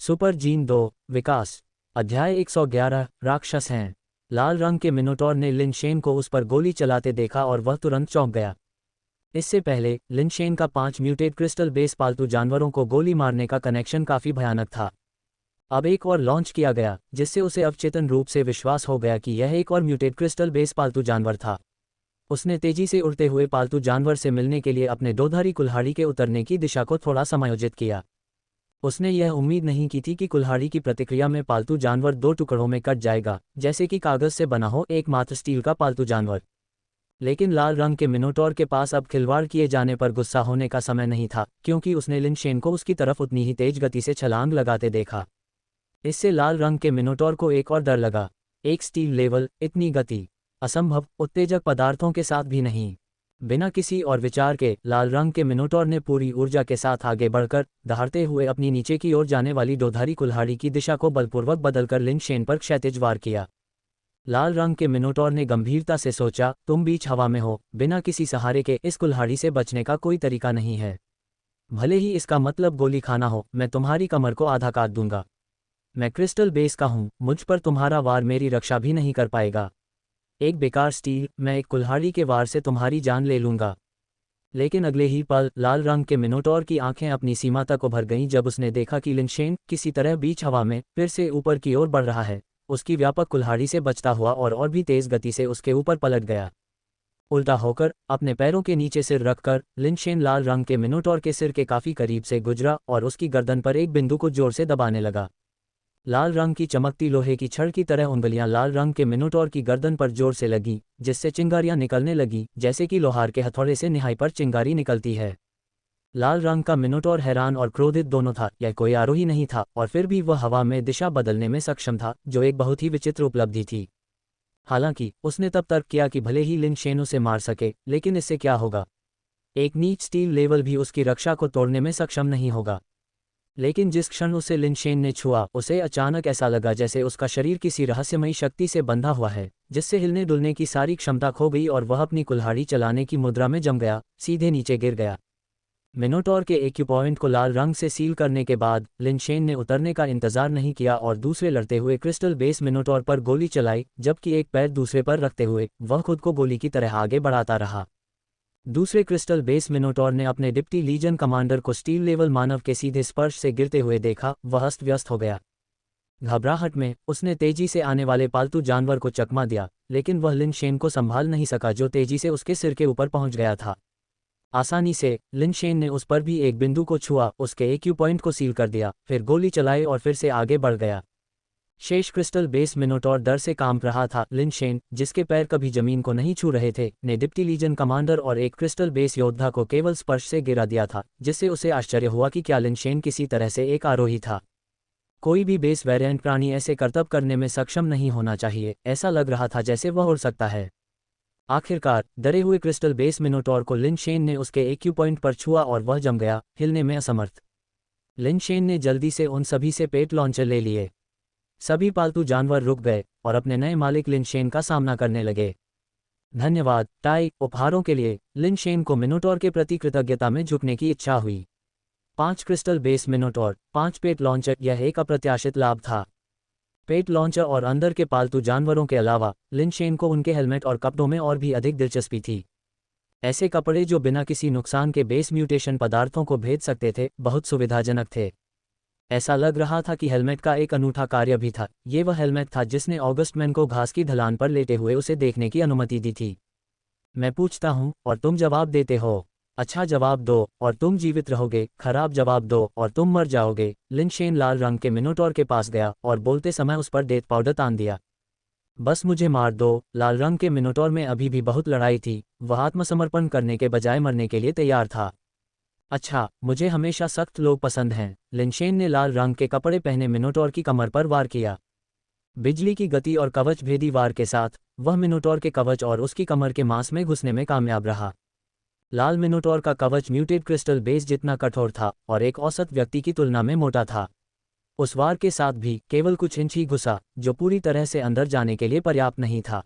Super gene 2 विकास। अध्याय 111 राक्षस हैं। लाल रंग के मिनोटॉर ने लिन शेन को उस पर गोली चलाते देखा और वह तुरंत चौंक गया। इससे पहले लिन शेन का 5 म्यूटेड क्रिस्टल बेस पालतू जानवरों को गोली मारने का कनेक्शन काफी भयानक था। अब एक और लॉन्च किया गया जिससे उसे अवचेतन रूप से विश्वास हो गया कि यह एक और म्यूटेड क्रिस्टल बेस पालतू जानवर था। उसने तेजी से उड़ते हुए पालतू जानवर से मिलने के लिए अपने दोधारी कुल्हाड़ी के उतरने की दिशा को थोड़ा समायोजित किया। उसने यह उम्मीद नहीं की थी कि कुल्हाड़ी की प्रतिक्रिया में पालतू जानवर 2 टुकड़ों में कट जाएगा, जैसे कि कागज से बना हो एकमात्र स्टील का पालतू जानवर। लेकिन लाल रंग के मिनोटॉर के पास अब खिलवाड़ किए जाने पर गुस्सा होने का समय नहीं था, क्योंकि उसने लिन शेन को उसकी तरफ उतनी ही तेज गति से छलांग लगाते देखा। इससे लाल रंग के मिनोटॉर को एक और डर लगा। एक स्टील लेवल, इतनी गति, असंभव, उत्तेजक पदार्थों के साथ भी नहीं। बिना किसी और विचार के लाल रंग के मिनोटॉर ने पूरी ऊर्जा के साथ आगे बढ़कर दहाड़ते हुए अपनी नीचे की ओर जाने वाली दोधारी कुल्हाड़ी की दिशा को बलपूर्वक बदलकर लिन शेन पर क्षैतिज वार किया। लाल रंग के मिनोटॉर ने गंभीरता से सोचा, तुम बीच हवा में हो, बिना किसी सहारे के इस कुल्हाड़ी से बचने का कोई तरीका नहीं है। भले ही इसका मतलब गोली खाना हो, मैं तुम्हारी कमर को आधा काट दूंगा। मैं क्रिस्टल बेस का हूं, मुझ पर तुम्हारा वार मेरी रक्षा भी नहीं कर पाएगा। एक बेकार स्टील, मैं एक कुल्हाड़ी के वार से तुम्हारी जान ले लूंगा। लेकिन अगले ही पल लाल रंग के मिनोटॉर की आंखें अपनी सीमा तक उभर गईं जब उसने देखा कि लिन शेन किसी तरह बीच हवा में फिर से ऊपर की ओर बढ़ रहा है, उसकी व्यापक कुल्हाड़ी से बचता हुआ और भी तेज गति से उसके ऊपर पलट गया। उल्टा होकर अपने पैरों के नीचे सिर रखकर लिन शेन लाल रंग के मिनोटॉर के सिर के काफी करीब से गुजरा और उसकी गर्दन पर एक बिंदु को जोर से दबाने लगा। लाल रंग की चमकती लोहे की छड़ की तरह उंगलियां लाल रंग के मिनोटॉर की गर्दन पर जोर से लगी, जिससे चिंगारियां निकलने लगी, जैसे कि लोहार के हथौड़े से निहाई पर चिंगारी निकलती है। लाल रंग का मिनोटॉर हैरान और क्रोधित दोनों था। यह कोई आरोही नहीं था और फिर भी वह हवा में दिशा बदलने में सक्षम था, जो एक बहुत ही विचित्र उपलब्धि थी। हालांकि उसने तब तर्क किया कि भले ही लिन शेन उसे मार सके, लेकिन इससे क्या होगा। एक नीच स्टील लेवल भी उसकी रक्षा को तोड़ने में सक्षम नहीं होगा। लेकिन जिस क्षण उसे लिन शेन ने छुआ, उसे अचानक ऐसा लगा जैसे उसका शरीर किसी रहस्यमयी शक्ति से बंधा हुआ है, जिससे हिलने डुलने की सारी क्षमता खो गई और वह अपनी कुल्हाड़ी चलाने की मुद्रा में जम गया, सीधे नीचे गिर गया। मिनोटॉर के एक्यूपॉइंट को लाल रंग से सील करने के बाद लिन शेन ने उतरने का इंतजार नहीं किया और दूसरे लड़ते हुए क्रिस्टल बेस मिनोटॉर पर गोली चलाई, जबकि एक पैर दूसरे पर रखते हुए वह खुद को गोली की तरह आगे बढ़ाता रहा। दूसरे क्रिस्टल बेस मिनोटॉर ने अपने डिप्टी लीजन कमांडर को स्टील लेवल मानव के सीधे स्पर्श से गिरते हुए देखा। वह अस्त व्यस्त हो गया। घबराहट में उसने तेजी से आने वाले पालतू जानवर को चकमा दिया, लेकिन वह लिन शेन को संभाल नहीं सका, जो तेजी से उसके सिर के ऊपर पहुंच गया था। आसानी से लिन शेन ने उस पर भी एक बिंदु को छुआ, उसके एक्यू पॉइंट को सील कर दिया, फिर गोली चलाई और फिर से आगे बढ़ गया। शेष क्रिस्टल बेस मिनोटॉर डर से कांप रहा था। लिन शेन, जिसके पैर कभी जमीन को नहीं छू रहे थे, ने डिप्टी लीजन कमांडर और एक क्रिस्टल बेस योद्धा को केवल स्पर्श से गिरा दिया था, जिससे उसे आश्चर्य हुआ कि क्या लिन शेन किसी तरह से एक आरोही था। कोई भी बेस वेरिएंट प्राणी ऐसे करतब करने में सक्षम नहीं होना चाहिए। ऐसा लग रहा था जैसे वह उड़ सकता है। आखिरकार डरे हुए क्रिस्टल बेस मिनोटॉर को लिन शेन ने उसके एक्यू पॉइंट पर छुआ और वह जम गया, हिलने में असमर्थ। लिन शेन ने जल्दी से उन सभी से पेट लॉन्चर ले लिए। सभी पालतू जानवर रुक गए और अपने नए मालिक लिन शेन का सामना करने लगे। धन्यवाद टाई, उपहारों के लिए। लिन शेन को मिनोटॉर के प्रति कृतज्ञता में झुकने की इच्छा हुई। 5 क्रिस्टल बेस मिनोटॉर, 5 पेट लॉन्चर, यह एक अप्रत्याशित लाभ था। पेट लॉन्चर और अंदर के पालतू जानवरों के अलावा लिन शेन को उनके हेलमेट और कपड़ों में और भी अधिक दिलचस्पी थी। ऐसे कपड़े जो बिना किसी नुकसान के बेस म्यूटेशन पदार्थों को भेद सकते थे, बहुत सुविधाजनक थे। ऐसा लग रहा था कि हेलमेट का एक अनूठा कार्य भी था। ये वह हेलमेट था जिसने ऑगस्ट मैन को घास की ढलान पर लेटे हुए उसे देखने की अनुमति दी थी। मैं पूछता हूँ और तुम जवाब देते हो। अच्छा जवाब दो और तुम जीवित रहोगे, खराब जवाब दो और तुम मर जाओगे। लिन शेन लाल रंग के मिनोटॉर के पास गया और बोलते समय उस पर डेथ पाउडर तान दिया। बस मुझे मार दो। लाल रंग के मिनोटॉर में अभी भी बहुत लड़ाई थी। वह आत्मसमर्पण करने के बजाय मरने के लिए तैयार था। अच्छा, मुझे हमेशा सख्त लोग पसंद हैं। लिन शेन ने लाल रंग के कपड़े पहने मिनोटॉर की कमर पर वार किया। बिजली की गति और कवच भेदी वार के साथ वह मिनोटॉर के कवच और उसकी कमर के मांस में घुसने में कामयाब रहा। लाल मिनोटॉर का कवच म्यूटेड क्रिस्टल बेस जितना कठोर था और एक औसत व्यक्ति की तुलना में मोटा था। उस वार के साथ भी केवल कुछ इंच ही घुसा, जो पूरी तरह से अंदर जाने के लिए पर्याप्त नहीं था।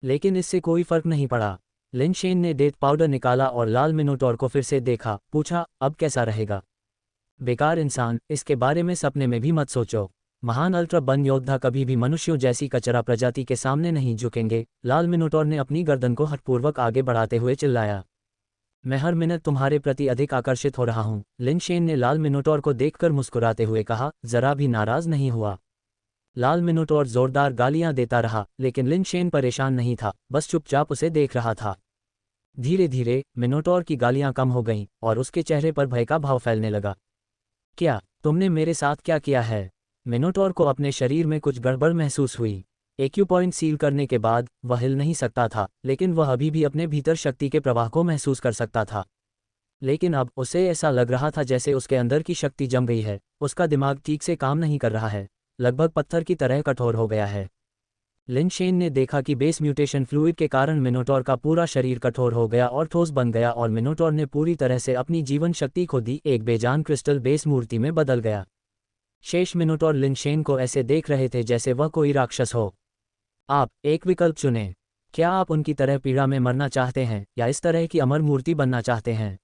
लेकिन इससे कोई फर्क नहीं पड़ा। लिन शेन ने डेथ पाउडर निकाला और लाल मिनोटॉर को फिर से देखा, पूछा, अब कैसा रहेगा। बेकार इंसान, इसके बारे में सपने में भी मत सोचो। महान अल्ट्रा बन योद्धा कभी भी मनुष्यों जैसी कचरा प्रजाति के सामने नहीं झुकेंगे। लाल मिनोटॉर ने अपनी गर्दन को हठपूर्वक आगे बढ़ाते हुए चिल्लाया। मैं हर मिनट तुम्हारे प्रति अधिक आकर्षित हो रहा हूँ। लिन शेन ने लाल मिनोटॉर को देखकर मुस्कुराते हुए कहा, जरा भी नाराज नहीं हुआ। लाल मिनोटॉर जोरदार गालियां देता रहा, लेकिन लिन शेन परेशान नहीं था, बस चुपचाप उसे देख रहा था। धीरे धीरे मिनोटॉर की गालियां कम हो गईं और उसके चेहरे पर भय का भाव फैलने लगा। क्या तुमने मेरे साथ क्या किया है? मिनोटॉर को अपने शरीर में कुछ गड़बड़ महसूस हुई। एक्यू पॉइंट सील करने के बाद वह हिल नहीं सकता था, लेकिन वह अभी भी अपने भीतर शक्ति के प्रवाह को महसूस कर सकता था। लेकिन अब उसे ऐसा लग रहा था जैसे उसके अंदर की शक्ति जम गई है। उसका दिमाग ठीक से काम नहीं कर रहा है, लगभग पत्थर की तरह कठोर हो गया है। लिन शेन ने देखा कि बेस म्यूटेशन फ्लूइड के कारण मिनोटॉर का पूरा शरीर कठोर हो गया और ठोस बन गया और मिनोटॉर ने पूरी तरह से अपनी जीवन शक्ति खो दी, एक बेजान क्रिस्टल बेस मूर्ति में बदल गया। शेष मिनोटॉर लिन शेन को ऐसे देख रहे थे जैसे वह कोई राक्षस हो। आप एक विकल्प चुनें। क्या आप उनकी तरह पीड़ा में मरना चाहते हैं या इस तरह की अमर मूर्ति बनना चाहते हैं?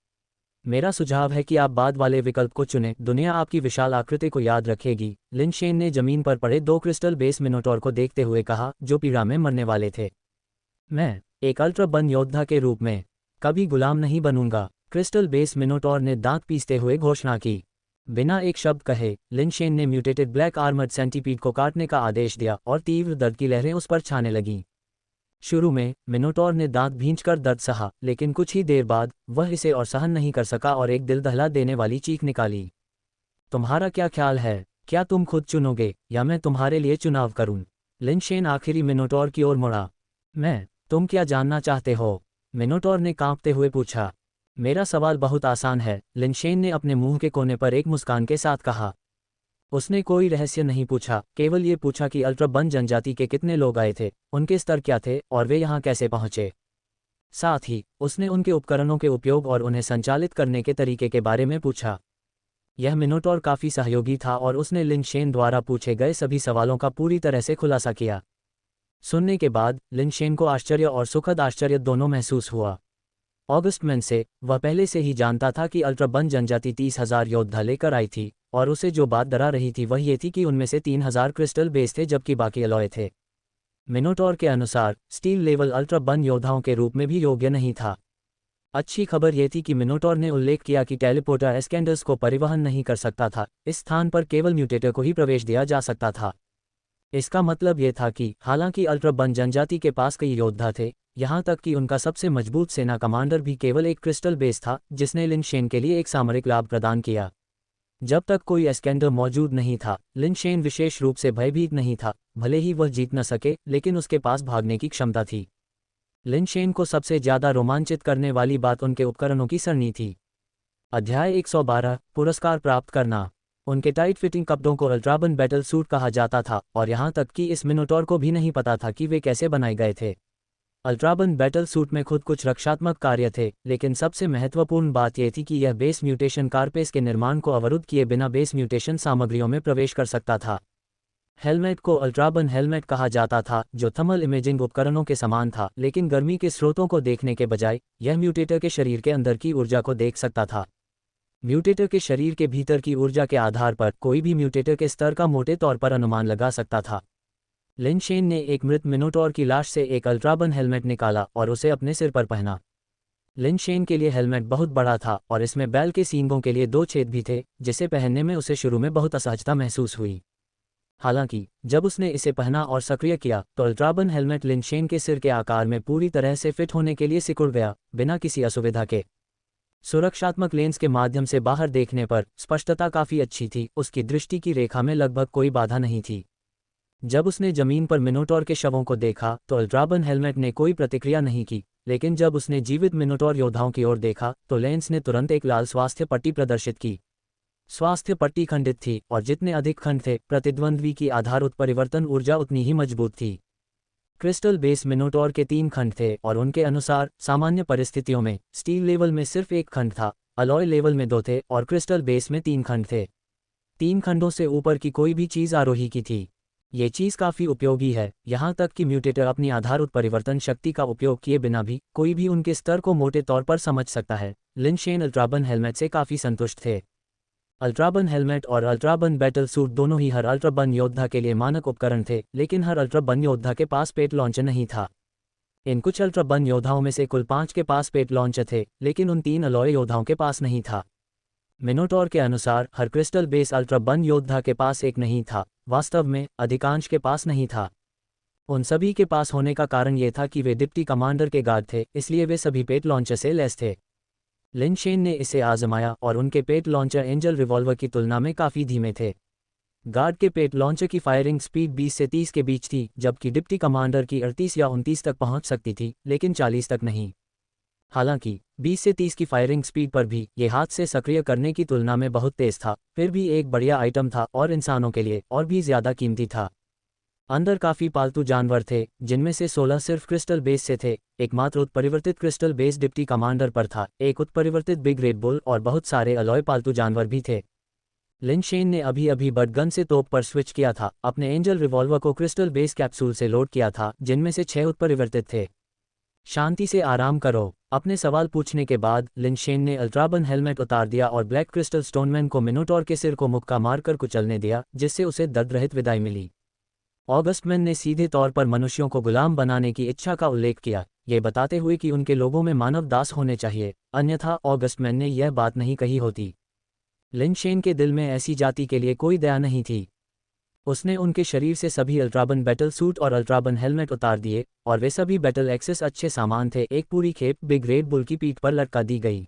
मेरा सुझाव है कि आप बाद वाले विकल्प को चुनें। दुनिया आपकी विशाल आकृति को याद रखेगी। लिन शेन ने जमीन पर पड़े 2 क्रिस्टल बेस मिनोटॉर को देखते हुए कहा, जो पीड़ा में मरने वाले थे। मैं एक अल्ट्रा बन योद्धा के रूप में कभी गुलाम नहीं बनूंगा, क्रिस्टल बेस मिनोटॉर ने दांत पीसते हुए घोषणा की। बिना एक शब्द कहे लिन शेन ने म्यूटेटेड ब्लैक आर्मर्ड सेंटीपीड को काटने का आदेश दिया और तीव्र दर्द की लहरें उस पर छाने लगीं। शुरू में मिनोटॉर ने दांत भींचकर दर्द सहा, लेकिन कुछ ही देर बाद वह इसे और सहन नहीं कर सका और एक दिल दहला देने वाली चीख निकाली। तुम्हारा क्या ख्याल है? क्या तुम खुद चुनोगे या मैं तुम्हारे लिए चुनाव करूं? लिन शेन आखिरी मिनोटॉर की ओर मुड़ा। तुम क्या जानना चाहते हो? मिनोटॉर ने कांपते हुए पूछा। मेरा सवाल बहुत आसान है, लिन शेन ने अपने मुंह के कोने पर एक मुस्कान के साथ कहा। उसने कोई रहस्य नहीं पूछा, केवल ये पूछा कि अल्ट्रा बन जनजाति के कितने लोग आए थे, उनके स्तर क्या थे और वे यहाँ कैसे पहुँचे। साथ ही उसने उनके उपकरणों के उपयोग और उन्हें संचालित करने के तरीके के बारे में पूछा। यह मिनोटॉर काफ़ी सहयोगी था और उसने लिन शेन द्वारा पूछे गए सभी सवालों का पूरी तरह से खुलासा किया। सुनने के बाद लिन शेन को आश्चर्य और सुखद आश्चर्य दोनों महसूस हुआ। ऑगस्ट मैन से वह पहले से ही जानता था कि अल्ट्रा बन जनजाति 30,000 योद्धा लेकर आई थी, और उसे जो बात डरा रही थी वह ये थी कि उनमें से 3,000 क्रिस्टल बेस थे जबकि बाकी अलॉय थे। मिनोटॉर के अनुसार स्टील लेवल अल्ट्रा बन योद्धाओं के रूप में भी योग्य नहीं था। अच्छी खबर यह थी कि मिनोटॉर ने उल्लेख किया कि टेलीपोर्टर एस्केंडर्स को परिवहन नहीं कर सकता था, इस स्थान पर केवल म्यूटेटर को ही प्रवेश दिया जा सकता था। इसका मतलब यह था कि हालांकि अल्ट्रा बन जनजाति के पास कई योद्धा थे, यहाँ तक कि उनका सबसे मजबूत सेना कमांडर भी केवल एक क्रिस्टल बेस था जिसने लिन शेन के लिए एक सामरिक लाभ प्रदान किया। जब तक कोई एस्केंडर मौजूद नहीं था, लिन शेन विशेष रूप से भयभीत नहीं था। भले ही वह जीत न सके, लेकिन उसके पास भागने की क्षमता थी। लिन शेन को सबसे ज्यादा रोमांचित करने वाली बात उनके उपकरणों की सरणी थी। अध्याय 112 पुरस्कार प्राप्त करना। उनके टाइट फिटिंग कपड़ों को अल्ट्राबन बैटल सूट कहा जाता था, और यहाँ तक कि इस मिनोटॉर को भी नहीं पता था कि वे कैसे बनाए गए थे। अल्ट्राबन बैटल सूट में खुद कुछ रक्षात्मक कार्य थे, लेकिन सबसे महत्वपूर्ण बात यह थी कि यह बेस म्यूटेशन कारपेस के निर्माण को अवरुद्ध किए बिना बेस म्यूटेशन सामग्रियों में प्रवेश कर सकता था। हेलमेट को अल्ट्राबन हेलमेट कहा जाता था, जो थर्मल इमेजिंग उपकरणों के समान था, लेकिन गर्मी के स्रोतों को देखने के बजाय यह म्यूटेटर के शरीर के अंदर की ऊर्जा को देख सकता था। म्यूटेटर के शरीर के भीतर की ऊर्जा के आधार पर कोई भी म्यूटेटर के स्तर का मोटे तौर पर अनुमान लगा सकता था। लिन शेन ने एक मृत मिनोटॉर की लाश से एक अल्ट्राबन हेलमेट निकाला और उसे अपने सिर पर पहना। लिन शेन के लिए हेलमेट बहुत बड़ा था और इसमें बैल के सींगों के लिए 2 छेद भी थे, जिसे पहनने में उसे शुरू में बहुत असहजता महसूस हुई। हालांकि जब उसने इसे पहना और सक्रिय किया तो अल्ट्राबन हेलमेट लिन शेन के सिर के आकार में पूरी तरह से फिट होने के लिए सिकुड़ गया, बिना किसी असुविधा के। सुरक्षात्मक लेंस के माध्यम से बाहर देखने पर स्पष्टता काफ़ी अच्छी थी, उसकी दृष्टि की रेखा में लगभग कोई बाधा नहीं थी। जब उसने जमीन पर मिनोटॉर के शवों को देखा तो अल्ट्राबन हेलमेट ने कोई प्रतिक्रिया नहीं की, लेकिन जब उसने जीवित मिनोटॉर योद्धाओं की ओर देखा तो लेंस ने तुरंत एक लाल स्वास्थ्य पट्टी प्रदर्शित की। स्वास्थ्य पट्टी खंडित थी, और जितने अधिक खंड थे, प्रतिद्वंद्वी की आधार उत्परिवर्तन ऊर्जा उतनी ही मजबूत थी। क्रिस्टल बेस मिनोटॉर के 3 खंड थे, और उनके अनुसार सामान्य परिस्थितियों में स्टील लेवल में सिर्फ 1 खंड था, अलॉय लेवल में 2 थे और क्रिस्टल बेस में 3 खंड थे। 3 खंडों से ऊपर की कोई भी चीज़ आरोही की थी। ये चीज़ काफ़ी उपयोगी है, यहाँ तक कि म्यूटेटर अपनी आधार उत्परिवर्तन शक्ति का उपयोग किए बिना भी कोई भी उनके स्तर को मोटे तौर पर समझ सकता है। लिन शेन अल्ट्राबन हेलमेट से काफ़ी संतुष्ट थे। अल्ट्राबन हेलमेट और अल्ट्राबन बैटल सूट दोनों ही हर अल्ट्राबन योद्धा के लिए मानक उपकरण थे, लेकिन हर अल्ट्राबन योद्धा के पास पेट लॉन्चर नहीं था। इन कुछ अल्ट्राबन योद्धाओं में से कुल 5 के पास पेट लॉन्चर थे, लेकिन उन 3 अलॉय योद्धाओं के पास नहीं था। मिनोटॉर के अनुसार हर क्रिस्टल बेस अल्ट्राबन योद्धा के पास एक नहीं था। वास्तव में अधिकांश के पास नहीं था। उन सभी के पास होने का कारण ये था कि वे डिप्टी कमांडर के गार्ड थे, इसलिए वे सभी पेट लॉन्चर से लैस थे। लिन शेन ने इसे आजमाया और उनके पेट लॉन्चर एंजल रिवॉल्वर की तुलना में काफ़ी धीमे थे। गार्ड के पेट लॉन्चर की फायरिंग स्पीड 20 से 30 के बीच थी, जबकि डिप्टी कमांडर की 38 या 29 तक पहुंच सकती थी, लेकिन 40 तक नहीं। हालांकि 20 से 30 की फायरिंग स्पीड पर भी ये हाथ से सक्रिय करने की तुलना में बहुत तेज था, फिर भी एक बढ़िया आइटम था और इंसानों के लिए और भी ज़्यादा कीमती था। अंदर काफ़ी पालतू जानवर थे, जिनमें से 16 सिर्फ क्रिस्टल बेस से थे। एकमात्र उत्परिवर्तित क्रिस्टल बेस डिप्टी कमांडर पर था, एक उत्परिवर्तित बिग रेड बुल और बहुत सारे अलॉय पालतू जानवर भी थे। लिन शेन ने अभी अभी बट गन से तोप पर स्विच किया था, अपने एंजल रिवॉल्वर को क्रिस्टल बेस कैप्सूल से लोड किया था, जिनमें से 6 उत्परिवर्तित थे। शांति से आराम करो। अपने सवाल पूछने के बाद लिन शेन ने अल्ट्राबन हेलमेट उतार दिया और ब्लैक क्रिस्टल स्टोनमैन को मिनोटॉर के सिर को मुक्का मारकर कुचलने दिया, जिससे उसे दर्द रहित विदाई मिली। ऑगस्टमैन ने सीधे तौर पर मनुष्यों को गुलाम बनाने की इच्छा का उल्लेख किया, ये बताते हुए कि उनके लोगों में मानव दास होने चाहिए, अन्यथा ऑगस्टमैन ने यह बात नहीं कही होती। लिन शेन के दिल में ऐसी जाति के लिए कोई दया नहीं थी। उसने उनके शरीर से सभी अल्ट्राबन बैटल सूट और अल्ट्राबन हेलमेट उतार दिए, और वे सभी बैटल एक्सेस अच्छे सामान थे। एक पूरी खेप बिग रेड बुल की पीठ पर लटका दी गई।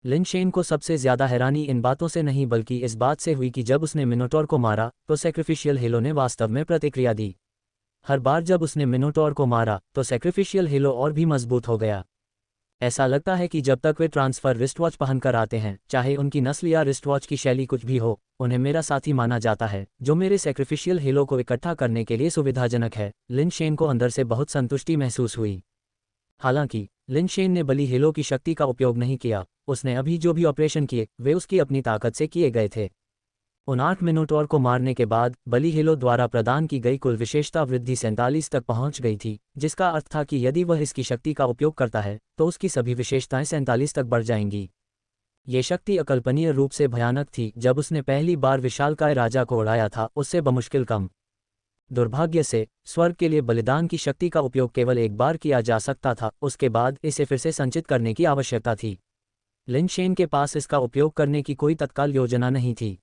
लिन शेन को सबसे ज्यादा हैरानी इन बातों से नहीं बल्कि इस बात से हुई कि जब उसने मिनोटॉर को मारा तो सैक्रिफिशियल हेलो ने वास्तव में प्रतिक्रिया दी। हर बार जब उसने मिनोटॉर को मारा तो सैक्रिफिशियल हेलो और भी मजबूत हो गया। ऐसा लगता है कि जब तक वे ट्रांसफर रिस्टवॉच पहनकर आते हैं, चाहे उनकी नस्ल या रिस्टवॉच की शैली कुछ भी हो, उन्हें मेरा साथी माना जाता है, जो मेरे सैक्रिफिशियल हेलो को इकट्ठा करने के लिए सुविधाजनक है। लिन शेन को अंदर से बहुत संतुष्टि महसूस हुई। हालांकि लिन शेन ने बली हेलो की शक्ति का उपयोग नहीं किया। उसने अभी जो भी ऑपरेशन किए वे उसकी अपनी ताकत से किए गए थे। उन 8 मिनोटॉर को मारने के बाद बली हेलो द्वारा प्रदान की गई कुल विशेषता वृद्धि 47 तक पहुंच गई थी, जिसका अर्थ था कि यदि वह इसकी शक्ति का उपयोग करता है तो उसकी सभी विशेषताएं 47 तक बढ़ जाएंगी। ये शक्ति अकल्पनीय रूप से भयानक थी। जब उसने पहली बार विशालकाय राजा को उड़ाया था, उससे बमुश्किल कम। दुर्भाग्य से स्वर्ग के लिए बलिदान की शक्ति का उपयोग केवल एक बार किया जा सकता था, उसके बाद इसे फिर से संचित करने की आवश्यकता थी। लिन शेन के पास इसका उपयोग करने की कोई तत्काल योजना नहीं थी।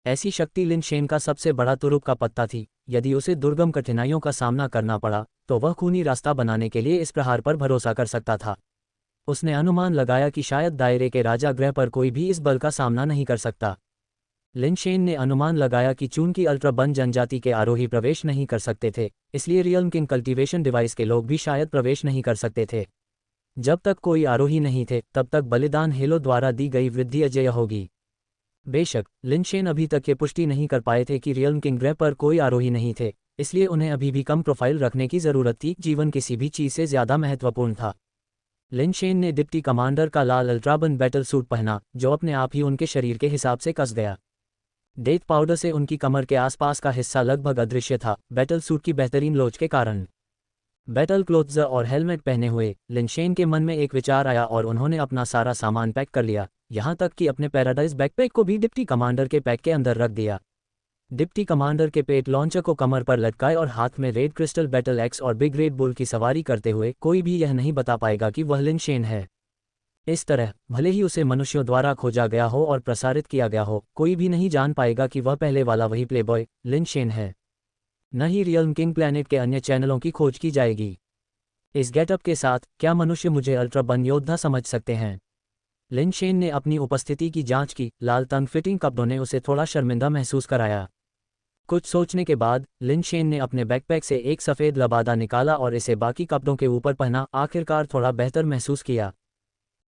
ऐसी शक्ति लिन शेन का सबसे बड़ा तुरुप का पत्ता थी। यदि उसे दुर्गम कठिनाइयों का सामना करना पड़ा तो वह खूनी रास्ता बनाने के लिए इस प्रहार पर भरोसा कर सकता था। उसने अनुमान लगाया कि शायद दायरे के राजा ग्रह पर कोई भी इस बल का सामना नहीं कर सकता। लिन शेन ने अनुमान लगाया कि चूंकि अल्ट्राबन जनजाति के आरोही प्रवेश नहीं कर सकते थे, इसलिए रियल्म किंग कल्टीवेशन डिवाइस के लोग भी शायद प्रवेश नहीं कर सकते थे। जब तक कोई आरोही नहीं थे, तब तक बलिदान हेलो द्वारा दी गई वृद्धि अजेय होगी। बेशक लिन शेन अभी तक ये पुष्टि नहीं कर पाए थे कि रियल्म किंग ग्रह पर कोई आरोही नहीं थे, इसलिए उन्हें अभी भी कम प्रोफाइल रखने की जरूरत थी। जीवन किसी भी चीज से ज्यादा महत्वपूर्ण था। लिन शेन ने डिप्टी कमांडर का लाल अल्ट्राबन बैटल सूट पहना, जो अपने आप ही उनके शरीर के हिसाब से कस गया। डेथ पाउडर से उनकी कमर के आसपास का हिस्सा लगभग अदृश्य था, बैटल सूट की बेहतरीन लोच के कारण। बैटल क्लोथ्स और हेलमेट पहने हुए लिन शेन के मन में एक विचार आया और उन्होंने अपना सारा सामान पैक कर लिया, यहाँ तक कि अपने पैराडाइज बैकपैक को भी डिप्टी कमांडर के पैक के अंदर रख दिया। डिप्टी कमांडर के पेट लॉन्चर को कमर पर लटकाए और हाथ में रेड क्रिस्टल बैटल एक्स और बिग रेड बुल की सवारी करते हुए कोई भी यह नहीं बता पाएगा कि वह लिन शेन है। इस तरह भले ही उसे मनुष्यों द्वारा खोजा गया हो और प्रसारित किया गया हो, कोई भी नहीं जान पाएगा कि वह पहले वाला वही प्लेबॉय लिन शेन है। न ही रियल्म किंग प्लैनेट के अन्य चैनलों की खोज की जाएगी। इस गेटअप के साथ क्या मनुष्य मुझे अल्ट्राबन योद्धा समझ सकते हैं? लिन शेन ने अपनी उपस्थिति की जांच की। लाल तंग फिटिंग कपड़ों ने उसे थोड़ा शर्मिंदा महसूस कराया। कुछ सोचने के बाद लिन शेन ने अपने बैकपैक से एक सफ़ेद लबादा निकाला और इसे बाकी कपड़ों के ऊपर पहना। आखिरकार थोड़ा बेहतर महसूस किया।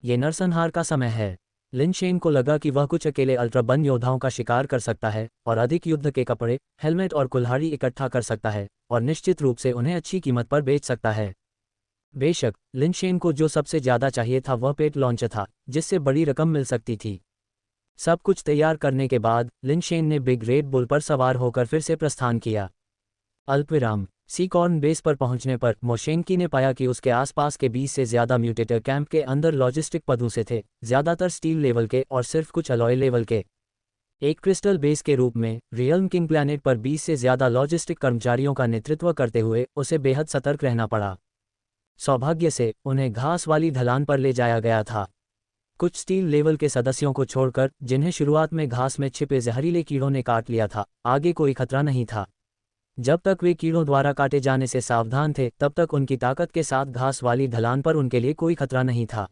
ये नरसंहार का समय है। लिन शेन को लगा कि वह कुछ अकेले अल्ट्राबन योद्धाओं का शिकार कर सकता है और अधिक युद्ध के कपड़े, हेलमेट और कुल्हाड़ी इकट्ठा कर सकता है और निश्चित रूप से उन्हें अच्छी कीमत पर बेच सकता है। बेशक लिन शेन को जो सबसे ज़्यादा चाहिए था वह पेट लॉन्चर था, जिससे बड़ी रकम मिल सकती थी। सब कुछ तैयार करने के बाद लिन शेन ने बिग रेड बुल पर सवार होकर फिर से प्रस्थान किया। अल्पविराम सीकॉर्न बेस पर पहुंचने पर मोशेंकी ने पाया कि उसके आसपास के 20 से ज़्यादा म्यूटेटर कैंप के अंदर लॉजिस्टिक पदों से थे, ज़्यादातर स्टील लेवल के और सिर्फ कुछ अलॉय लेवल के। एक क्रिस्टल बेस के रूप में रियल्म किंग प्लैनेट पर 20 से ज़्यादा लॉजिस्टिक कर्मचारियों का नेतृत्व करते हुए उसे बेहद सतर्क रहना पड़ा। सौभाग्य से उन्हें घास वाली ढलान पर ले जाया गया था। कुछ स्टील लेवल के सदस्यों को छोड़कर, जिन्हें शुरुआत में घास में छिपे जहरीले कीड़ों ने काट लिया था, आगे कोई खतरा नहीं था। जब तक वे कीड़ों द्वारा काटे जाने से सावधान थे, तब तक उनकी ताकत के साथ घास वाली ढलान पर उनके लिए कोई खतरा नहीं था।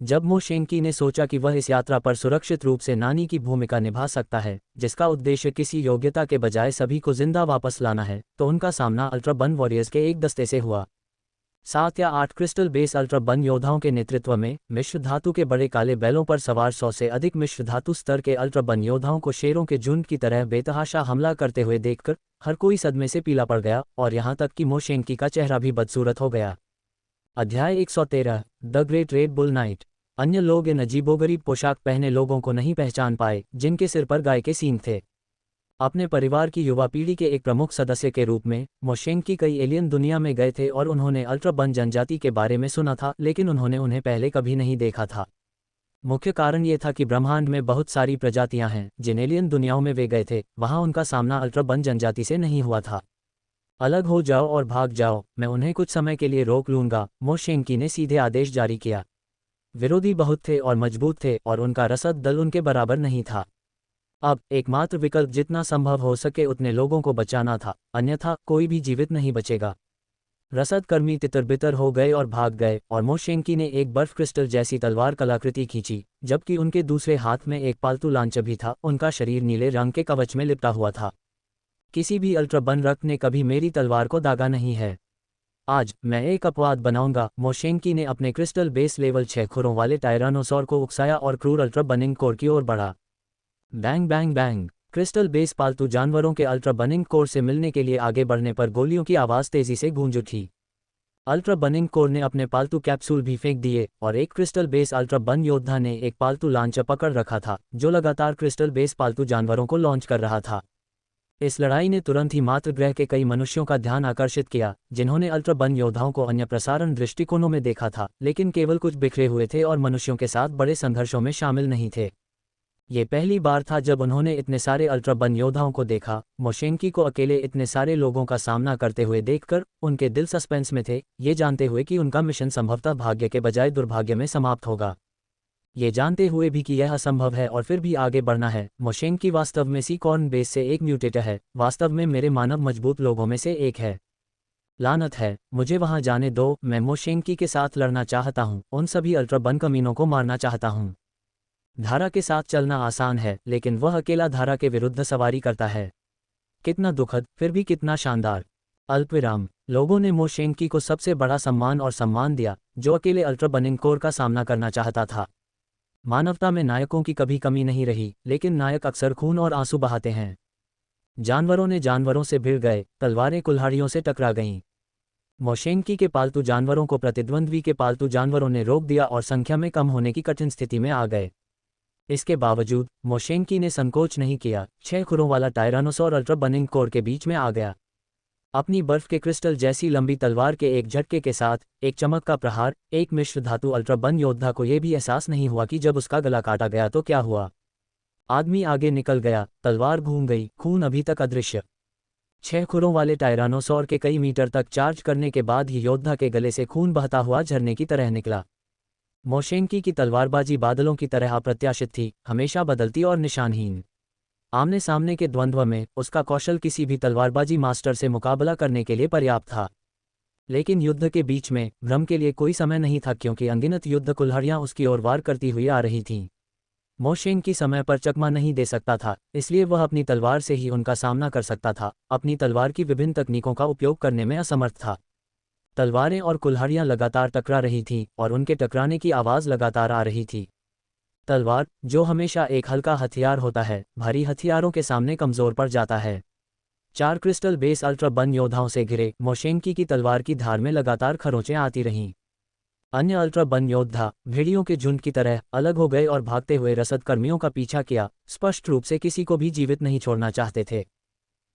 जब मो शेंकी ने सोचा कि वह इस यात्रा पर सुरक्षित रूप से नानी की भूमिका निभा सकता है, जिसका उद्देश्य किसी योग्यता के बजाय सभी को जिंदा वापस लाना है, तो उनका सामना अल्ट्रा बन वॉरियर्स के एक दस्ते से हुआ। 7 या 8 क्रिस्टल बेस अल्ट्रा बन योद्धाओं के नेतृत्व में मिश्र धातु के बड़े काले बैलों पर सवार 100 से अधिक मिश्र धातु स्तर के अल्ट्रा बन योद्धाओं को शेरों के झुंड की तरह बेतहाशा हमला करते हुए देखकर हर कोई सदमे से पीला पड़ गया, और यहाँ तक कि मो शेंकी का चेहरा भी बदसूरत हो गया। अध्याय 113 the great red bull night. अन्य लोग इन अजीबोगरीब पोशाक पहने लोगों को नहीं पहचान पाए, जिनके सिर पर गाय के सींग थे। अपने परिवार की युवा पीढ़ी के एक प्रमुख सदस्य के रूप में मो शेंकी कई एलियन दुनिया में गए थे और उन्होंने अल्ट्रा बन जनजाति के बारे में सुना था, लेकिन उन्होंने उन्हें पहले कभी नहीं देखा था। मुख्य कारण ये था कि ब्रह्मांड में बहुत सारी प्रजातियां हैं, जिन एलियन दुनियाओं में वे गए थे, वहां उनका सामना अल्ट्रा बन जनजाति से नहीं हुआ था। अलग हो जाओ और भाग जाओ, मैं उन्हें कुछ समय के लिए रोक लूंगा, मो शेंकी ने सीधे आदेश जारी किया। विरोधी बहुत थे और मजबूत थे, और उनका रसद दल उनके बराबर नहीं था। अब एकमात्र विकल्प जितना संभव हो सके उतने लोगों को बचाना था, अन्यथा कोई भी जीवित नहीं बचेगा। रसद कर्मी तितर-बितर हो गए और भाग गए, और मो शेंकी ने एक बर्फ क्रिस्टल जैसी तलवार कलाकृति खींची, जबकि उनके दूसरे हाथ में एक पालतू लांच भी था। उनका शरीर नीले रंग के कवच में लिपटा हुआ था। किसी भी अल्ट्रा बन रक्त ने कभी मेरी तलवार को दागा नहीं है। आज मैं एक अपवाद बनाऊंगा। मो शेंकी ने अपने क्रिस्टल बेस लेवल 6 खुरों वाले टायरानोसॉर को उकसाया और क्रूर अल्ट्रा बनिंग कोर की ओर बढ़ा। Bang bang bang. Crystal base पालतू जानवरों के अल्ट्रा बनिंग कोर से मिलने के लिए आगे बढ़ने पर गोलियों की आवाज़ तेजी से गूंज उठी। अल्ट्रा बनिंग कोर ने अपने पालतू कैप्सूल भी फेंक दिए, और एक क्रिस्टल बेस अल्ट्रा बन योद्धा ने एक पालतू लांचर पकड़ रखा था, जो लगातार क्रिस्टल बेस पालतू जानवरों को लॉन्च कर रहा था। इस लड़ाई ने तुरंत ही मातृ ग्रह के कई मनुष्यों का ध्यान आकर्षित किया, जिन्होंने अल्ट्रा बन योद्धाओं को अन्य प्रसारण दृष्टिकोणों में देखा था, लेकिन केवल कुछ बिखरे हुए थे और मनुष्यों के साथ बड़े संघर्षों में शामिल नहीं थे। ये पहली बार था जब उन्होंने इतने सारे अल्ट्रा बन योद्धाओं को देखा। मो शेंकी को अकेले इतने सारे लोगों का सामना करते हुए देखकर उनके दिल सस्पेंस में थे, ये जानते हुए कि उनका मिशन संभवतः भाग्य के बजाय दुर्भाग्य में समाप्त होगा। ये जानते हुए भी कि यह असंभव है और फिर भी आगे बढ़ना है। मो शेंकी वास्तव में सीकॉर्न बेस से एक म्यूटेटर है, वास्तव में मेरे मानव मजबूत लोगों में से एक है। लानत है, मुझे वहां जाने दो। मैं मो शेंकी के साथ लड़ना चाहता हूं, उन सभी अल्ट्रा बन कमीनों को मारना चाहता हूं। धारा के साथ चलना आसान है, लेकिन वह अकेला धारा के विरुद्ध सवारी करता है। कितना दुखद, फिर भी कितना शानदार। अल्पविराम। लोगों ने मो शेंकी को सबसे बड़ा सम्मान और सम्मान दिया, जो अकेले अल्ट्रा बनिंग कोर का सामना करना चाहता था। मानवता में नायकों की कभी कमी नहीं रही, लेकिन नायक अक्सर खून और आंसू बहाते हैं। जानवरों ने जानवरों से भिड़ गए, तलवारें कुल्हाड़ियों से टकरा गईं। मो शेंकी के पालतू जानवरों को प्रतिद्वंद्वी के पालतू जानवरों ने रोक दिया और संख्या में कम होने की कठिन स्थिति में आ गए। इसके बावजूद मो शेंकी ने संकोच नहीं किया। 6 खुरों वाला टायरानोसॉर अल्ट्रा बनिंग कोर के बीच में आ गया। अपनी बर्फ के क्रिस्टल जैसी लंबी तलवार के एक झटके के साथ एक चमक का प्रहार। एक मिश्र धातु अल्ट्रा बन योद्धा को यह भी एहसास नहीं हुआ कि जब उसका गला काटा गया तो क्या हुआ। आदमी आगे निकल गया, तलवार घूम गई, खून अभी तक अदृश्य। 6 खुरों वाले टायरानोसॉर के कई मीटर तक चार्ज करने के बाद ही योद्धा के गले से खून बहता हुआ झरने की तरह निकला। मो शेंकी की तलवारबाजी बादलों की तरह अप्रत्याशित थी, हमेशा बदलती और निशानहीन। आमने सामने के द्वंद्व में उसका कौशल किसी भी तलवारबाजी मास्टर से मुकाबला करने के लिए पर्याप्त था। लेकिन युद्ध के बीच में भ्रम के लिए कोई समय नहीं था, क्योंकि अनगिनत युद्ध कुल्हाड़ियां उसकी ओर वार करती हुई आ रही थीं। मो शेंकी समय पर चकमा नहीं दे सकता था, इसलिए वह अपनी तलवार से ही उनका सामना कर सकता था। अपनी तलवार की विभिन्न तकनीकों का उपयोग करने में असमर्थ था। तलवारें और कुल्हाड़ियां लगातार टकरा रही थीं, और उनके टकराने की आवाज़ लगातार आ रही थी। तलवार, जो हमेशा एक हल्का हथियार होता है, भारी हथियारों के सामने कमज़ोर पड़ जाता है। 4 क्रिस्टल बेस अल्ट्रा बन योद्धाओं से घिरे मो शेंकी की तलवार की धार में लगातार खरोंचें आती रहीं। अन्य अल्ट्रा बन योद्धा भेड़ियों के झुंड की तरह अलग हो गए और भागते हुए रसद कर्मियों का पीछा किया, स्पष्ट रूप से किसी को भी जीवित नहीं छोड़ना चाहते थे।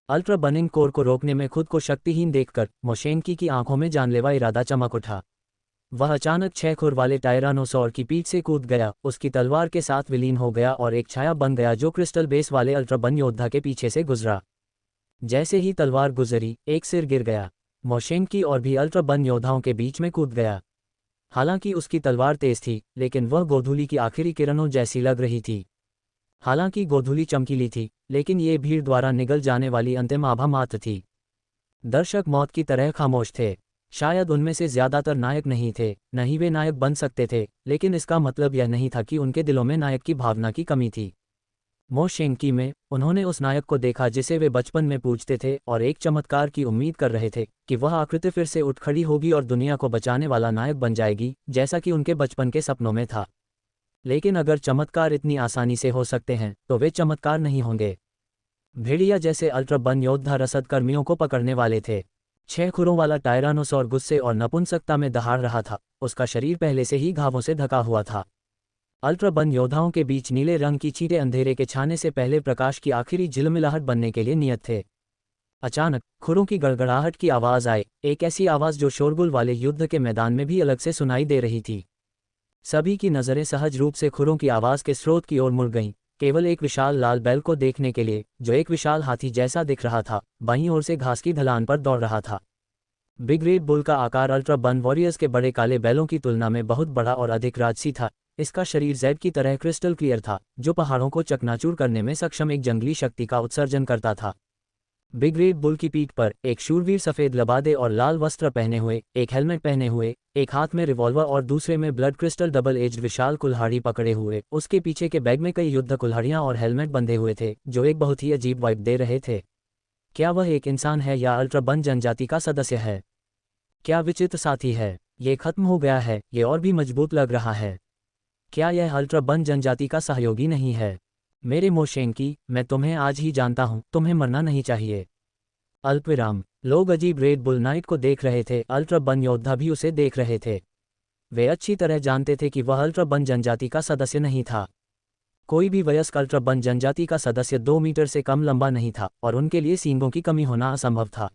अल्ट्रा बनिंग कोर को रोकने में खुद को शक्तिहीन देखकर मो शेंकी की आंखों में जानलेवा इरादा चमक उठा। वह अचानक 6 खुर वाले टायरानोसॉर की पीठ से कूद गया, उसकी तलवार के साथ विलीन हो गया और एक छाया बन गया जो क्रिस्टल बेस वाले अल्ट्राबन योद्धा के पीछे से गुजरा। जैसे ही तलवार गुजरी, एक सिर गिर गया। मोशेंकी और भी अल्ट्राबन योद्धाओं के बीच में कूद गया। हालांकि उसकी तलवार तेज थी, लेकिन वह गोधूली की आखिरी किरणों जैसी लग रही थी। हालांकि गोधूली चमकीली थी, लेकिन ये भीड़ द्वारा निगल जाने वाली अंतिम आभा मात्र थी। दर्शक मौत की तरह खामोश थे। शायद उनमें से ज्यादातर नायक नहीं थे, न ही वे नायक बन सकते थे, लेकिन इसका मतलब यह नहीं था कि उनके दिलों में नायक की भावना की कमी थी। मोशेंकी में उन्होंने उस नायक को देखा जिसे वे बचपन में पूछते थे और एक चमत्कार की उम्मीद कर रहे थे कि वह आकृति फिर से उठ खड़ी होगी और दुनिया को बचाने वाला नायक बन जाएगी, जैसा कि उनके बचपन के सपनों में था। लेकिन अगर चमत्कार इतनी आसानी से हो सकते हैं तो वे चमत्कार नहीं होंगे। भेड़िया जैसे अल्ट्राबन योद्धा रसद कर्मियों को पकड़ने वाले थे। 6 खुरों वाला टायरानोसॉर गुस्से और नपुंसकता में दहाड़ रहा था, उसका शरीर पहले से ही घावों से ढका हुआ था। अल्ट्राबन योद्धाओं के बीच नीले रंग की चींटें अंधेरे के छाने से पहले प्रकाश की आखिरी झिलमिलाहट बनने के लिए नियत थे। अचानक खुरों की गड़गड़ाहट की आवाज़ आए, एक ऐसी आवाज़ जो शोरगुल वाले युद्ध के मैदान में भी अलग से सुनाई दे रही थी। सभी की नज़रें सहज रूप से खुरों की आवाज़ के स्रोत की ओर मुड़ गईं, केवल एक विशाल लाल बैल को देखने के लिए, जो एक विशाल हाथी जैसा दिख रहा था, बाईं ओर से घास की ढलान पर दौड़ रहा था। बिग रेड बुल का आकार अल्ट्राबन वॉरियर्स के बड़े काले बैलों की तुलना में बहुत बड़ा और अधिक राजसी था। इसका शरीर जेड की तरह क्रिस्टल क्लियर था, जो पहाड़ों को चकनाचूर करने में सक्षम एक जंगली शक्ति का उत्सर्जन करता था। बिग रेड बुल की पीठ पर एक शूरवीर सफ़ेद लबादे और लाल वस्त्र पहने हुए, एक हेलमेट पहने हुए, एक हाथ में रिवॉल्वर और दूसरे में ब्लड क्रिस्टल डबल एज्ड विशाल कुल्हाड़ी पकड़े हुए, उसके पीछे के बैग में कई युद्ध कुल्हाड़ियां और हेलमेट बंधे हुए थे, जो एक बहुत ही अजीब वाइब दे रहे थे। क्या वह एक इंसान है या अल्ट्राबन जनजाति का सदस्य है? क्या विचित्र साथी है? ये खत्म हो गया है, ये और भी मजबूत लग रहा है। क्या यह अल्ट्राबन जनजाति का सहयोगी नहीं है? मेरे मोशेंकी, मैं तुम्हें आज ही जानता हूं, तुम्हें मरना नहीं चाहिए। अल्पविराम। लोग अजीब रेड बुल नाइट को देख रहे थे, अल्ट्राबन योद्धा भी उसे देख रहे थे। वे अच्छी तरह जानते थे कि वह अल्ट्राबन जनजाति का सदस्य नहीं था। कोई भी वयस्क अल्ट्राबन जनजाति का सदस्य 2 मीटर से कम लंबा नहीं था, और उनके लिए सींगों की कमी होना असंभव था।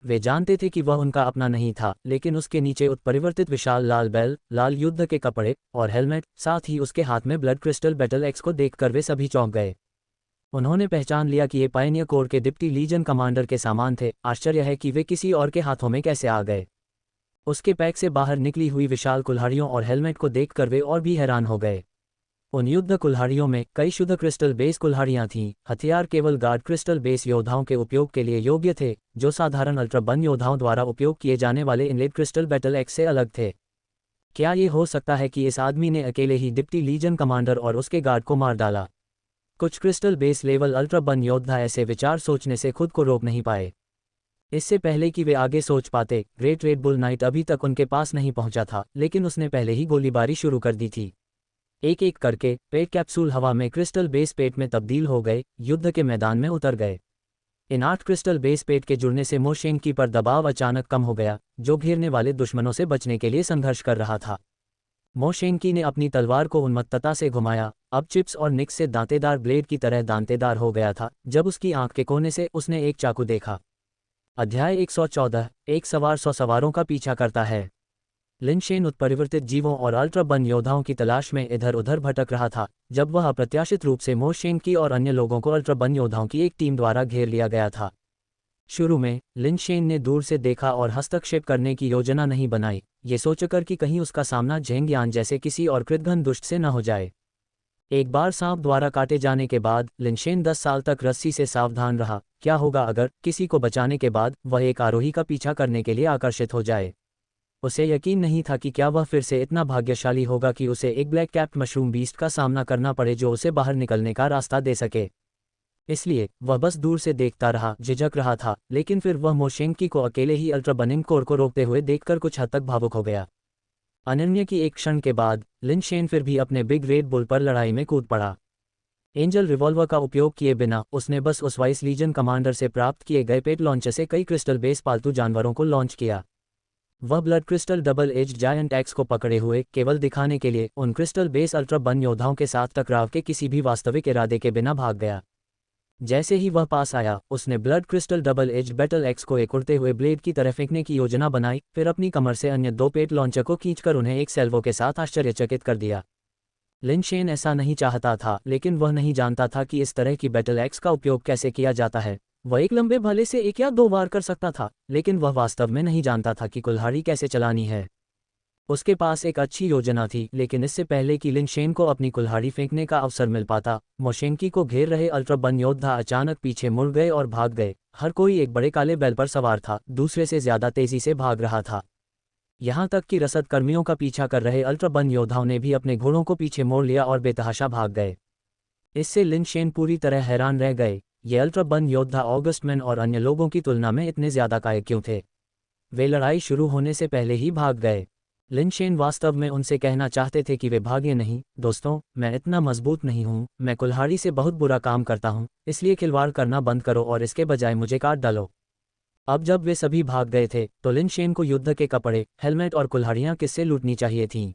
वे जानते थे कि वह उनका अपना नहीं था, लेकिन उसके नीचे उत्परिवर्तित विशाल लाल बैल, लाल युद्ध के कपड़े और हेलमेट, साथ ही उसके हाथ में ब्लड क्रिस्टल बैटल एक्स को देखकर वे सभी चौंक गए। उन्होंने पहचान लिया कि ये पायनियर कोर के डिप्टी लीजन कमांडर के सामान थे। आश्चर्य है कि वे किसी और के हाथों में कैसे आ गए। उसके पैक से बाहर निकली हुई विशाल कुल्हाड़ियों और हेलमेट को देखकर वे और भी हैरान हो गए। उन युद्ध कुल्हाड़ियों में कई शुद्ध क्रिस्टल बेस कुल्हाड़ियां थीं। हथियार केवल गार्ड क्रिस्टल बेस योद्धाओं के उपयोग के लिए योग्य थे, जो साधारण अल्ट्राबन योद्धाओं द्वारा उपयोग किए जाने वाले इनलेट क्रिस्टल बैटल एक्स से अलग थे। क्या ये हो सकता है कि इस आदमी ने अकेले ही डिप्टी लीजन कमांडर और उसके गार्ड को मार डाला? कुछ क्रिस्टल बेस लेवल अल्ट्राबन योद्धा ऐसे विचार सोचने से खुद को रोक नहीं पाए। इससे पहले कि वे आगे सोच पाते, ग्रेट रेड बुल नाइट अभी तक उनके पास नहीं पहुंचा था, लेकिन उसने पहले ही गोलीबारी शुरू कर दी थी। एक एक करके पेट कैप्सूल हवा में क्रिस्टल बेस पेट में तब्दील हो गए, युद्ध के मैदान में उतर गए। इन 8 क्रिस्टल बेस पेट के जुड़ने से मोशेंकी पर दबाव अचानक कम हो गया, जो घेरने वाले दुश्मनों से बचने के लिए संघर्ष कर रहा था। मोशेंकी ने अपनी तलवार को उन्मत्तता से घुमाया, अब चिप्स और निक्स से दांतेदार ब्लेड की तरह दांतेदार हो गया था, जब उसकी आंख के कोने से उसने एक चाकू देखा। अध्याय 114। एक सवार 100 सवारों का पीछा करता है। लिनशेन उत्परिवर्तित जीवों और अल्ट्राबन योद्धाओं की तलाश में इधर उधर भटक रहा था, जब वह अप्रत्याशित रूप से मोशेंकी और अन्य लोगों को अल्ट्राबन योद्धाओं की एक टीम द्वारा घेर लिया गया था। शुरू में लिनशेन ने दूर से देखा और हस्तक्षेप करने की योजना नहीं बनाई, ये सोचकर कि कहीं उसका सामना झेंगयान जैसे किसी और कृतघ्न दुष्ट से न हो जाए। एक बार सांप द्वारा काटे जाने के बाद लिनशेन 10 साल तक रस्सी से सावधान रहा। क्या होगा अगर किसी को बचाने के बाद वह एक आरोही का पीछा करने के लिए आकर्षित हो जाए? उसे यकीन नहीं था कि क्या वह फिर से इतना भाग्यशाली होगा कि उसे एक ब्लैक कैप्ड मशरूम बीस्ट का सामना करना पड़े जो उसे बाहर निकलने का रास्ता दे सके। इसलिए वह बस दूर से देखता रहा, झिझक रहा था, लेकिन फिर वह मोशेंकी को अकेले ही अल्ट्राबनिंग कोर को रोकते हुए देखकर कुछ हद तक भावुक हो गया। अनन्य की एक क्षण के बाद लिनशेन फिर भी अपने बिग रेड बुल पर लड़ाई में कूद पड़ा। एंजल रिवॉल्वर का उपयोग किए बिना उसने बस उस वाइस लीजन कमांडर से प्राप्त किए गए पेट लॉन्चर से कई क्रिस्टल बेस पालतू जानवरों को लॉन्च किया। वह blood crystal double edged giant x को पकड़े हुए, केवल दिखाने के लिए, उन क्रिस्टल बेस अल्ट्राबन योद्धाओं के साथ टकराव के किसी भी वास्तविक इरादे के बिना भाग गया। जैसे ही वह पास आया, उसने blood crystal double edge battle axe को एक उड़ते हुए ब्लेड की तरह फेंकने की योजना बनाई, फिर अपनी कमर से अन्य 2 पेट लॉन्चर को खींचकर उन्हें एक सैल्वो के साथ आश्चर्यचकित कर दिया। लिन शेन ऐसा नहीं चाहता था, लेकिन वह नहीं जानता था कि इस तरह की बैटल एक्स का उपयोग कैसे किया जाता है। वह एक लंबे भाले से 1 या 2 वार कर सकता था, लेकिन वह वास्तव में नहीं जानता था कि कुल्हाड़ी कैसे चलानी है। उसके पास एक अच्छी योजना थी, लेकिन इससे पहले कि लिन शेन को अपनी कुल्हाड़ी फेंकने का अवसर मिल पाता, मोशेंकी को घेर रहे अल्ट्रा बन योद्धा अचानक पीछे मुड़ गए और भाग गए। हर कोई एक बड़े काले बैल पर सवार था, दूसरे से ज्यादा तेजी से भाग रहा था। यहाँ तक कि रसद कर्मियों का पीछा कर रहे अल्ट्रा बन योद्धाओं ने भी अपने घोड़ों को पीछे मोड़ लिया और बेतहाशा भाग गए। इससे लिन शेन पूरी तरह हैरान रह गए। ये अल्ट्रा बन योद्धा ऑगस्टमैन और अन्य लोगों की तुलना में इतने ज्यादा कायर क्यों थे? वे लड़ाई शुरू होने से पहले ही भाग गए। लिन शेन वास्तव में उनसे कहना चाहते थे कि वे भागे नहीं। दोस्तों, मैं इतना मजबूत नहीं हूँ, मैं कुल्हाड़ी से बहुत बुरा काम करता हूँ, इसलिए खिलवाड़ करना बंद करो और इसके बजाय मुझे काट डालो। अब जब वे सभी भाग गए थे, तो लिन शेन को युद्ध के कपड़े, हेलमेट और कुल्हाड़ियाँ किससे लूटनी चाहिए थीं।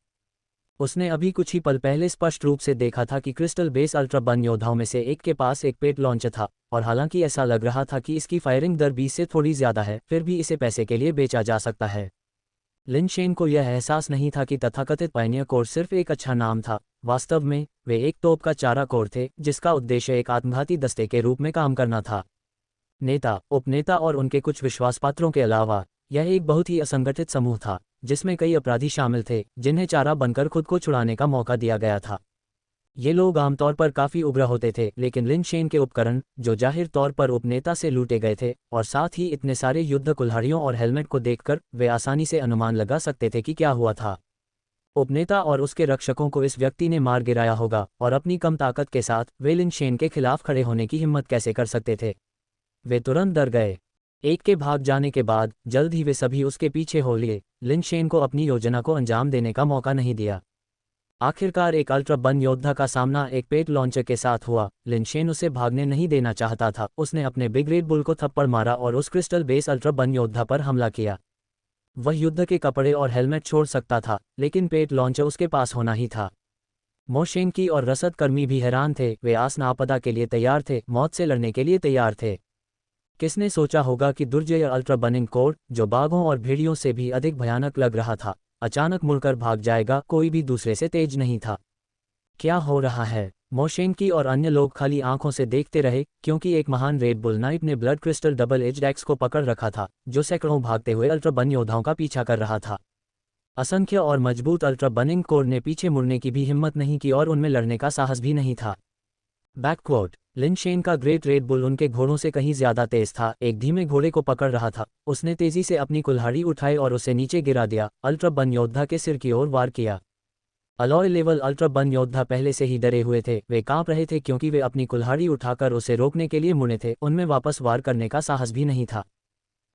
उसने अभी कुछ ही पल पहले स्पष्ट रूप से देखा था कि क्रिस्टल बेस अल्ट्रा बन योद्धाओं में से एक के पास एक पेट लॉन्चर था, और हालांकि ऐसा लग रहा था कि इसकी फायरिंग दर 20 से थोड़ी ज्यादा है, फिर भी इसे पैसे के लिए बेचा जा सकता है। लिन शेन को यह एहसास नहीं था कि तथाकथित पायनियर कोर सिर्फ एक अच्छा नाम था। वास्तव में वे एक तोप का चारा कोर थे, जिसका उद्देश्य एक आत्मघाती दस्ते के रूप में काम करना था। नेता, उपनेता और उनके कुछ विश्वासपात्रों के अलावा यह एक बहुत ही असंगठित समूह था, जिसमें कई अपराधी शामिल थे, जिन्हें चारा बनकर खुद को छुड़ाने का मौका दिया गया था। ये लोग आमतौर पर काफ़ी उग्र होते थे, लेकिन लिन शेन के उपकरण, जो जाहिर तौर पर उपनेता से लूटे गए थे, और साथ ही इतने सारे युद्ध कुल्हाड़ियों और हेलमेट को देखकर वे आसानी से अनुमान लगा सकते थे कि क्या हुआ था। उपनेता और उसके रक्षकों को इस व्यक्ति ने मार गिराया होगा, और अपनी कम ताकत के साथ वे लिन शेन के खिलाफ खड़े होने की हिम्मत कैसे कर सकते थे? वे तुरंत डर गए। एक के भाग जाने के बाद जल्द ही वे सभी उसके पीछे हो लिए। लिन शेन को अपनी योजना को अंजाम देने का मौका नहीं दिया। आखिरकार एक अल्ट्रा बन योद्धा का सामना एक पेट लॉन्चर के साथ हुआ। लिन शेन उसे भागने नहीं देना चाहता था। उसने अपने बिग रेड बुल को थप्पड़ मारा और उस क्रिस्टल बेस अल्ट्रा बन योद्धा पर हमला किया। वह युद्ध के कपड़े और हेलमेट छोड़ सकता था, लेकिन पेट लॉन्चर उसके पास होना ही था। मोशेंकी और रसद कर्मी भी हैरान थे। वे आसन आपदा के लिए तैयार थे, मौत से लड़ने के लिए तैयार थे। किसने सोचा होगा कि दुर्जय अल्ट्रा बनिंग कोर, जो बाघों और भेड़ियों से भी अधिक भयानक लग रहा था, अचानक मुड़कर भाग जाएगा। कोई भी दूसरे से तेज नहीं था। क्या हो रहा है? मोशेंकी और अन्य लोग खाली आंखों से देखते रहे, क्योंकि एक महान रेड बुल नाइट ने blood crystal double edge axe को पकड़ रखा था, जो सैकड़ों भागते हुए अल्ट्रा बन योद्धाओं का पीछा कर रहा था। असंख्य और मजबूत अल्ट्रा बनिंग कोर ने पीछे मुड़ने की भी हिम्मत नहीं की और उनमें लड़ने का साहस भी नहीं था। बैकवर्ड, लिन शेन का ग्रेट रेड बुल उनके घोड़ों से कहीं ज्यादा तेज था। एक धीमे घोड़े को पकड़ रहा था। उसने तेजी से अपनी कुल्हाड़ी उठाई और उसे नीचे गिरा दिया। अल्ट्रा बन योद्धा के सिर की ओर वार किया। अलॉय लेवल अल्ट्रा बन योद्धा पहले से ही डरे हुए थे। वे कांप रहे थे क्योंकि वे अपनी कुल्हाड़ी उठाकर उसे रोकने के लिए मुड़े थे। उनमें वापस वार करने का साहस भी नहीं था।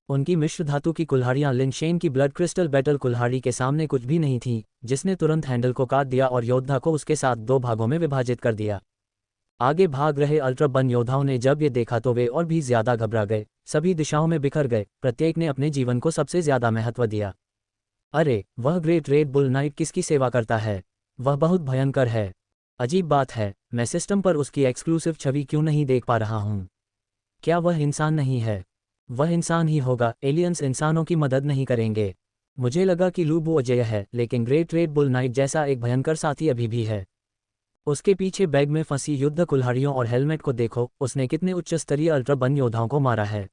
उनकी मिश्र धातु की कुल्हाड़ियां लिन शेन की ब्लड क्रिस्टल बैटल कुल्हाड़ी के सामने कुछ भी नहीं थीं, जिसने तुरंत हैंडल को काट दिया और योद्धा को उसके साथ 2 भागों में विभाजित कर दिया। आगे भाग रहे अल्ट्रा बन योद्धाओं ने जब ये देखा तो वे और भी ज्यादा घबरा गए। सभी दिशाओं में बिखर गए। प्रत्येक ने अपने जीवन को सबसे ज्यादा महत्व दिया। अरे, वह ग्रेट रेड बुल नाइट किसकी सेवा करता है? वह बहुत भयंकर है। अजीब बात है, मैं सिस्टम पर उसकी एक्सक्लूसिव छवि क्यों नहीं देख पा रहा हूँ? क्या वह इंसान नहीं है? वह इंसान ही होगा। एलियंस इंसानों की मदद नहीं करेंगे। मुझे लगा कि लूबो अजय है, लेकिन ग्रेट रेड बुल नाइट जैसा एक भयंकर साथी अभी भी है। उसके पीछे बैग में फंसी युद्ध कुल्हाड़ियों और हेलमेट को देखो। उसने कितने उच्च स्तरीय अल्ट्रा बन योद्धाओं को मारा है।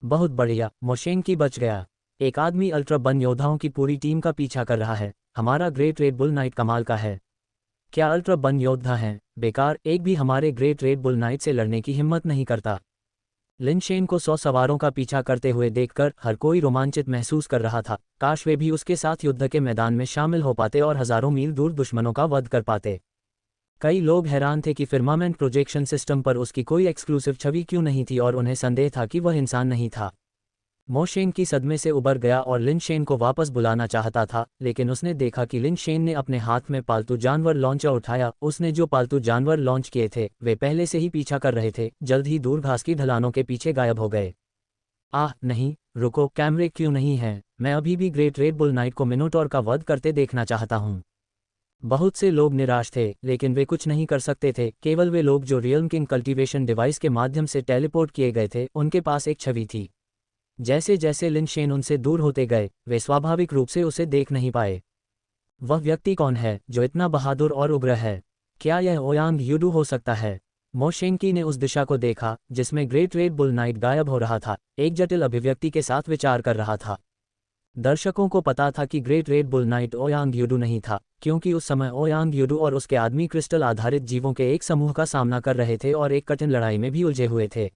बहुत बढ़िया, मोशेंकी बच गया। एक आदमी अल्ट्रा बन योद्धाओं की पूरी टीम का पीछा कर रहा है। हमारा ग्रेट रेड बुल नाइट कमाल का है। क्या अल्ट्रा बन योद्धा हैं? बेकार, एक भी हमारे ग्रेट रेड बुल नाइट से लड़ने की हिम्मत नहीं करता। लिन शेन को 100 सवारों का पीछा करते हुए देखकर हर कोई रोमांचित महसूस कर रहा था। काश वे भी उसके साथ युद्ध के मैदान में शामिल हो पाते और हजारों मील दूर दुश्मनों का वध कर पाते। कई लोग हैरान थे कि फिर्मामेंट प्रोजेक्शन सिस्टम पर उसकी कोई एक्सक्लूसिव छवि क्यों नहीं थी, और उन्हें संदेह था कि वह इंसान नहीं था। मोशेन की सदमे से उबर गया और लिन शेन को वापस बुलाना चाहता था, लेकिन उसने देखा कि लिन शेन ने अपने हाथ में पालतू जानवर लॉन्चर उठाया। उसने जो पालतू जानवर लॉन्च किए थे, वे पहले से ही पीछा कर रहे थे। जल्द ही दूर घास की ढलानों के पीछे गायब हो गए। आह नहीं, रुको, कैमरे क्यों नहीं हैं? मैं अभी भी ग्रेट रेड बुल नाइट को मिनोटॉर का वध करते देखना चाहता हूँ। बहुत से लोग निराश थे, लेकिन वे कुछ नहीं कर सकते थे। केवल वे लोग जो रियल किंग कल्टीवेशन डिवाइस के माध्यम से टेलीपोर्ट किए गए थे, उनके पास एक छवि थी। जैसे जैसे लिन शेन उनसे दूर होते गए, वे स्वाभाविक रूप से उसे देख नहीं पाए। वह व्यक्ति कौन है जो इतना बहादुर और उग्र है? क्या यह ओयांग यूडू हो सकता है? मो शेंकी ने उस दिशा को देखा जिसमें ग्रेट रेड बुल नाइट गायब हो रहा था, एक जटिल अभिव्यक्ति के साथ विचार कर रहा था। दर्शकों को पता था कि great red bull knight Ouyang Yudu नहीं था, क्योंकि उस समय ओयांग यूडू और उसके आदमी क्रिस्टल आधारित जीवों के एक समूह का सामना कर रहे थे और एक कठिन लड़ाई में भी उलझे हुए थे।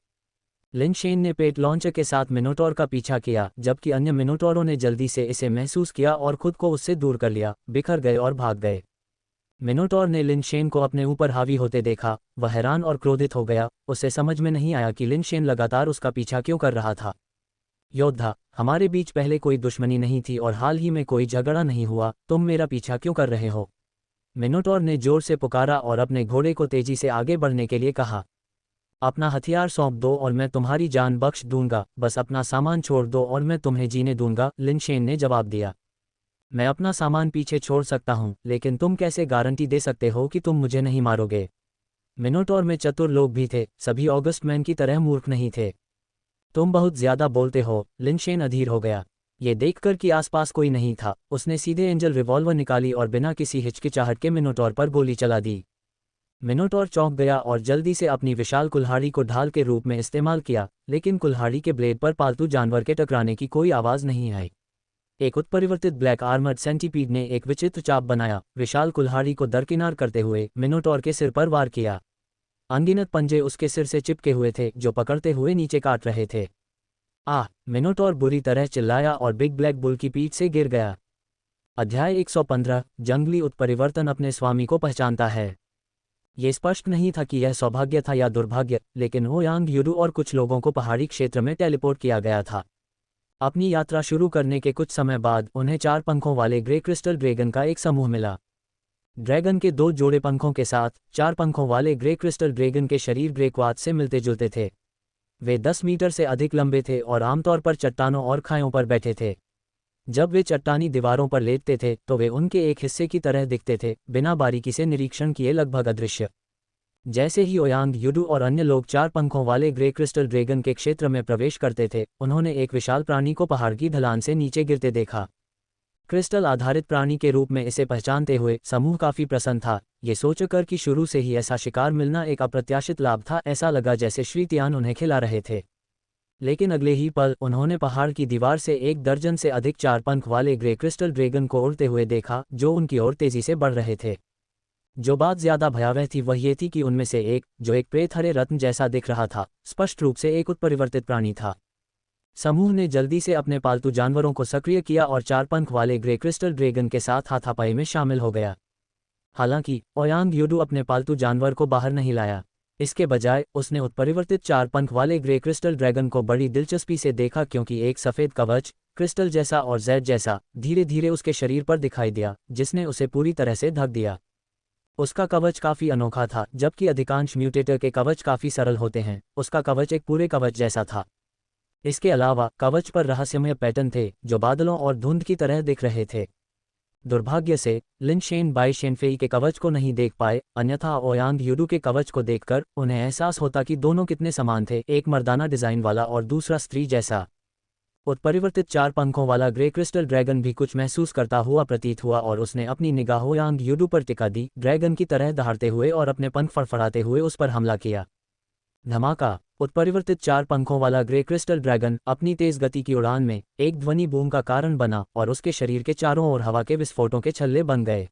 लिन शेन ने पेट लॉन्चर के साथ मिनोटॉर का पीछा किया, जबकि अन्य मिनोटॉरों ने जल्दी से इसे महसूस किया और खुद को उससे दूर कर लिया, बिखर गए और भाग गए। मिनोटॉर ने लिन शेन को अपने ऊपर हावी होते देखा। वह हैरान और क्रोधित हो गया। उसे समझ में नहीं आया कि लिन शेन लगातार उसका पीछा क्यों कर रहा था। योद्धा, हमारे बीच पहले कोई दुश्मनी नहीं थी और हाल ही में कोई झगड़ा नहीं हुआ, तुम मेरा पीछा क्यों कर रहे हो? मिनोटॉर ने जोर से पुकारा और अपने घोड़े को तेजी से आगे बढ़ने के लिए कहा। अपना हथियार सौंप दो और मैं तुम्हारी जान बख्श दूंगा, बस अपना सामान छोड़ दो और मैं तुम्हें जीने दूंगा, लिन शेन ने जवाब दिया। मैं अपना सामान पीछे छोड़ सकता हूं, लेकिन तुम कैसे गारंटी दे सकते हो कि तुम मुझे नहीं मारोगे? मिनोटॉर में चतुर लोग भी थे, सभी ऑगस्ट मैन की तरह मूर्ख नहीं थे। तुम बहुत ज्यादा बोलते हो, लिन शेन अधीर हो गया। ये देखकर कि आसपास कोई नहीं था, उसने सीधे एंजल रिवॉल्वर निकाली और बिना किसी हिचकिचाहट के मिनोटॉर पर गोली चला दी। मिनोटॉर चौंक गया और जल्दी से अपनी विशाल कुल्हाड़ी को ढाल के रूप में इस्तेमाल किया, लेकिन कुल्हाड़ी के ब्लेड पर पालतू जानवर के टकराने की कोई आवाज नहीं आई। एक उत्परिवर्तित ब्लैक आर्मर्ड सेंटीपीड ने एक विचित्र चाप बनाया, विशाल कुल्हाड़ी को दरकिनार करते हुए मिनोटॉर के सिर पर वार किया। अनगिनत पंजे उसके सिर से चिपके हुए थे, जो पकड़ते हुए नीचे काट रहे थे। आह! मिनोटॉर बुरी तरह चिल्लाया और बिग ब्लैक बुल की पीठ से गिर गया। अध्याय 115, जंगली उत्परिवर्तन अपने स्वामी को पहचानता है। ये स्पष्ट नहीं था कि यह सौभाग्य था या दुर्भाग्य, लेकिन ओयांग यूडू और कुछ लोगों को पहाड़ी क्षेत्र में टेलीपोर्ट किया गया था। अपनी यात्रा शुरू करने के कुछ समय बाद उन्हें 4 पंखों वाले ग्रे क्रिस्टल ड्रैगन का एक समूह मिला। ड्रैगन के 2 जोड़े पंखों के साथ 4 पंखों वाले ग्रे क्रिस्टल ड्रैगन के शरीर ग्रे क्वार्ट्ज से मिलते जुलते थे। वे 10 मीटर से अधिक लंबे थे और आमतौर पर चट्टानों और खायों पर बैठे थे। जब वे चट्टानी दीवारों पर लेटते थे तो वे उनके एक हिस्से की तरह दिखते थे, बिना बारीकी से निरीक्षण किए लगभग अदृश्य। जैसे ही ओयांग यूडू और अन्य लोग 4 पंखों वाले ग्रे क्रिस्टल ड्रैगन के क्षेत्र में प्रवेश करते थे, उन्होंने एक विशाल प्राणी को पहाड़ की ढलान से नीचे गिरते देखा। क्रिस्टल आधारित प्राणी के रूप में इसे पहचानते हुए समूह काफी प्रसन्न था, ये सोचकर कि शुरू से ही ऐसा शिकार मिलना एक अप्रत्याशित लाभ था। ऐसा लगा जैसे श्री तियान उन्हें खिला रहे थे। लेकिन अगले ही पल उन्होंने पहाड़ की दीवार से 1 दर्जन से अधिक 4 पंख वाले ग्रे क्रिस्टल ड्रैगन को उड़ते हुए देखा, जो उनकी ओर तेजी से बढ़ रहे थे। जो बात ज्यादा भयावह थी वह ये थी कि उनमें से एक, जो एक प्रेत हरे रत्न जैसा दिख रहा था, स्पष्ट रूप से एक उत्परिवर्तित प्राणी था। समूह ने जल्दी से अपने पालतू जानवरों को सक्रिय किया और 4 पंख वाले ग्रे क्रिस्टल ड्रैगन के साथ हाथापाई में शामिल हो गया। हालांकि ओयांग यूडू अपने पालतू जानवर को बाहर नहीं लाया। इसके बजाय उसने उत्परिवर्तित 4 पंख वाले ग्रे क्रिस्टल ड्रैगन को बड़ी दिलचस्पी से देखा, क्योंकि एक सफेद कवच, क्रिस्टल जैसा और जैड जैसा, धीरे धीरे उसके शरीर पर दिखाई दिया, जिसने उसे पूरी तरह से ढक दिया। उसका कवच काफी अनोखा था। जबकि अधिकांश म्यूटेटर के कवच काफी सरल होते हैं, उसका कवच एक पूरे कवच जैसा था। इसके अलावा कवच पर रहस्यमय पैटर्न थे, जो बादलों और धुंध की तरह दिख रहे थे। दुर्भाग्य से लिन शेन बाई शेनफेई के कवच को नहीं देख पाए, अन्यथा ओयांग यूडू के कवच को देखकर उन्हें एहसास होता कि दोनों कितने समान थे, एक मर्दाना डिजाइन वाला और दूसरा स्त्री जैसा। उत्परिवर्तित 4 पंखों वाला ग्रे क्रिस्टल ड्रैगन भी कुछ महसूस करता हुआ प्रतीत हुआ और उसने अपनी निगाह ओयांग यूडू पर टिका दी, ड्रैगन की तरह दहाड़ते हुए और अपने पंख फड़फड़ाते हुए उस पर हमला किया। धमाका! उत्परिवर्तित 4 पंखों वाला ग्रे क्रिस्टल ड्रैगन अपनी तेज गति की उड़ान में एक ध्वनि बूम का कारण बना और उसके शरीर के चारों ओर हवा के विस्फोटों के छल्ले बन गए।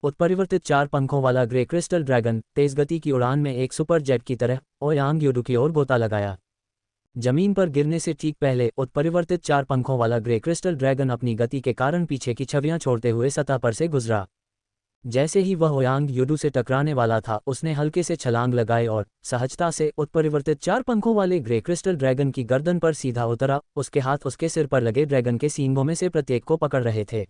उत्परिवर्तित 4 पंखों वाला ग्रे क्रिस्टल ड्रैगन तेज गति की उड़ान में एक सुपर जेट की तरह ओयांग यूडू की ओर गोता लगाया। जमीन पर गिरने से ठीक पहले उत्परिवर्तित 4 पंखों वाला ग्रे क्रिस्टल ड्रैगन अपनी गति के कारण पीछे की छवियां छोड़ते हुए सतह पर से गुजरा। जैसे ही वह ओयांग यूडू से टकराने वाला था, उसने हल्के से छलांग लगाई और सहजता से उत्परिवर्तित 4 पंखों वाले ग्रे क्रिस्टल ड्रैगन की गर्दन पर सीधा उतरा। उसके हाथ उसके सिर पर लगे ड्रैगन के सींगों में से प्रत्येक को पकड़ रहे थे।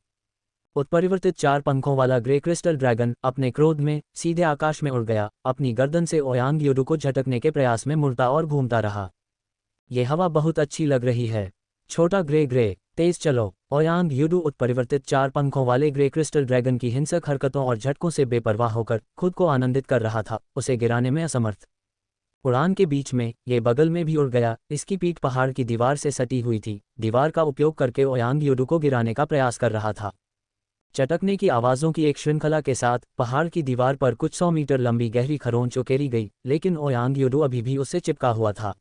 उत्परिवर्तित 4 पंखों वाला ग्रे क्रिस्टल ड्रैगन अपने क्रोध में सीधे आकाश में उड़ गया, अपनी गर्दन से ओयांग यूडू को झटकने के प्रयास में मुड़ता और घूमता रहा। ये हवा बहुत अच्छी लग रही है। छोटा ग्रे ग्रे, तेज चलो। ओयांग यूडू उत्परिवर्तित 4 पंखों वाले ग्रे क्रिस्टल ड्रैगन की हिंसक हरकतों और झटकों से बेपरवाह होकर खुद को आनंदित कर रहा था, उसे गिराने में असमर्थ। उड़ान के बीच में ये बगल में भी उड़ गया। इसकी पीठ पहाड़ की दीवार से सटी हुई थी। दीवार का उपयोग करके ओयांग यूडू को गिराने का प्रयास कर रहा था। चटकने की आवाज़ों की एक श्रृंखला के साथ पहाड़ की दीवार पर कुछ 100 मीटर लंबी गहरी खरोंच उकेरी गई, लेकिन ओयांग यूडू अभी भी उससे चिपका हुआ था।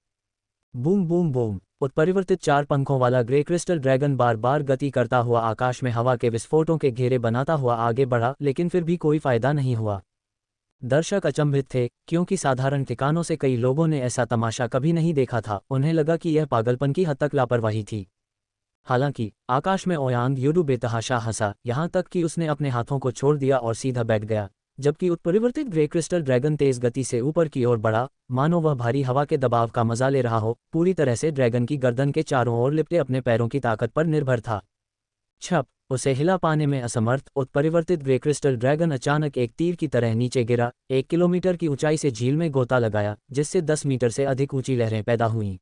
Boom boom boom. उत्परिवर्तित 4 पंखों वाला ग्रे क्रिस्टल ड्रैगन बार बार गति करता हुआ आकाश में हवा के विस्फोटों के घेरे बनाता हुआ आगे बढ़ा, लेकिन फिर भी कोई फायदा नहीं हुआ। दर्शक अचंभित थे, क्योंकि साधारण ठिकानों से कई लोगों ने ऐसा तमाशा कभी नहीं देखा था। उन्हें लगा कि यह पागलपन की हद तक लापरवाही थी। हालांकि आकाश में ओयांग यूडू बेतहाशा हंसा, यहाँ तक कि उसने अपने हाथों को छोड़ दिया और सीधा बैठ गया, जबकि उत्परिवर्तित ग्रे क्रिस्टल ड्रैगन तेज गति से ऊपर की ओर बढ़ा, मानो वह भारी हवा के दबाव का मजा ले रहा हो। पूरी तरह से ड्रैगन की गर्दन के चारों ओर लिपटे अपने पैरों की ताकत पर निर्भर था। छप, उसे हिला पाने में असमर्थ उत्परिवर्तित ग्रे क्रिस्टल ड्रैगन अचानक एक तीर की तरह नीचे गिरा। 1 किलोमीटर की ऊंचाई से झील में गोता लगाया, जिससे 10 मीटर से अधिक ऊंची लहरें पैदा हुईं।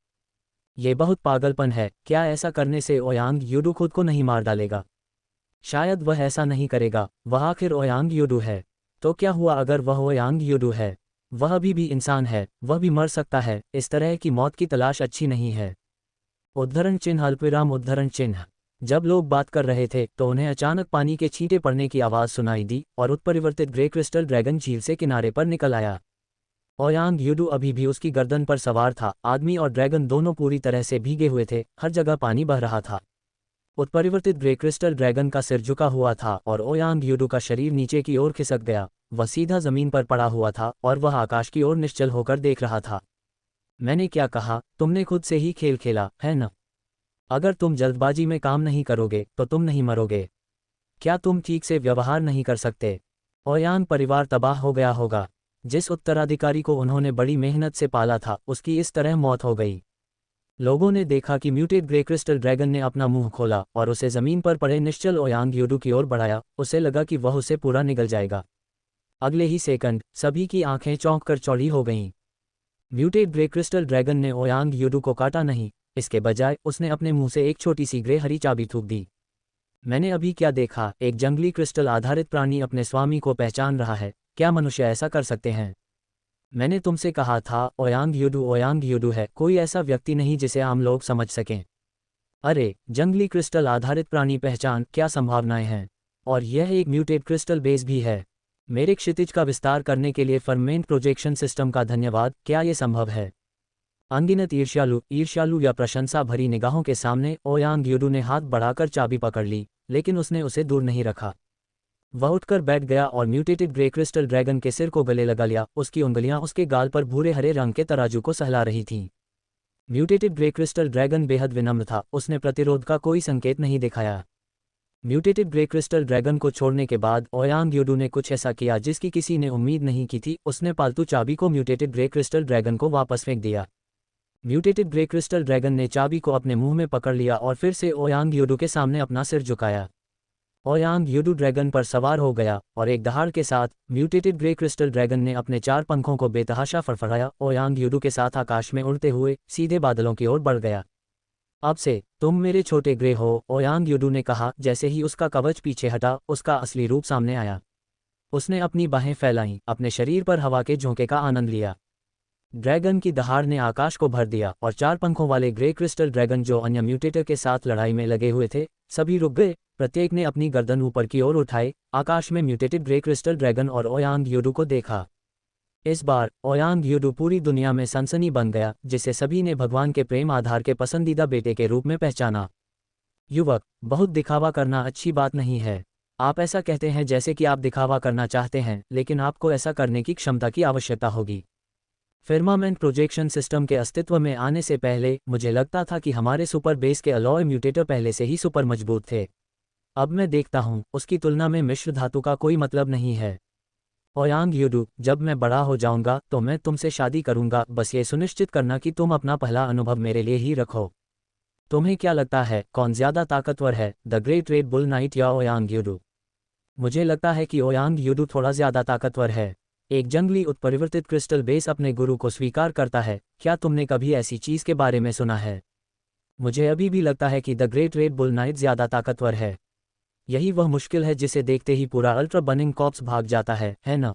ये बहुत पागलपन है। क्या ऐसा करने से ओयांग यूडू खुद को नहीं मार डालेगा? शायद वह ऐसा नहीं करेगा। वह आखिर ओयांग यूडू है। तो क्या हुआ अगर वह ओयांग यूडू है? वह अभी भी इंसान है, वह भी मर सकता है। इस तरह की मौत की तलाश अच्छी नहीं है। उद्धरण चिन्ह अल्पविराम उद्धरण चिन्ह। जब लोग बात कर रहे थे तो उन्हें अचानक पानी के छींटे पड़ने की आवाज़ सुनाई दी और उत्परिवर्तित ग्रे क्रिस्टल ड्रैगन झील से किनारे पर निकल आया। ओयांग यूडू अभी भी उसकी गर्दन पर सवार था। आदमी और ड्रैगन दोनों पूरी तरह से भीगे हुए थे, हर जगह पानी बह रहा था। उत्परिवर्तित ग्रे क्रिस्टल ड्रैगन का सिर झुका हुआ था और ओयांग यूडू का शरीर नीचे की ओर खिसक गया। वह सीधा जमीन पर पड़ा हुआ था और वह आकाश की ओर निश्चल होकर देख रहा था। मैंने क्या कहा? तुमने खुद से ही खेल खेला है न? अगर तुम जल्दबाजी में काम नहीं करोगे तो तुम नहीं मरोगे। क्या तुम ठीक से व्यवहार नहीं कर सकते? ओयांग परिवार तबाह हो गया होगा। जिस उत्तराधिकारी को उन्होंने बड़ी मेहनत से पाला था, उसकी इस तरह मौत हो गई। लोगों ने देखा कि म्यूटेड ग्रे क्रिस्टल ड्रैगन ने अपना मुंह खोला और उसे जमीन पर पड़े निश्चल ओयांग यूडू की ओर बढ़ाया। उसे लगा कि वह उसे पूरा निगल जाएगा। अगले ही सेकंड सभी की आंखें चौंक कर चौड़ी हो गईं। म्यूटेड ग्रे क्रिस्टल ड्रैगन ने ओयांग यूडू को काटा नहीं, इसके बजाय उसने अपने मुंह से एक छोटी सी ग्रे हरी चाबी थूक दी। मैंने अभी क्या देखा? एक जंगली क्रिस्टल आधारित प्राणी अपने स्वामी को पहचान रहा है। क्या मनुष्य ऐसा कर सकते हैं? मैंने तुमसे कहा था ओयांग यूडू है, कोई ऐसा व्यक्ति नहीं जिसे आम लोग समझ सकें। अरे, जंगली क्रिस्टल आधारित प्राणी पहचान, क्या संभावनाएं हैं? और यह एक म्यूटेड क्रिस्टल बेस भी है। मेरे क्षितिज का विस्तार करने के लिए फर्मेंट प्रोजेक्शन सिस्टम का धन्यवाद। क्या ये संभव है? अनगिनत ईर्ष्यालु या प्रशंसा भरी निगाहों के सामने ओयांग यूडू ने हाथ बढ़ाकर चाबी पकड़ ली, लेकिन उसने उसे दूर नहीं रखा। वह उठकर बैठ गया और म्यूटेटेड ग्रे क्रिस्टल ड्रैगन के सिर को गले लगा लिया। उसकी उंगलियां उसके गाल पर भूरे हरे रंग के तराजू को सहला रही थीं। म्यूटेटेड ग्रे क्रिस्टल ड्रैगन बेहद विनम्र था, उसने प्रतिरोध का कोई संकेत नहीं दिखाया। म्यूटेटेड ग्रे क्रिस्टल ड्रैगन को छोड़ने के बाद ओयांग यूडू ने कुछ ऐसा किया जिसकी किसी ने उम्मीद नहीं की थी। उसने पालतू चाबी को म्यूटेटेड ग्रे क्रिस्टल ड्रैगन को वापस फेंक दिया। म्यूटेटेड ग्रे क्रिस्टल ड्रैगन ने चाबी को अपने मुंह में पकड़ लिया और फिर से ओयांग यूडू के सामने अपना सिर झुकाया। ओयांग यूडू ड्रैगन पर सवार हो गया और एक दहाड़ के साथ म्यूटेटेड ग्रे क्रिस्टल ड्रैगन ने अपने 4 पंखों को बेतहाशा फड़फड़ाया। ओयांग यूडू के साथ आकाश में उड़ते हुए सीधे बादलों की ओर बढ़ गया। अब से तुम मेरे छोटे ग्रे हो, ओयांग यूडू ने कहा। जैसे ही उसका कवच पीछे हटा, उसका असली रूप सामने आया। उसने अपनी बाहें फैलाईं, अपने शरीर पर हवा के झोंके का आनंद लिया। ड्रैगन की दहाड़ ने आकाश को भर दिया और 4 पंखों वाले ग्रे क्रिस्टल ड्रैगन जो अन्य म्यूटेटर के साथ लड़ाई में लगे हुए थे, सभी रुक गए। प्रत्येक ने अपनी गर्दन ऊपर की ओर उठाई, आकाश में म्यूटेटेड ग्रे क्रिस्टल ड्रैगन और ओयांग यूडू को देखा। इस बार ओयांग यूडू पूरी दुनिया में सनसनी बन गया, जिसे सभी ने भगवान के प्रेम आधार के पसंदीदा बेटे के रूप में पहचाना। युवक, बहुत दिखावा करना अच्छी बात नहीं है। आप ऐसा कहते हैं जैसे कि आप दिखावा करना चाहते हैं, लेकिन आपको ऐसा करने की क्षमता की आवश्यकता होगी। फिर्मामेंट प्रोजेक्शन सिस्टम के अस्तित्व में आने से पहले मुझे लगता था कि हमारे सुपर बेस के अलॉय म्यूटेटर पहले से ही सुपर मजबूत थे। अब मैं देखता हूँ उसकी तुलना में मिश्र धातु का कोई मतलब नहीं है। ओयांग यूडू, जब मैं बड़ा हो जाऊंगा तो मैं तुमसे शादी करूंगा। बस ये सुनिश्चित करना कि तुम अपना पहला अनुभव मेरे लिए ही रखो। तुम्हें क्या लगता है कौन ज्यादा ताकतवर है, the great red bull night या ओयांग यूडू? मुझे लगता है कि ओयांग यूडू थोड़ा ज्यादा ताकतवर है। एक जंगली उत्परिवर्तित क्रिस्टल बेस अपने गुरु को स्वीकार करता है। क्या तुमने कभी ऐसी चीज के बारे में सुना है? मुझे अभी भी लगता है कि the great red bull night ज़्यादा ताकतवर है। यही वह मुश्किल है जिसे देखते ही पूरा अल्ट्रा बर्निंग कॉर्प्स भाग जाता है ना?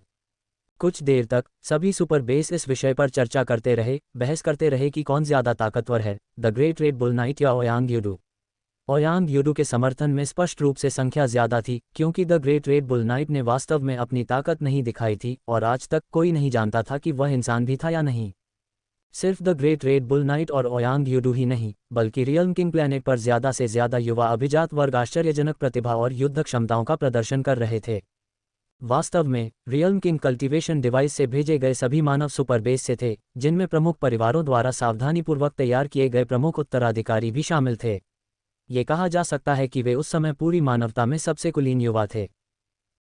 कुछ देर तक सभी सुपर बेस इस विषय पर चर्चा करते रहे, बहस करते रहे कि कौन ज़्यादा ताकतवर है, the great red bull night या ओयांग यूडू। ओयांग यूडू के समर्थन में स्पष्ट रूप से संख्या ज़्यादा थी, क्योंकि the great red bull knight ने वास्तव में अपनी ताकत नहीं दिखाई थी और आज तक कोई नहीं जानता था कि वह इंसान भी था या नहीं। सिर्फ the great red bull night और ओयांग यूडू ही नहीं, बल्कि रियल्म किंग प्लैनेट पर ज़्यादा से ज़्यादा युवा अभिजात वर्ग आश्चर्यजनक प्रतिभा और युद्ध क्षमताओं का प्रदर्शन कर रहे थे। वास्तव में रियल्म किंग कल्टीवेशन डिवाइस से भेजे गए सभी मानव सुपर बेस से थे, जिनमें प्रमुख परिवारों द्वारा सावधानीपूर्वक तैयार किए गए प्रमुख उत्तराधिकारी भी शामिल थे। ये कहा जा सकता है कि वे उस समय पूरी मानवता में सबसे कुलीन युवा थे।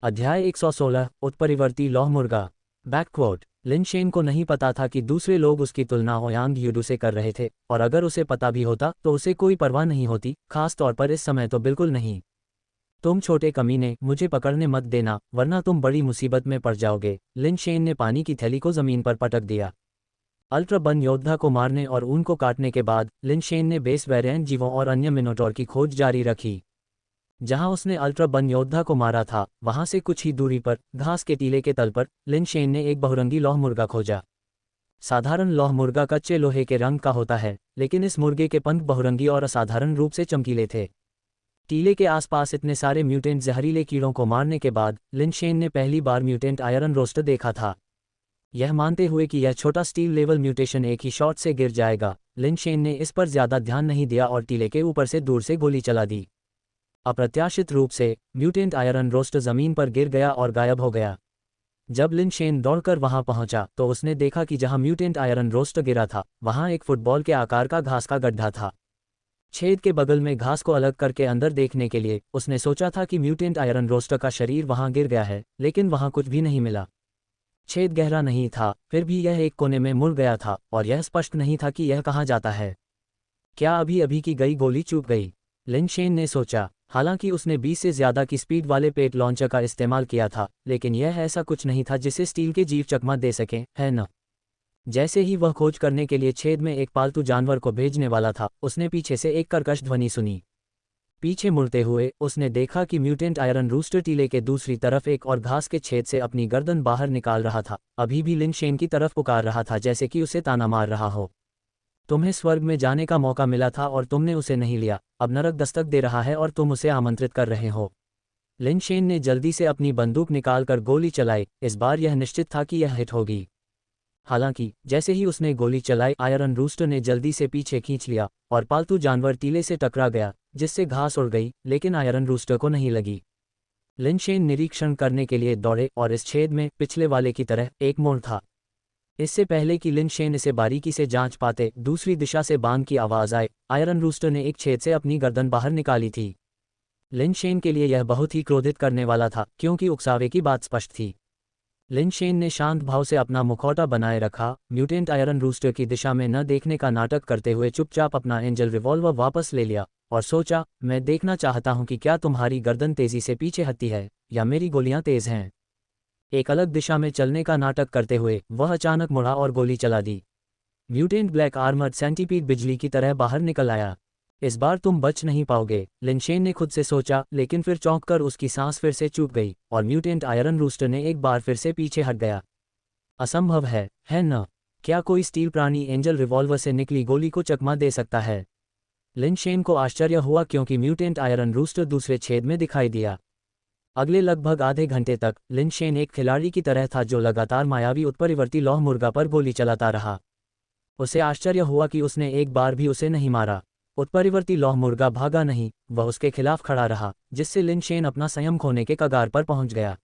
अध्याय 116 उत्परिवर्ती लौह मुर्गा। बैकक्वोट। लिन शेन को नहीं पता था कि दूसरे लोग उसकी तुलना ओयांग यूडू से कर रहे थे, और अगर उसे पता भी होता तो उसे कोई परवाह नहीं होती, खास तौर पर इस समय तो बिल्कुल नहीं। तुम छोटे कमीने, मुझे पकड़ने मत देना, वरना तुम बड़ी मुसीबत में पड़ जाओगे। लिन शेन ने पानी की थैली को जमीन पर पटक दिया। अल्ट्रा बन योद्धा को मारने और ऊन को काटने के बाद लिन शेन ने बेस वेरिएंट जीवों और अन्य मिनोटॉर की खोज जारी रखी। जहां उसने अल्ट्रा बन योद्धा को मारा था, वहां से कुछ ही दूरी पर घास के टीले के तल पर लिन शेन ने एक बहुरंगी लौह मुर्गा खोजा। साधारण लौह मुर्गा कच्चे लोहे के रंग का होता है, लेकिन इस मुर्गे के पंख बहुरंगी और असाधारण रूप से चमकीले थे। टीले के आसपास इतने सारे म्यूटेंट जहरीले कीड़ों को मारने के बाद लिन शेन ने पहली बार म्यूटेंट आयरन रोस्टर देखा था। यह मानते हुए कि यह छोटा स्टील लेवल म्यूटेशन एक ही शॉट से गिर जाएगा, लिन शेन ने इस पर ज्यादा ध्यान नहीं दिया और टीले के ऊपर से दूर से गोली चला दी। अप्रत्याशित रूप से म्यूटेंट आयरन रोस्टर जमीन पर गिर गया और गायब हो गया। जब लिन शेन दौड़कर वहां पहुंचा तो उसने देखा कि जहां म्यूटेंट आयरन रोस्टर गिरा था, वहां एक फुटबॉल के आकार का घास का गड्ढा था। छेद के बगल में घास को अलग करके अंदर देखने के लिए उसने सोचा था कि म्यूटेंट आयरन रोस्टर का शरीर वहां गिर गया है, लेकिन वहां कुछ भी नहीं मिला। छेद गहरा नहीं था, फिर भी यह एक कोने में मुड़ गया था और यह स्पष्ट नहीं था कि यह कहाँ जाता है। क्या अभी अभी की गई गोली चूक गई? लिन शेन ने सोचा। हालांकि उसने 20 से ज़्यादा की स्पीड वाले पेट लॉन्चर का इस्तेमाल किया था, लेकिन यह ऐसा कुछ नहीं था जिसे स्टील के जीव चकमा दे सकें, है न? जैसे ही वह खोज करने के लिए छेद में एक पालतू जानवर को भेजने वाला था, उसने पीछे से एक कर्कश ध्वनि सुनी। पीछे मुड़ते हुए उसने देखा कि म्यूटेंट आयरन रूस्टर टीले के दूसरी तरफ एक और घास के छेद से अपनी गर्दन बाहर निकाल रहा था, अभी भी लिन शेन की तरफ पुकार रहा था जैसे कि उसे ताना मार रहा हो। तुम्हें स्वर्ग में जाने का मौका मिला था और तुमने उसे नहीं लिया, अब नरक दस्तक दे रहा है और तुम उसे आमंत्रित कर रहे हो। लिन शेन ने जल्दी से अपनी बंदूक निकालकर गोली चलाई, इस बार यह निश्चित था कि यह हिट होगी। हालांकि जैसे ही उसने गोली चलाई, आयरन रूस्टर ने जल्दी से पीछे खींच लिया और पालतू जानवर टीले से टकरा गया, जिससे घास उड़ गई, लेकिन आयरन रूस्टर को नहीं लगी। लिन शेन निरीक्षण करने के लिए दौड़े और इस छेद में पिछले वाले की तरह एक मोड़ था। इससे पहले कि लिन शेन इसे बारीकी से जांच पाते, दूसरी दिशा से बांग की आवाज आए। आयरन रूस्टर ने एक छेद से अपनी गर्दन बाहर निकाली थी। लिन शेन के लिए यह बहुत ही क्रोधित करने वाला था, क्योंकि उकसावे की बात स्पष्ट थी। लिन शेन ने शांत भाव से अपना मुखौटा बनाए रखा, म्यूटेंट आयरन रूस्टर की दिशा में न देखने का नाटक करते हुए चुपचाप अपना एंजल रिवॉल्वर वापस ले लिया और सोचा, मैं देखना चाहता हूं कि क्या तुम्हारी गर्दन तेजी से पीछे हटती है या मेरी गोलियां तेज हैं। एक अलग दिशा में चलने का नाटक करते हुए वह अचानक मुड़ा और गोली चला दी। म्यूटेंट ब्लैक आर्मर्ड सेंटीपीड बिजली की तरह बाहर निकल आया। इस बार तुम बच नहीं पाओगे, लिन शेन ने खुद से सोचा, लेकिन फिर चौंककर उसकी सांस फिर से चूक गई और म्यूटेंट आयरन रूस्टर ने एक बार फिर से पीछे हट गया। असंभव है न? क्या कोई स्टील प्राणी एंजल रिवॉल्वर से निकली गोली को चकमा दे सकता है? लिन शेन को आश्चर्य हुआ क्योंकि म्यूटेंट आयरन रूस्टर दूसरे छेद में दिखाई दिया। अगले लगभग आधे घंटे तक लिन शेन एक खिलाड़ी की तरह था जो लगातार मायावी उत्परिवर्ती लौह मुर्गा पर गोली चलाता रहा। उसे आश्चर्य हुआ कि उसने एक बार भी उसे नहीं मारा। उत्परिवर्ती लौह मुर्गा भागा नहीं, वह उसके खिलाफ खड़ा रहा, जिससे लिन शेन अपना संयम खोने के कगार पर पहुंच गया।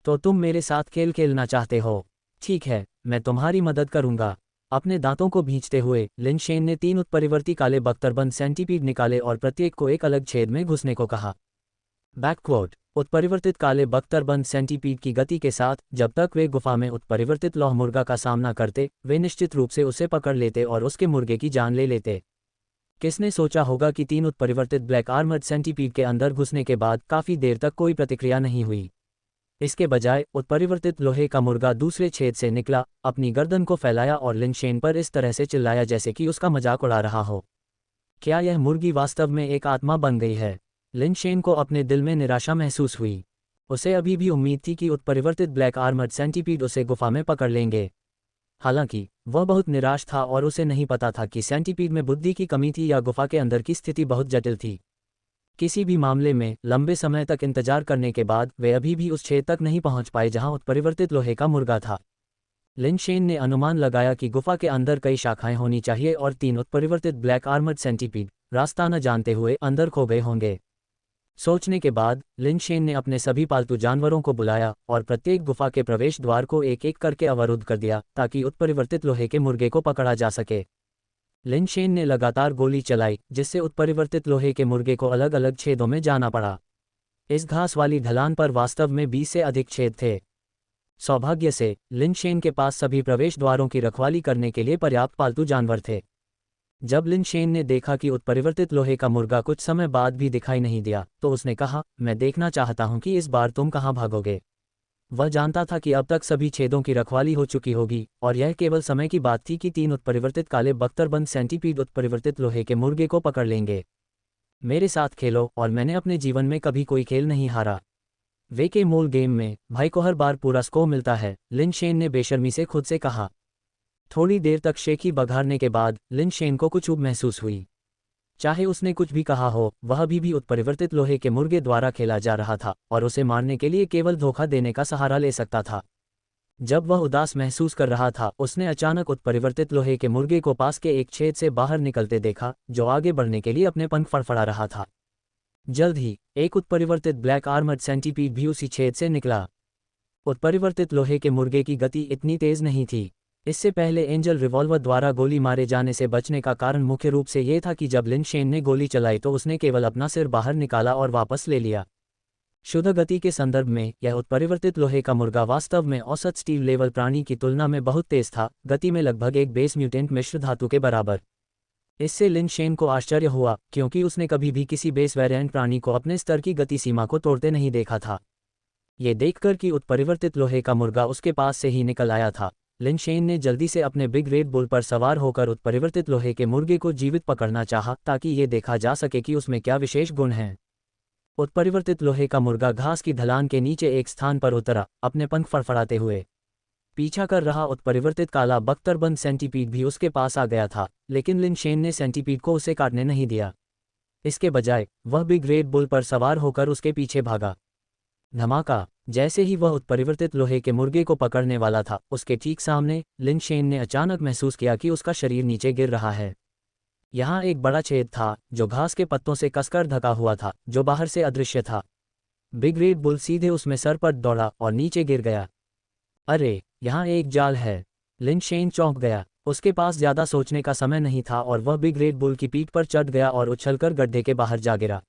तो तुम मेरे साथ खेल खेलना चाहते हो? ठीक है, मैं तुम्हारी मदद करूंगा। अपने दांतों को भींचते हुए लिन शेन ने 3 उत्परिवर्ती काले बख्तरबंद सेंटीपीड निकाले और प्रत्येक को एक अलग छेद में घुसने को कहा। बैकक्वोट। उत्परिवर्तित काले बख्तरबंद सेंटीपीड की गति के साथ जब तक वे गुफा में उत्परिवर्तित लौह मुर्गा का सामना करते, वे निश्चित रूप से उसे पकड़ लेते और उसके मुर्गे की जान ले लेते। किसने सोचा होगा कि 3 उत्परिवर्तित ब्लैक आर्मर्ड सेंटीपीड के अंदर घुसने के बाद काफी देर तक कोई प्रतिक्रिया नहीं हुई। इसके बजाय उत्परिवर्तित लोहे का मुर्गा दूसरे छेद से निकला, अपनी गर्दन को फैलाया और लिन शेन पर इस तरह से चिल्लाया जैसे कि उसका मजाक उड़ा रहा हो। क्या यह मुर्गी वास्तव में एक आत्मा बन गई है? लिन शेन को अपने दिल में निराशा महसूस हुई। उसे अभी भी उम्मीद थी कि उत्परिवर्तित ब्लैक आर्मर्ड सेंटीपीड उसे गुफा में पकड़ लेंगे। हालांकि वह बहुत निराश था और उसे नहीं पता था कि सेंटीपीड में बुद्धि की कमी थी या गुफा के अंदर की स्थिति बहुत जटिल थी। किसी भी मामले में लंबे समय तक इंतजार करने के बाद वे अभी भी उस छेद तक नहीं पहुंच पाए जहां उत्परिवर्तित लोहे का मुर्गा था। लिन शेन ने अनुमान लगाया कि गुफा के अंदर कई शाखाएं होनी चाहिए और 3 उत्परिवर्तित ब्लैक आर्मर्ड सेंटीपीड रास्ता न जानते हुए अंदर खो गए होंगे। सोचने के बाद लिन शेन ने अपने सभी पालतू जानवरों को बुलाया और प्रत्येक गुफा के प्रवेश द्वार को एक एक करके अवरुद्ध कर दिया ताकि उत्परिवर्तित लोहे के मुर्गे को पकड़ा जा सके। लिन शेन ने लगातार गोली चलाई जिससे उत्परिवर्तित लोहे के मुर्गे को अलग अलग छेदों में जाना पड़ा। इस घास वाली ढलान पर वास्तव में 20 से अधिक छेद थे। सौभाग्य से लिन शेन के पास सभी प्रवेश द्वारों की रखवाली करने के लिए पर्याप्त पालतू जानवर थे। जब लिन शेन ने देखा कि उत्परिवर्तित लोहे का मुर्गा कुछ समय बाद भी दिखाई नहीं दिया तो उसने कहा, मैं देखना चाहता हूं कि इस बार तुम कहां भागोगे। वह जानता था कि अब तक सभी छेदों की रखवाली हो चुकी होगी और यह केवल समय की बात थी कि 3 उत्परिवर्तित काले बख्तरबंद सेंटीपीड उत्परिवर्तित लोहे के मुर्गे को पकड़ लेंगे। मेरे साथ खेलो और मैंने अपने जीवन में कभी कोई खेल नहीं हारा। वे के मूल गेम में भाई को हर बार पूरा स्कोर मिलता है, लिन शेन ने बेशर्मी से खुद से कहा। थोड़ी देर तक शेखी बघारने के बाद लिन शेन को कुछ ऊब महसूस हुई। चाहे उसने कुछ भी कहा हो, वह अभी भी उत्परिवर्तित लोहे के मुर्गे द्वारा खेला जा रहा था और उसे मारने के लिए केवल धोखा देने का सहारा ले सकता था। जब वह उदास महसूस कर रहा था, उसने अचानक उत्परिवर्तित लोहे के मुर्गे को पास के एक छेद से बाहर निकलते देखा जो आगे बढ़ने के लिए अपने पंख फड़फड़ा रहा था। जल्द ही एक उत्परिवर्तित ब्लैक आर्मर्ड सेंटीपीड भी उसी छेद से निकला। उत्परिवर्तित लोहे के मुर्गे की गति इतनी तेज नहीं थी। इससे पहले एंजल रिवॉल्वर द्वारा गोली मारे जाने से बचने का कारण मुख्य रूप से ये था कि जब लिन शेन ने गोली चलाई तो उसने केवल अपना सिर बाहर निकाला और वापस ले लिया। शुद्ध गति के संदर्भ में यह उत्परिवर्तित लोहे का मुर्गा वास्तव में औसत स्टील लेवल प्राणी की तुलना में बहुत तेज था, गति में लगभग एक बेस म्यूटेंट मिश्र धातु के बराबर। इससे लिन शेन को आश्चर्य हुआ क्योंकि उसने कभी भी किसी बेस वेरिएंट प्राणी को अपने स्तर की गति सीमा को तोड़ते नहीं देखा था। ये देखकर कि उत्परिवर्तित लोहे का मुर्गा उसके पास से ही निकल आया था, लिन शेन ने जल्दी से अपने बिग रेड बुल पर सवार होकर उत्परिवर्तित लोहे के मुर्गे को जीवित पकड़ना चाहा ताकि ये देखा जा सके कि उसमें क्या विशेष गुण हैं। उत्परिवर्तित लोहे का मुर्गा घास की ढलान के नीचे एक स्थान पर उतरा, अपने पंख फड़फड़ाते हुए। पीछा कर रहा उत्परिवर्तित काला बख्तरबंद सेंटीपीड भी उसके पास आ गया था, लेकिन लिन शेन ने सेंटीपीड को उसे काटने नहीं दिया। इसके बजाय वह बिग रेड बुल पर सवार होकर उसके पीछे भागा। धमाका! जैसे ही वह उत्परिवर्तित लोहे के मुर्गे को पकड़ने वाला था, उसके ठीक सामने लिन शेन ने अचानक महसूस किया कि उसका शरीर नीचे गिर रहा है। यहाँ एक बड़ा छेद था जो घास के पत्तों से कसकर ढका हुआ था, जो बाहर से अदृश्य था। बिग रेड बुल सीधे उसमें सर पर दौड़ा और नीचे गिर गया। अरे, यहाँ एक जाल है! लिन शेन चौंक गया। उसके पास ज्यादा सोचने का समय नहीं था और वह बिग रेड बुल की पीठ पर चढ़ गया और उछलकर गड्ढे के बाहर जा गिरा।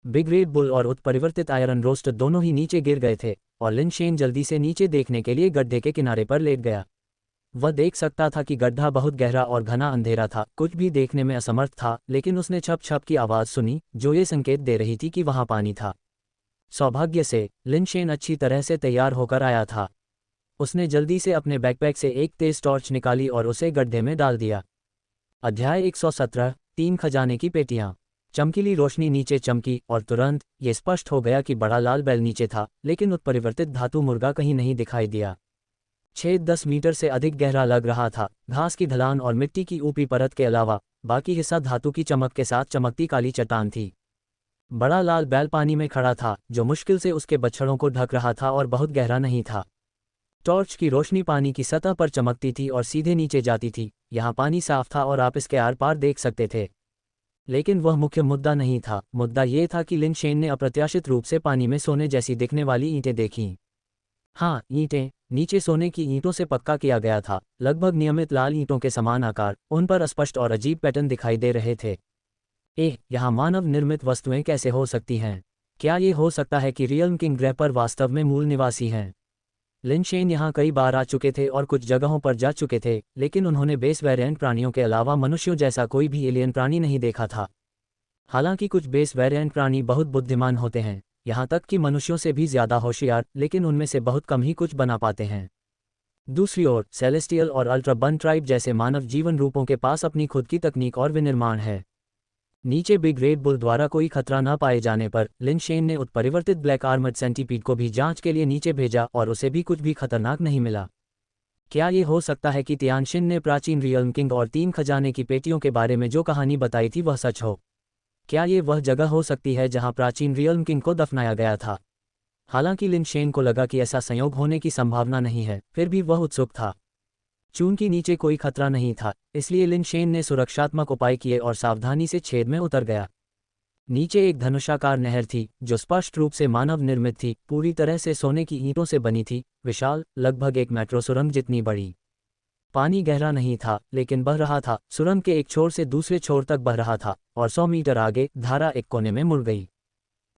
बिग रेड बुल और उत्परिवर्तित आयरन रोस्ट दोनों ही नीचे गिर गए थे और लिन शेन जल्दी से नीचे देखने के लिए गड्ढे के किनारे पर लेट गया। वह देख सकता था कि गड्ढा बहुत गहरा और घना अंधेरा था, कुछ भी देखने में असमर्थ था, लेकिन उसने छप छप की आवाज़ सुनी जो ये संकेत दे रही थी कि वहाँ पानी था। सौभाग्य से लिन शेन अच्छी तरह से तैयार होकर आया था। उसने जल्दी से अपने बैकपैक से एक तेज टॉर्च निकाली और उसे गड्ढे में डाल दिया। अध्याय 117 3 खजाने की पेटियां। चमकीली रोशनी नीचे चमकी और तुरंत ये स्पष्ट हो गया कि बड़ा लाल बैल नीचे था, लेकिन उत्परिवर्तित धातु मुर्गा कहीं नहीं दिखाई दिया। छेद 10 मीटर से अधिक गहरा लग रहा था। घास की ढलान और मिट्टी की ऊपरी परत के अलावा बाकी हिस्सा धातु की चमक के साथ चमकती काली चट्टान थी। बड़ा लाल बैल पानी में खड़ा था, जो मुश्किल से उसके बछड़ों को ढक रहा था और बहुत गहरा नहीं था। टॉर्च की रोशनी पानी की सतह पर चमकती थी और सीधे नीचे जाती थी। यहाँ पानी साफ था और आप इसके आर पार देख सकते थे। लेकिन वह मुख्य मुद्दा नहीं था। मुद्दा ये था कि लिन शेन ने अप्रत्याशित रूप से पानी में सोने जैसी दिखने वाली ईंटें देखीं। हाँ, ईंटें। नीचे सोने की ईंटों से पक्का किया गया था, लगभग नियमित लाल ईंटों के समान आकार। उन पर स्पष्ट और अजीब पैटर्न दिखाई दे रहे थे। यहाँ मानव निर्मित वस्तुएं कैसे हो सकती हैं? क्या ये हो सकता है कि रियल्म किंग ग्रह पर वास्तव में मूल निवासी हैं? लिन शेन यहाँ कई बार आ चुके थे और कुछ जगहों पर जा चुके थे, लेकिन उन्होंने बेस वेरिएंट प्राणियों के अलावा मनुष्यों जैसा कोई भी एलियन प्राणी नहीं देखा था। हालांकि कुछ बेस वेरिएंट प्राणी बहुत बुद्धिमान होते हैं, यहाँ तक कि मनुष्यों से भी ज़्यादा होशियार, लेकिन उनमें से बहुत कम ही कुछ बना पाते हैं। दूसरी ओर सेलेस्टियल और अल्ट्रा बन ट्राइब जैसे मानव जीवन रूपों के पास अपनी खुद की तकनीक और विनिर्माण है। नीचे बिग रेड बुल द्वारा कोई खतरा न पाए जाने पर लिन शेन ने उत्परिवर्तित ब्लैक आर्मर्ड सेंटीपीड को भी जांच के लिए नीचे भेजा और उसे भी कुछ भी खतरनाक नहीं मिला। क्या ये हो सकता है कि तियानशिन ने प्राचीन रियल्म किंग और 3 खजाने की पेटियों के बारे में जो कहानी बताई थी वह सच हो? क्या ये वह जगह हो सकती है जहां प्राचीन रियल्म किंग को दफनाया गया था? हालांकि लिन शेन को लगा कि ऐसा संयोग होने की संभावना नहीं है, फिर भी वह उत्सुक था। चूंकि नीचे कोई खतरा नहीं था, इसलिए लिन शेन ने सुरक्षात्मक उपाय किए और सावधानी से छेद में उतर गया। नीचे एक धनुषाकार नहर थी जो स्पष्ट रूप से मानव निर्मित थी, पूरी तरह से सोने की ईंटों से बनी थी, विशाल, लगभग एक मेट्रो सुरंग जितनी बड़ी। पानी गहरा नहीं था लेकिन बह रहा था, सुरंग के एक छोर से दूसरे छोर तक बह रहा था और 100 मीटर आगे धारा एक कोने में मुड़ गई।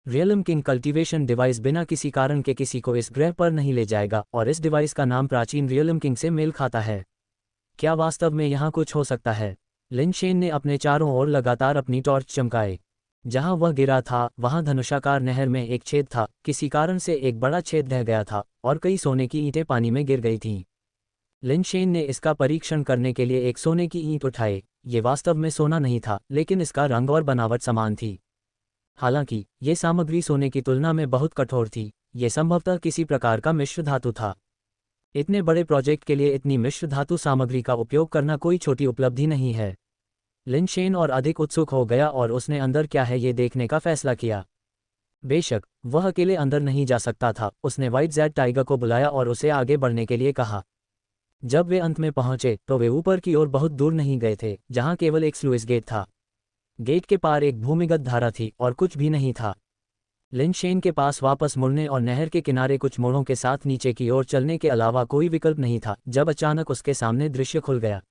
रियल्म किंग कल्टीवेशन डिवाइस बिना किसी कारण के किसी को इस ग्रह पर नहीं ले जाएगा और इस डिवाइस का नाम प्राचीन रियल्म किंग से मेल खाता है। क्या वास्तव में यहाँ कुछ हो सकता है? लिन शेन ने अपने चारों ओर लगातार अपनी टॉर्च चमकाए। जहां वह गिरा था वहां धनुषाकार नहर में एक छेद था, किसी कारण से एक बड़ा छेद रह गया था और कई सोने की ईंटें पानी में गिर गई थीं। लिन शेन ने इसका परीक्षण करने के लिए एक सोने की ईंट उठाई। ये वास्तव में सोना नहीं था लेकिन इसका रंग और बनावट समान थी। हालांकि ये सामग्री सोने की तुलना में बहुत कठोर थी, ये संभवतः किसी प्रकार का मिश्र धातु था। इतने बड़े प्रोजेक्ट के लिए इतनी मिश्र धातु सामग्री का उपयोग करना कोई छोटी उपलब्धि नहीं है। लिन शेन और अधिक उत्सुक हो गया और उसने अंदर क्या है ये देखने का फैसला किया। बेशक वह अकेले अंदर नहीं जा सकता था, उसने व्हाइट ज़ेड टाइगर को बुलाया और उसे आगे बढ़ने के लिए कहा। जब वे अंत में पहुंचे तो वे ऊपर की ओर बहुत दूर नहीं गए थे, जहां केवल एक स्लुइस गेट था। गेट के पार एक भूमिगत धारा थी और कुछ भी नहीं था। लिन शेन के पास वापस मुड़ने और नहर के किनारे कुछ मोड़ों के साथ नीचे की ओर चलने के अलावा कोई विकल्प नहीं था जब अचानक उसके सामने दृश्य खुल गया।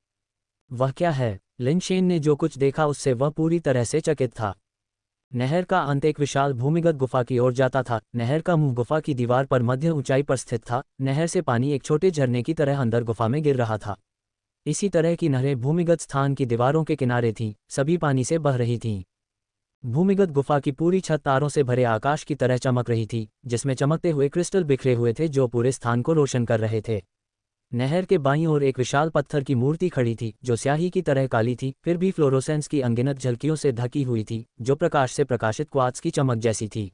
वह क्या है? लिन शेन ने जो कुछ देखा उससे वह पूरी तरह से चकित था। नहर का अंत एक विशाल भूमिगत गुफा की ओर जाता था। नहर का मुंह गुफा की दीवार पर मध्य ऊंचाई पर स्थित था। नहर से पानी एक छोटे झरने की तरह अंदर गुफा में गिर रहा था। इसी तरह की नहरें भूमिगत स्थान की दीवारों के किनारे थीं, सभी पानी से बह रही थीं। भूमिगत गुफा की पूरी छत तारों से भरे आकाश की तरह चमक रही थी, जिसमें चमकते हुए क्रिस्टल बिखरे हुए थे जो पूरे स्थान को रोशन कर रहे थे। नहर के बाईं ओर एक विशाल पत्थर की मूर्ति खड़ी थी जो स्याही की तरह काली थी, फिर भी फ्लोरोसेंस की अनगिनत झलकियों से ढकी हुई थी जो प्रकाश से प्रकाशित क्वार्ट्ज की चमक जैसी थी।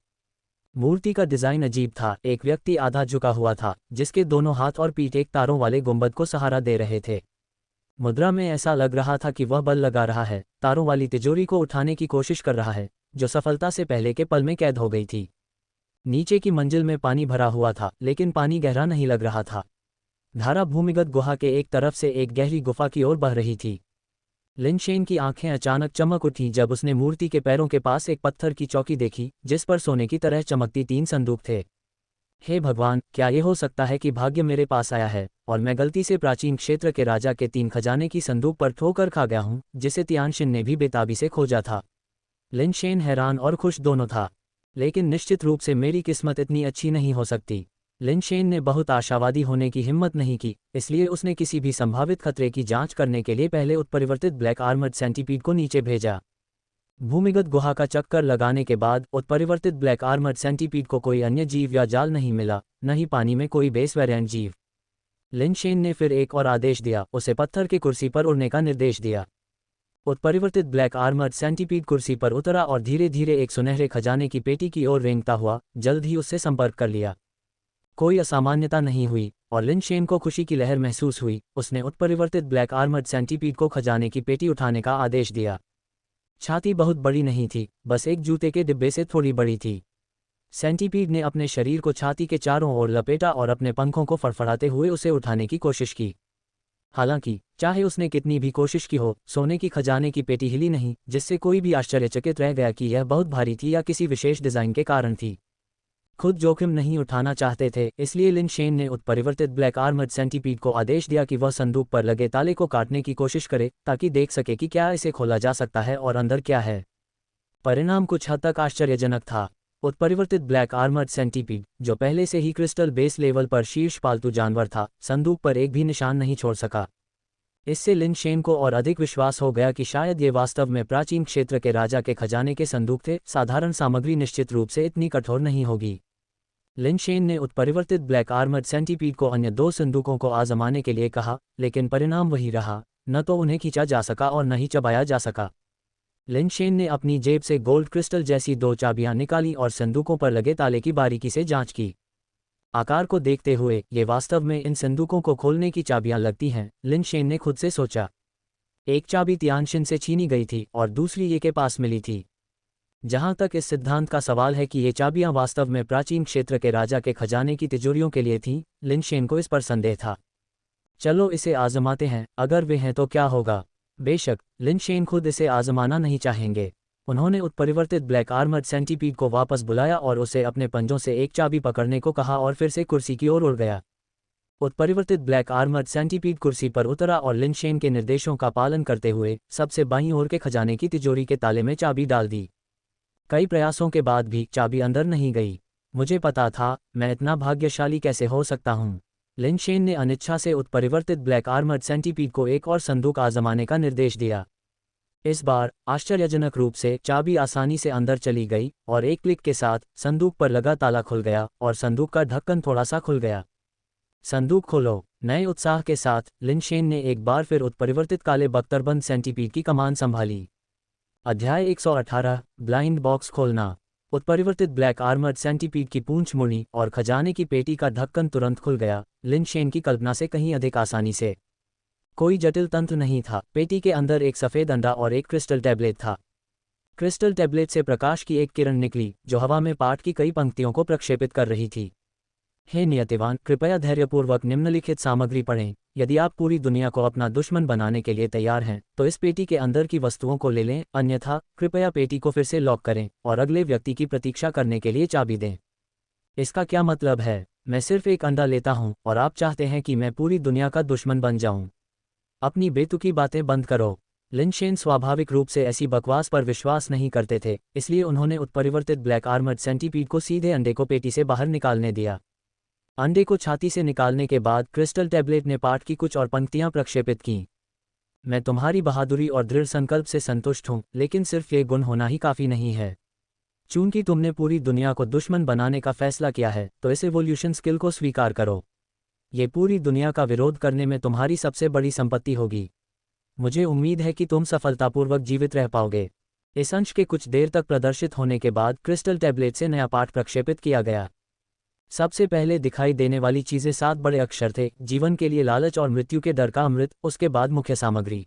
मूर्ति का डिजाइन अजीब था। एक व्यक्ति आधा झुका हुआ था जिसके दोनों हाथ और पीठ एक तारों वाले गुंबद को सहारा दे रहे थे। मुद्रा में ऐसा लग रहा था कि वह बल लगा रहा है, तारों वाली तिजोरी को उठाने की कोशिश कर रहा है जो सफलता से पहले के पल में कैद हो गई थी। नीचे की मंजिल में पानी भरा हुआ था लेकिन पानी गहरा नहीं लग रहा था। धारा भूमिगत गुहा के एक तरफ से एक गहरी गुफा की ओर बह रही थी। लिन शेन की आंखें अचानक चमक उठीं जब उसने मूर्ति के पैरों के पास एक पत्थर की चौकी देखी जिस पर सोने की तरह चमकती 3 संदूक थे। हे भगवान, क्या ये हो सकता है कि भाग्य मेरे पास आया है और मैं गलती से प्राचीन क्षेत्र के राजा के 3 खजाने की संदूक पर ठोकर खा गया हूं जिसे तियानशिन ने भी बेताबी से खोजा था। लिन शेन हैरान और खुश दोनों था। लेकिन निश्चित रूप से मेरी किस्मत इतनी अच्छी नहीं हो सकती। लिन शेन ने बहुत आशावादी होने की हिम्मत नहीं की, इसलिए उसने किसी भी संभावित खतरे की जांच करने के लिए पहले उत्परिवर्तित ब्लैक आर्मर्ड सेंटीपीड को नीचे भेजा। भूमिगत गुहा का चक्कर लगाने के बाद उत्परिवर्तित ब्लैक आर्मर्ड सेंटीपीड को कोई अन्य जीव या जाल नहीं मिला, न ही पानी में कोई बेस वेरिएंट जीव। लिन शेन ने फिर एक और आदेश दिया, उसे पत्थर की कुर्सी पर उड़ने का निर्देश दिया। उत्परिवर्तित ब्लैक आर्मर्ड सेंटीपीड कुर्सी पर उतरा और धीरे धीरे एक सुनहरे खजाने की पेटी की ओर रेंगता हुआ जल्द ही उससे संपर्क कर लिया। कोई असामान्यता नहीं हुई और लिन शेन को खुशी की लहर महसूस हुई। उसने उत्परिवर्तित ब्लैक आर्मर्ड सेंटीपीड को खजाने की पेटी उठाने का आदेश दिया। छाती बहुत बड़ी नहीं थी, बस एक जूते के डिब्बे से थोड़ी बड़ी थी। सेंटीपीड ने अपने शरीर को छाती के चारों ओर लपेटा और अपने पंखों को फड़फड़ाते हुए उसे उठाने की कोशिश की। हालांकि चाहे उसने कितनी भी कोशिश की हो, सोने की खजाने की पेटी हिली नहीं, जिससे कोई भी आश्चर्यचकित रह गया कि यह बहुत भारी थी या किसी विशेष डिजाइन के कारण थी। खुद जोखिम नहीं उठाना चाहते थे, इसलिए लिन शेन ने उत्परिवर्तित ब्लैक आर्मर्ड सेंटीपीड को आदेश दिया कि वह संदूक पर लगे ताले को काटने की कोशिश करे ताकि देख सके कि क्या इसे खोला जा सकता है और अंदर क्या है। परिणाम कुछ हद तक आश्चर्यजनक था। उत्परिवर्तित ब्लैक आर्मर्ड सेंटीपीड, जो पहले से ही क्रिस्टल बेस लेवल पर शीर्ष पालतू जानवर था, संदूक पर एक भी निशान नहीं छोड़ सका। इससे लिन शेन को और अधिक विश्वास हो गया कि शायद ये वास्तव में प्राचीन क्षेत्र के राजा के खजाने के संदूक थे। साधारण सामग्री निश्चित रूप से इतनी कठोर नहीं होगी। लिन शेन ने उत्परिवर्तित ब्लैक आर्मर्ड सेंटीपीड को अन्य 2 संदूकों को आजमाने के लिए कहा, लेकिन परिणाम वही रहा, न तो उन्हें खींचा जा सका और न ही चबाया जा सका। लिनशेन ने अपनी जेब से गोल्ड क्रिस्टल जैसी 2 चाबियां निकाली और संदूकों पर लगे ताले की बारीकी से जांच की। आकार को देखते हुए ये वास्तव में इन संदूकों को खोलने की चाबियां लगती हैं, लिनशेन ने खुद से सोचा। एक चाबी तियानशिन से छीनी गई थी और दूसरी ये के पास मिली थी। जहां तक इस सिद्धांत का सवाल है कि ये चाबियां वास्तव में प्राचीन क्षेत्र के राजा के खजाने की तिजोरियों के लिए थीं, लिनशेन को इस पर संदेह था। चलो इसे आजमाते हैं, अगर वे हैं तो क्या होगा। बेशक लिनशेन खुद इसे आजमाना नहीं चाहेंगे। उन्होंने उत्परिवर्तित ब्लैक आर्मर्ड सेंटीपीड को वापस बुलाया और उसे अपने पंजों से एक चाबी पकड़ने को कहा और फिर से कुर्सी की ओर उड़ गया। उत्परिवर्तित ब्लैक आर्मर्ड सेंटीपीड कुर्सी पर उतरा और लिनशेन के निर्देशों का पालन करते हुए सबसे बाईं ओर के खजाने की तिजोरी के ताले में चाबी डाल दी। कई प्रयासों के बाद भी चाबी अंदर नहीं गई। मुझे पता था, मैं इतना भाग्यशाली कैसे हो सकता हूँ। लिनशेन ने अनिच्छा से उत्परिवर्तित ब्लैक आर्मर्ड सेंटीपीड को एक और संदूक आजमाने का निर्देश दिया। इस बार आश्चर्यजनक रूप से चाबी आसानी से अंदर चली गई और एक क्लिक के साथ संदूक पर लगा ताला खुल गया और संदूक का ढक्कन थोड़ा सा खुल गया। संदूक खोलो। नए उत्साह के साथ लिनशेन ने एक बार फिर उत्परिवर्तित काले बख्तरबंद सेंटीपीड की कमान संभाली। अध्याय 118 ब्लाइंड बॉक्स खोलना। उत्परिवर्तित ब्लैक आर्मर्ड सेंटीपीड की पूंछ मुड़ी और खजाने की पेटी का ढक्कन तुरंत खुल गया, लिनशेन की कल्पना से कहीं अधिक आसानी से। कोई जटिल तंत्र नहीं था। पेटी के अंदर एक सफ़ेद अंडा और एक क्रिस्टल टैबलेट था। क्रिस्टल टैबलेट से प्रकाश की एक किरण निकली जो हवा में पाठ की कई पंक्तियों को प्रक्षेपित कर रही थी। हे नियतिवान, कृपया धैर्यपूर्वक निम्नलिखित सामग्री पढ़ें। यदि आप पूरी दुनिया को अपना दुश्मन बनाने के लिए तैयार हैं तो इस पेटी के अंदर की वस्तुओं को ले लें, अन्यथा कृपया पेटी को फिर से लॉक करें और अगले व्यक्ति की प्रतीक्षा करने के लिए चाबी दें। इसका क्या मतलब है? मैं सिर्फ एक अंडा लेता हूं और आप चाहते हैं कि मैं पूरी दुनिया का दुश्मन बन जाऊं। अपनी बेतुकी बातें बंद करो। लिनशेन स्वाभाविक रूप से ऐसी बकवास पर विश्वास नहीं करते थे, इसलिए उन्होंने उत्परिवर्तित ब्लैक आर्मर्ड सेंटीपीड को सीधे अंडे को पेटी से बाहर निकालने दिया। अंडे को छाती से निकालने के बाद क्रिस्टल टैबलेट ने पाठ की कुछ और पंक्तियां प्रक्षेपित कीं। मैं तुम्हारी बहादुरी और दृढ़ संकल्प से संतुष्ट हूं, लेकिन सिर्फ ये गुण होना ही काफ़ी नहीं है। चूंकि तुमने पूरी दुनिया को दुश्मन बनाने का फैसला किया है तो इस एवोल्यूशन स्किल को स्वीकार करो। ये पूरी दुनिया का विरोध करने में तुम्हारी सबसे बड़ी संपत्ति होगी। मुझे उम्मीद है कि तुम सफलतापूर्वक जीवित रह पाओगे। इस अंश के कुछ देर तक प्रदर्शित होने के बाद क्रिस्टल टैबलेट से नया पाठ प्रक्षेपित किया गया। सबसे पहले दिखाई देने वाली चीज़ें 7 बड़े अक्षर थे। जीवन के लिए लालच और मृत्यु के डर का अमृत। उसके बाद मुख्य सामग्री।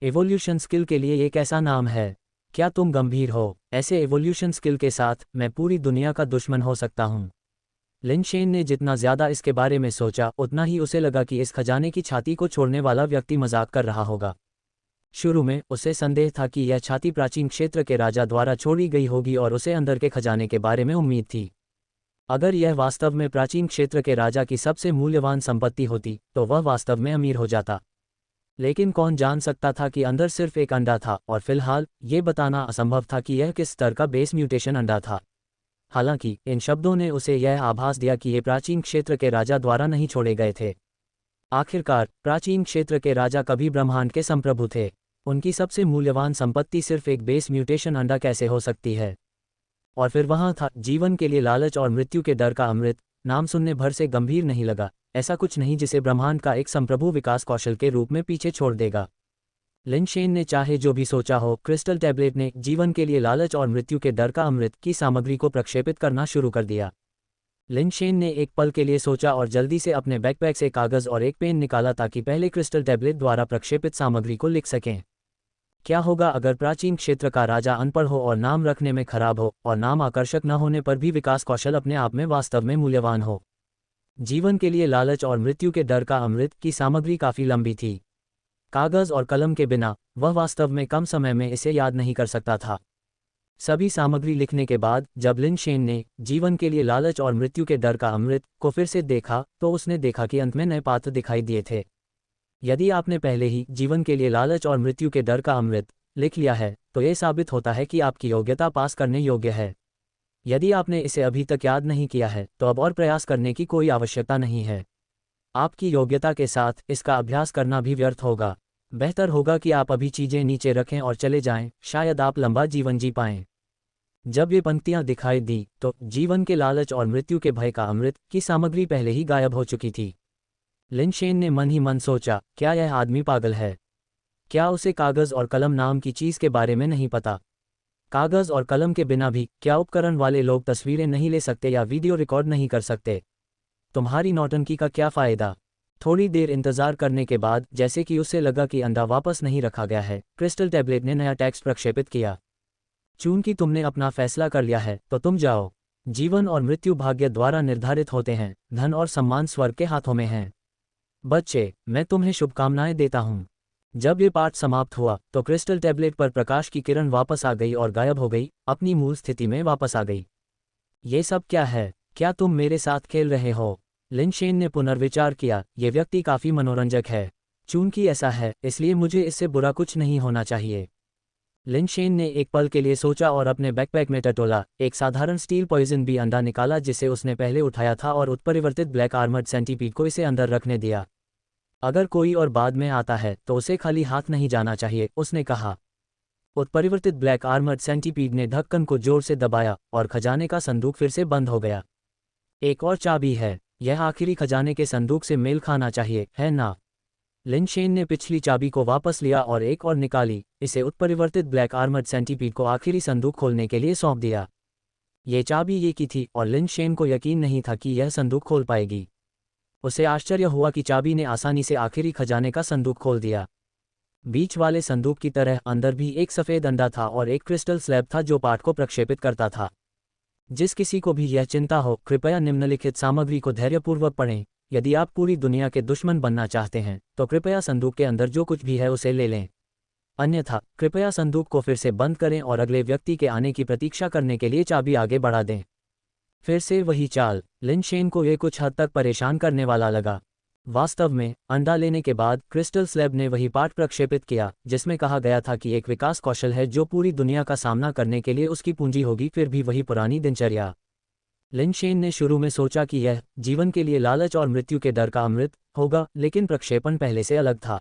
एवोल्यूशन स्किल के लिए एक ऐसा नाम है। क्या तुम गंभीर हो? ऐसे एवोल्यूशन स्किल के साथ मैं पूरी दुनिया का दुश्मन हो सकता हूँ। लिनशेन ने जितना ज़्यादा इसके बारे में सोचा उतना ही उसे लगा कि इस खजाने की छाती को छोड़ने वाला व्यक्ति मजाक कर रहा होगा। शुरू में उसे संदेह था कि यह छाती प्राचीन क्षेत्र के राजा द्वारा छोड़ी गई होगी और उसे अंदर के खजाने के बारे में उम्मीद थी। अगर यह वास्तव में प्राचीन क्षेत्र के राजा की सबसे मूल्यवान संपत्ति होती तो वह वास्तव में अमीर हो जाता। लेकिन कौन जान सकता था कि अंदर सिर्फ एक अंडा था और फिलहाल ये बताना असंभव था कि यह किस स्तर का बेस म्यूटेशन अंडा था। हालांकि इन शब्दों ने उसे यह आभास दिया कि ये प्राचीन क्षेत्र के राजा द्वारा नहीं छोड़े गए थे। आखिरकार प्राचीन क्षेत्र के राजा कभी ब्रह्मांड के संप्रभु थे। उनकी सबसे मूल्यवान संपत्ति सिर्फ एक बेस म्यूटेशन अंडा कैसे हो सकती है? और फिर वहां था जीवन के लिए लालच और मृत्यु के डर का अमृत। नाम सुनने भर से गंभीर नहीं लगा। ऐसा कुछ नहीं जिसे ब्रह्मांड का एक संप्रभु विकास कौशल के रूप में पीछे छोड़ देगा। लिनशेन ने चाहे जो भी सोचा हो, क्रिस्टल टैबलेट ने जीवन के लिए लालच और मृत्यु के डर का अमृत की सामग्री को प्रक्षेपित करना शुरू कर दिया। लिनशेन ने एक पल के लिए सोचा और जल्दी से अपने बैकपैक से कागज और एक पेन निकाला ताकि पहले क्रिस्टल टैबलेट द्वारा प्रक्षेपित सामग्री को लिख सकें। क्या होगा अगर प्राचीन क्षेत्र का राजा अनपढ़ हो और नाम रखने में खराब हो, और नाम आकर्षक न होने पर भी विकास कौशल अपने आप में वास्तव में मूल्यवान हो? जीवन के लिए लालच और मृत्यु के डर का अमृत की सामग्री काफ़ी लंबी थी। कागज और कलम के बिना वह वास्तव में कम समय में इसे याद नहीं कर सकता था। सभी सामग्री लिखने के बाद जब लिनशेन ने जीवन के लिए लालच और मृत्यु के डर का अमृत को फिर से देखा तो उसने देखा कि अंत में नए पात्र दिखाई दिए थे। यदि आपने पहले ही जीवन के लिए लालच और मृत्यु के डर का अमृत लिख लिया है तो यह साबित होता है कि आपकी योग्यता पास करने योग्य है। यदि आपने इसे अभी तक याद नहीं किया है तो अब और प्रयास करने की कोई आवश्यकता नहीं है। आपकी योग्यता के साथ इसका अभ्यास करना भी व्यर्थ होगा। बेहतर होगा कि आप अभी चीज़ें नीचे रखें और चले जाएं, शायद आप लंबा जीवन जी पाएं। जब ये पंक्तियां दिखाई दी तो जीवन के लालच और मृत्यु के भय का अमृत की सामग्री पहले ही गायब हो चुकी थी। लिनशेन ने मन ही मन सोचा, क्या यह आदमी पागल है? क्या उसे कागज़ और कलम नाम की चीज़ के बारे में नहीं पता? कागज़ और कलम के बिना भी क्या उपकरण वाले लोग तस्वीरें नहीं ले सकते या वीडियो रिकॉर्ड नहीं कर सकते? तुम्हारी नौटंकी का क्या फ़ायदा? थोड़ी देर इंतज़ार करने के बाद, जैसे कि उसे लगा कि अंडा वापस नहीं रखा गया है, क्रिस्टल टैबलेट ने नया टेक्स्ट प्रक्षेपित किया। चूंकि तुमने अपना फैसला कर लिया है, तो तुम जाओ। जीवन और मृत्यु भाग्य द्वारा निर्धारित होते हैं, धन और सम्मान स्वर्ग के हाथों में हैं। बच्चे, मैं तुम्हें शुभकामनाएं देता हूँ। जब ये पाठ समाप्त हुआ, तो क्रिस्टल टैबलेट पर प्रकाश की किरण वापस आ गई और गायब हो गई, अपनी मूल स्थिति में वापस आ गई। ये सब क्या है? क्या तुम मेरे साथ खेल रहे हो? लिन शेन ने पुनर्विचार किया, ये व्यक्ति काफ़ी मनोरंजक है। चूंकि ऐसा है, इसलिए मुझे इससे बुरा कुछ नहीं होना चाहिए। लिन शेन ने एक पल के लिए सोचा और अपने बैकपैक में टटोला, एक साधारण स्टील पॉइजन बी अंडा निकाला जिसे उसने पहले उठाया था और उत्परिवर्तित ब्लैक आर्मर्ड सेंटीपीड को इसे अंदर रखने दिया। अगर कोई और बाद में आता है तो उसे खाली हाथ नहीं जाना चाहिए, उसने कहा। उत्परिवर्तित ब्लैक आर्मर्ड सेंटीपीड ने ढक्कन को जोर से दबाया और खजाने का संदूक फिर से बंद हो गया। एक और चाबी है, यह आखिरी खजाने के संदूक से मेल खाना चाहिए, है ना? लिन शेन ने पिछली चाबी को वापस लिया और एक और निकाली, इसे उत्परिवर्तित ब्लैक आर्मर्ड सेंटीपीड को आखिरी संदूक खोलने के लिए सौंप दिया। ये चाबी ये की थी और लिन शेन को यकीन नहीं था कि यह संदूक खोल पाएगी। उसे आश्चर्य हुआ कि चाबी ने आसानी से आखिरी खजाने का संदूक खोल दिया। बीच वाले संदूक की तरह अंदर भी एक सफ़ेद अंडा था और एक क्रिस्टल स्लैब था जो पाठ को प्रक्षेपित करता था। जिस किसी को भी यह चिंता हो, कृपया निम्नलिखित सामग्री को धैर्यपूर्वक पढ़ें। यदि आप पूरी दुनिया के दुश्मन बनना चाहते हैं, तो कृपया संदूक के अंदर जो कुछ भी है उसे ले लें। अन्यथा, कृपया संदूक को फिर से बंद करें और अगले व्यक्ति के आने की प्रतीक्षा करने के लिए चाबी आगे बढ़ा दें। फिर से वही चाल। लिन शेन को यह कुछ हद तक परेशान करने वाला लगा। वास्तव में, अंडा लेने के बाद क्रिस्टल स्लैब ने वही पाठ प्रक्षेपित किया जिसमें कहा गया था कि एक विकास कौशल है जो पूरी दुनिया का सामना करने के लिए उसकी पूंजी होगी, फिर भी वही पुरानी दिनचर्या। लिन शेन ने शुरू में सोचा कि यह जीवन के लिए लालच और मृत्यु के डर का अमृत होगा, लेकिन प्रक्षेपण पहले से अलग था।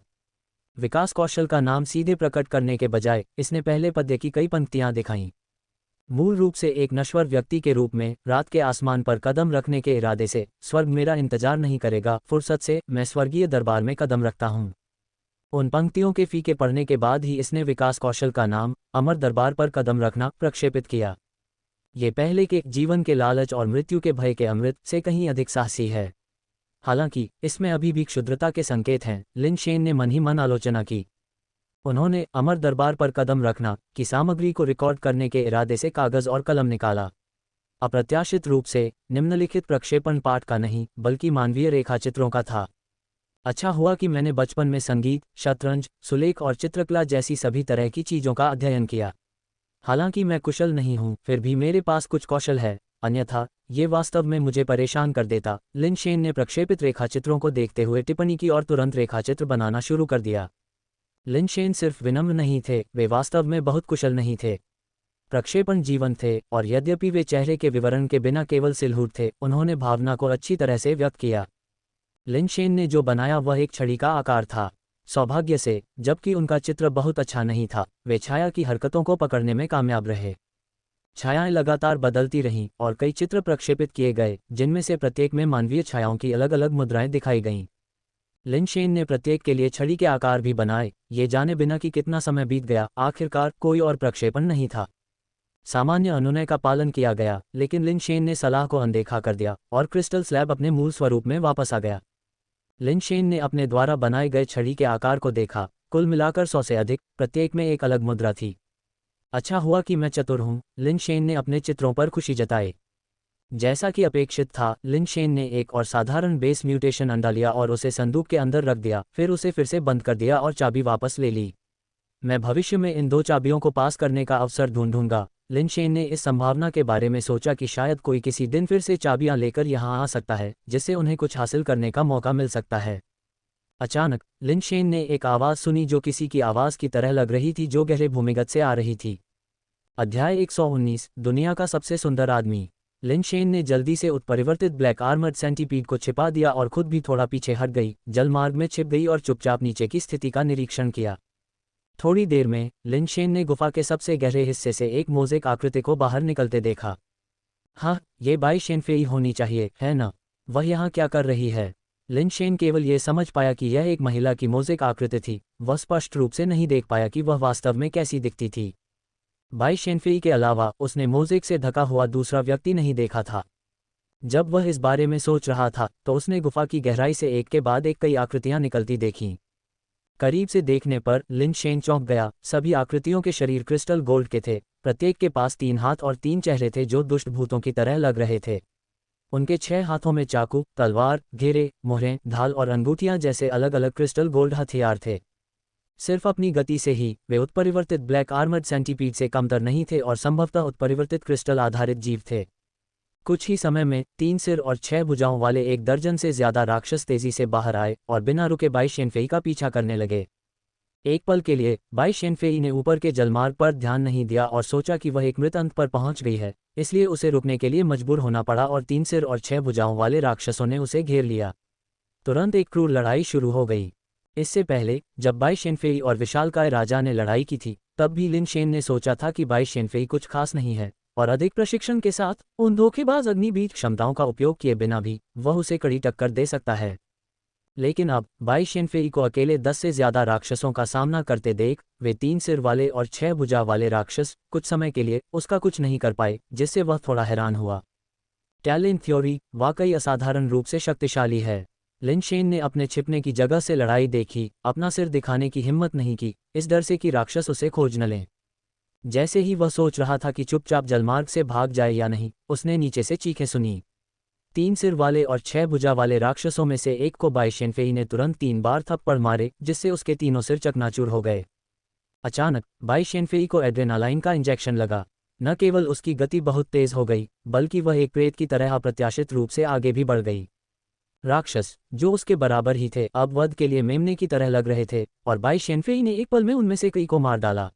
विकास कौशल का नाम सीधे प्रकट करने के बजाय इसने पहले पद्य की कई पंक्तियां दिखाईं। मूल रूप से एक नश्वर व्यक्ति के रूप में, रात के आसमान पर कदम रखने के इरादे से, स्वर्ग मेरा इंतजार नहीं करेगा, फुर्सत से मैं स्वर्गीय दरबार में कदम रखता हूँ। उन पंक्तियों के फीके पढ़ने के बाद ही इसने विकास कौशल का नाम, अमर दरबार पर कदम रखना, प्रक्षेपित किया। ये पहले के जीवन के लालच और मृत्यु के भय के अमृत से कहीं अधिक साहसी है। हालांकि इसमें अभी भी क्षुद्रता के संकेत हैं। लिन शेन ने मन ही मन आलोचना की। उन्होंने अमर दरबार पर कदम रखना की सामग्री को रिकॉर्ड करने के इरादे से कागज और कलम निकाला। अप्रत्याशित रूप से निम्नलिखित प्रक्षेपण पाठ का नहीं, बल्कि मानवीय रेखाचित्रों का था। अच्छा हुआ कि मैंने बचपन में संगीत, शतरंज, सुलेख और चित्रकला जैसी सभी तरह की चीज़ों का अध्ययन किया। हालांकि मैं कुशल नहीं हूं, फिर भी मेरे पास कुछ कौशल है, अन्यथा ये वास्तव में मुझे परेशान कर देता। लिन शेन ने प्रक्षेपित रेखाचित्रों को देखते हुए टिप्पणी की और तुरंत रेखाचित्र बनाना शुरू कर दिया। लिन शेन सिर्फ विनम्र नहीं थे, वे वास्तव में बहुत कुशल नहीं थे। प्रक्षेपण जीवन थे, और यद्यपि वे चेहरे के विवरण के बिना केवल सिलहूट थे, उन्होंने भावना को अच्छी तरह से व्यक्त किया। लिन शेन ने जो बनाया वह एक छड़ी का आकार था। सौभाग्य से, जबकि उनका चित्र बहुत अच्छा नहीं था, वे छाया की हरकतों को पकड़ने में कामयाब रहे। छायाएं लगातार बदलती रहीं और कई चित्र प्रक्षेपित किए गए, जिनमें से प्रत्येक में मानवीय छायाओं की अलग अलग मुद्राएं दिखाई गईं। लिन शेन ने प्रत्येक के लिए छड़ी के आकार भी बनाए, ये जाने बिना कि कितना समय बीत गया। आखिरकार कोई और प्रक्षेपण नहीं था। सामान्य अनुनय का पालन किया गया, लेकिन लिन शेन ने सलाह को अनदेखा कर दिया और क्रिस्टल स्लैब अपने मूल स्वरूप में वापस आ गया। लिन शेन ने अपने द्वारा बनाए गए छड़ी के आकार को देखा, कुल मिलाकर 100 से अधिक, प्रत्येक में एक अलग मुद्रा थी। अच्छा हुआ कि मैं चतुर हूँ, लिन शेन ने अपने चित्रों पर खुशी जताई। जैसा कि अपेक्षित था, लिन शेन ने एक और साधारण बेस म्यूटेशन अंडा लिया और उसे संदूक के अंदर रख दिया, फिर उसे फिर से बंद कर दिया और चाबी वापस ले ली। मैं भविष्य में इन 2 चाबियों को पास करने का अवसर ढूंढूंगा। लिन शेन ने इस संभावना के बारे में सोचा कि शायद कोई किसी दिन फिर से चाबियां लेकर यहां आ सकता है, जिससे उन्हें कुछ हासिल करने का मौका मिल सकता है। अचानक लिन शेन ने एक आवाज़ सुनी जो किसी की आवाज़ की तरह लग रही थी, जो गहरे भूमिगत से आ रही थी। अध्याय 119, दुनिया का सबसे सुंदर आदमी। लिन शेन ने जल्दी से उत्परिवर्तित ब्लैक आर्मर्ड सेंटीपीड को छिपा दिया और खुद भी थोड़ा पीछे हट गई, जलमार्ग में छिप गई और चुपचाप नीचे की स्थिति का निरीक्षण किया। थोड़ी देर में लिन शेन ने गुफा के सबसे गहरे हिस्से से एक मोज़ेक आकृति को बाहर निकलते देखा। हाँ, ये बाई शेनफेई होनी चाहिए, है ना? वह यहाँ क्या कर रही है? लिन शेन केवल ये समझ पाया कि यह एक महिला की मोज़ेक आकृति थी, वह स्पष्ट रूप से नहीं देख पाया कि वह वास्तव में कैसी दिखती थी। बाई शेनफेई के अलावा उसने मोज़ेक से ढका हुआ दूसरा व्यक्ति नहीं देखा था। जब वह इस बारे में सोच रहा था तो उसने गुफा की गहराई से एक के बाद एक कई आकृतियां निकलती देखीं। करीब से देखने पर लिन शेन चौंक गया। सभी आकृतियों के शरीर क्रिस्टल गोल्ड के थे, प्रत्येक के पास 3 हाथ और 3 चेहरे थे जो दुष्ट भूतों की तरह लग रहे थे। उनके 6 हाथों में चाकू, तलवार, घेरे, मोहरें, ढाल और अंगूठियां जैसे अलग अलग क्रिस्टल गोल्ड हथियार थे। सिर्फ अपनी गति से ही वे उत्परिवर्तित ब्लैक आर्मर्ड सेंटीपीड से कमतर नहीं थे और संभवतः उत्परिवर्तित क्रिस्टल आधारित जीव थे। कुछ ही समय में 3 सिर और 6 भुजाओं वाले 1 दर्जन से ज्यादा राक्षस तेजी से बाहर आए और बिना रुके बाई शेनफेई का पीछा करने लगे। एक पल के लिए बाई शेनफेई ने ऊपर के जलमार्ग पर ध्यान नहीं दिया और सोचा कि वह एक मृत अंत पर पहुंच गई है, इसलिए उसे रुकने के लिए मजबूर होना पड़ा और 3 सिर और 6 भुजाओं वाले राक्षसों ने उसे घेर लिया। तुरंत एक क्रूर लड़ाई शुरू हो गई। इससे पहले जब बाई शेनफेई और विशालकाय राजा ने लड़ाई की थी, तब भी लिन शेन ने सोचा था कि बाई शेनफेई कुछ खास नहीं है और अधिक प्रशिक्षण के साथ उन धोखेबाज अग्निबीज क्षमताओं का उपयोग किए बिना भी वह उसे कड़ी टक्कर दे सकता है। लेकिन अब बाई शेनफेई को अकेले 10 से ज्यादा राक्षसों का सामना करते देख वे 3 सिर वाले और 6 भुजा वाले राक्षस कुछ समय के लिए उसका कुछ नहीं कर पाए, जिससे वह थोड़ा हैरान हुआ। टैलेंट थ्योरी वाकई असाधारण रूप से शक्तिशाली है। लिन शेन ने अपने छिपने की जगह से लड़ाई देखी, अपना सिर दिखाने की हिम्मत नहीं की, इस डर से कि राक्षस उसे खोज न लें। जैसे ही वह सोच रहा था कि चुपचाप जलमार्ग से भाग जाए या नहीं, उसने नीचे से चीखें सुनी। 3 सिर वाले और 6 भुजा वाले राक्षसों में से एक को बाई शेनफेई ने तुरंत 3 बार थप्पड़ मारे, जिससे उसके तीनों सिर चकनाचूर हो गए। अचानक बाई शेनफेई को एड्रेनालाइन का इंजेक्शन लगा। न केवल उसकी गति बहुत तेज हो गई, बल्कि वह एक प्रेत की तरह अप्रत्याशित रूप से आगे भी बढ़ गई। राक्षस जो उसके बराबर ही थे अब वध के लिए मेमने की तरह लग रहे थे और बाई शेनफेई ने एक पल में उनमें से कई को मार डाला।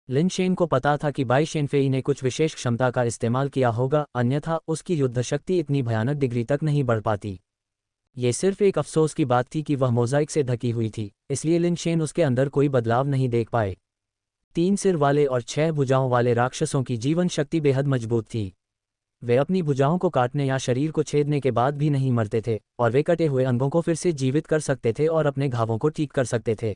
लिन शेन को पता था कि बाई शेनफेई ने कुछ विशेष क्षमता का इस्तेमाल किया होगा, अन्यथा उसकी युद्ध शक्ति इतनी भयानक डिग्री तक नहीं बढ़ पाती। ये सिर्फ एक अफसोस की बात थी कि वह मोज़ाइक से ढकी हुई थी, इसलिए लिन शेन उसके अंदर कोई बदलाव नहीं देख पाए। 3 सिर वाले और 6 भुजाओं वाले राक्षसों की जीवन शक्ति बेहद मजबूत थी। वे अपनी भुजाओं को काटने या शरीर को छेदने के बाद भी नहीं मरते थे और वे कटे हुए अंगों को फिर से जीवित कर सकते थे और अपने घावों को ठीक कर सकते थे।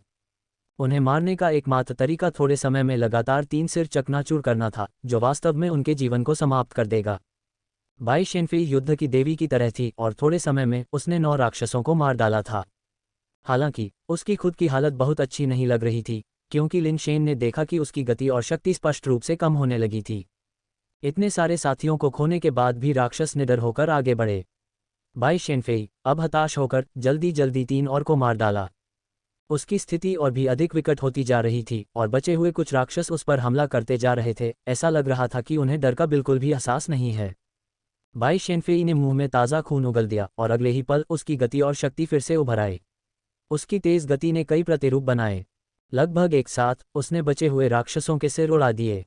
उन्हें मारने का एकमात्र तरीका थोड़े समय में लगातार 3 सिर चकनाचूर करना था, जो वास्तव में उनके जीवन को समाप्त कर देगा। बाई शेनफेई युद्ध की देवी की तरह थी और थोड़े समय में उसने 9 राक्षसों को मार डाला था। हालांकि उसकी खुद की हालत बहुत अच्छी नहीं लग रही थी, क्योंकि लिन शेन ने देखा कि उसकी गति और शक्ति स्पष्ट रूप से कम होने लगी थी। इतने सारे साथियों को खोने के बाद भी राक्षस निडर होकर आगे बढ़े। बाई शेनफेई अब हताश होकर जल्दी जल्दी 3 और को मार डाला। उसकी स्थिति और भी अधिक विकट होती जा रही थी और बचे हुए कुछ राक्षस उस पर हमला करते जा रहे थे। ऐसा लग रहा था कि उन्हें डर का बिल्कुल भी एहसास नहीं है। बाई शेनफेई ने मुंह में ताज़ा खून उगल दिया और अगले ही पल उसकी गति और शक्ति फिर से उभर आई। उसकी तेज गति ने कई प्रतिरूप बनाए। लगभग एक साथ उसने बचे हुए राक्षसों के सिर उड़ा दिए।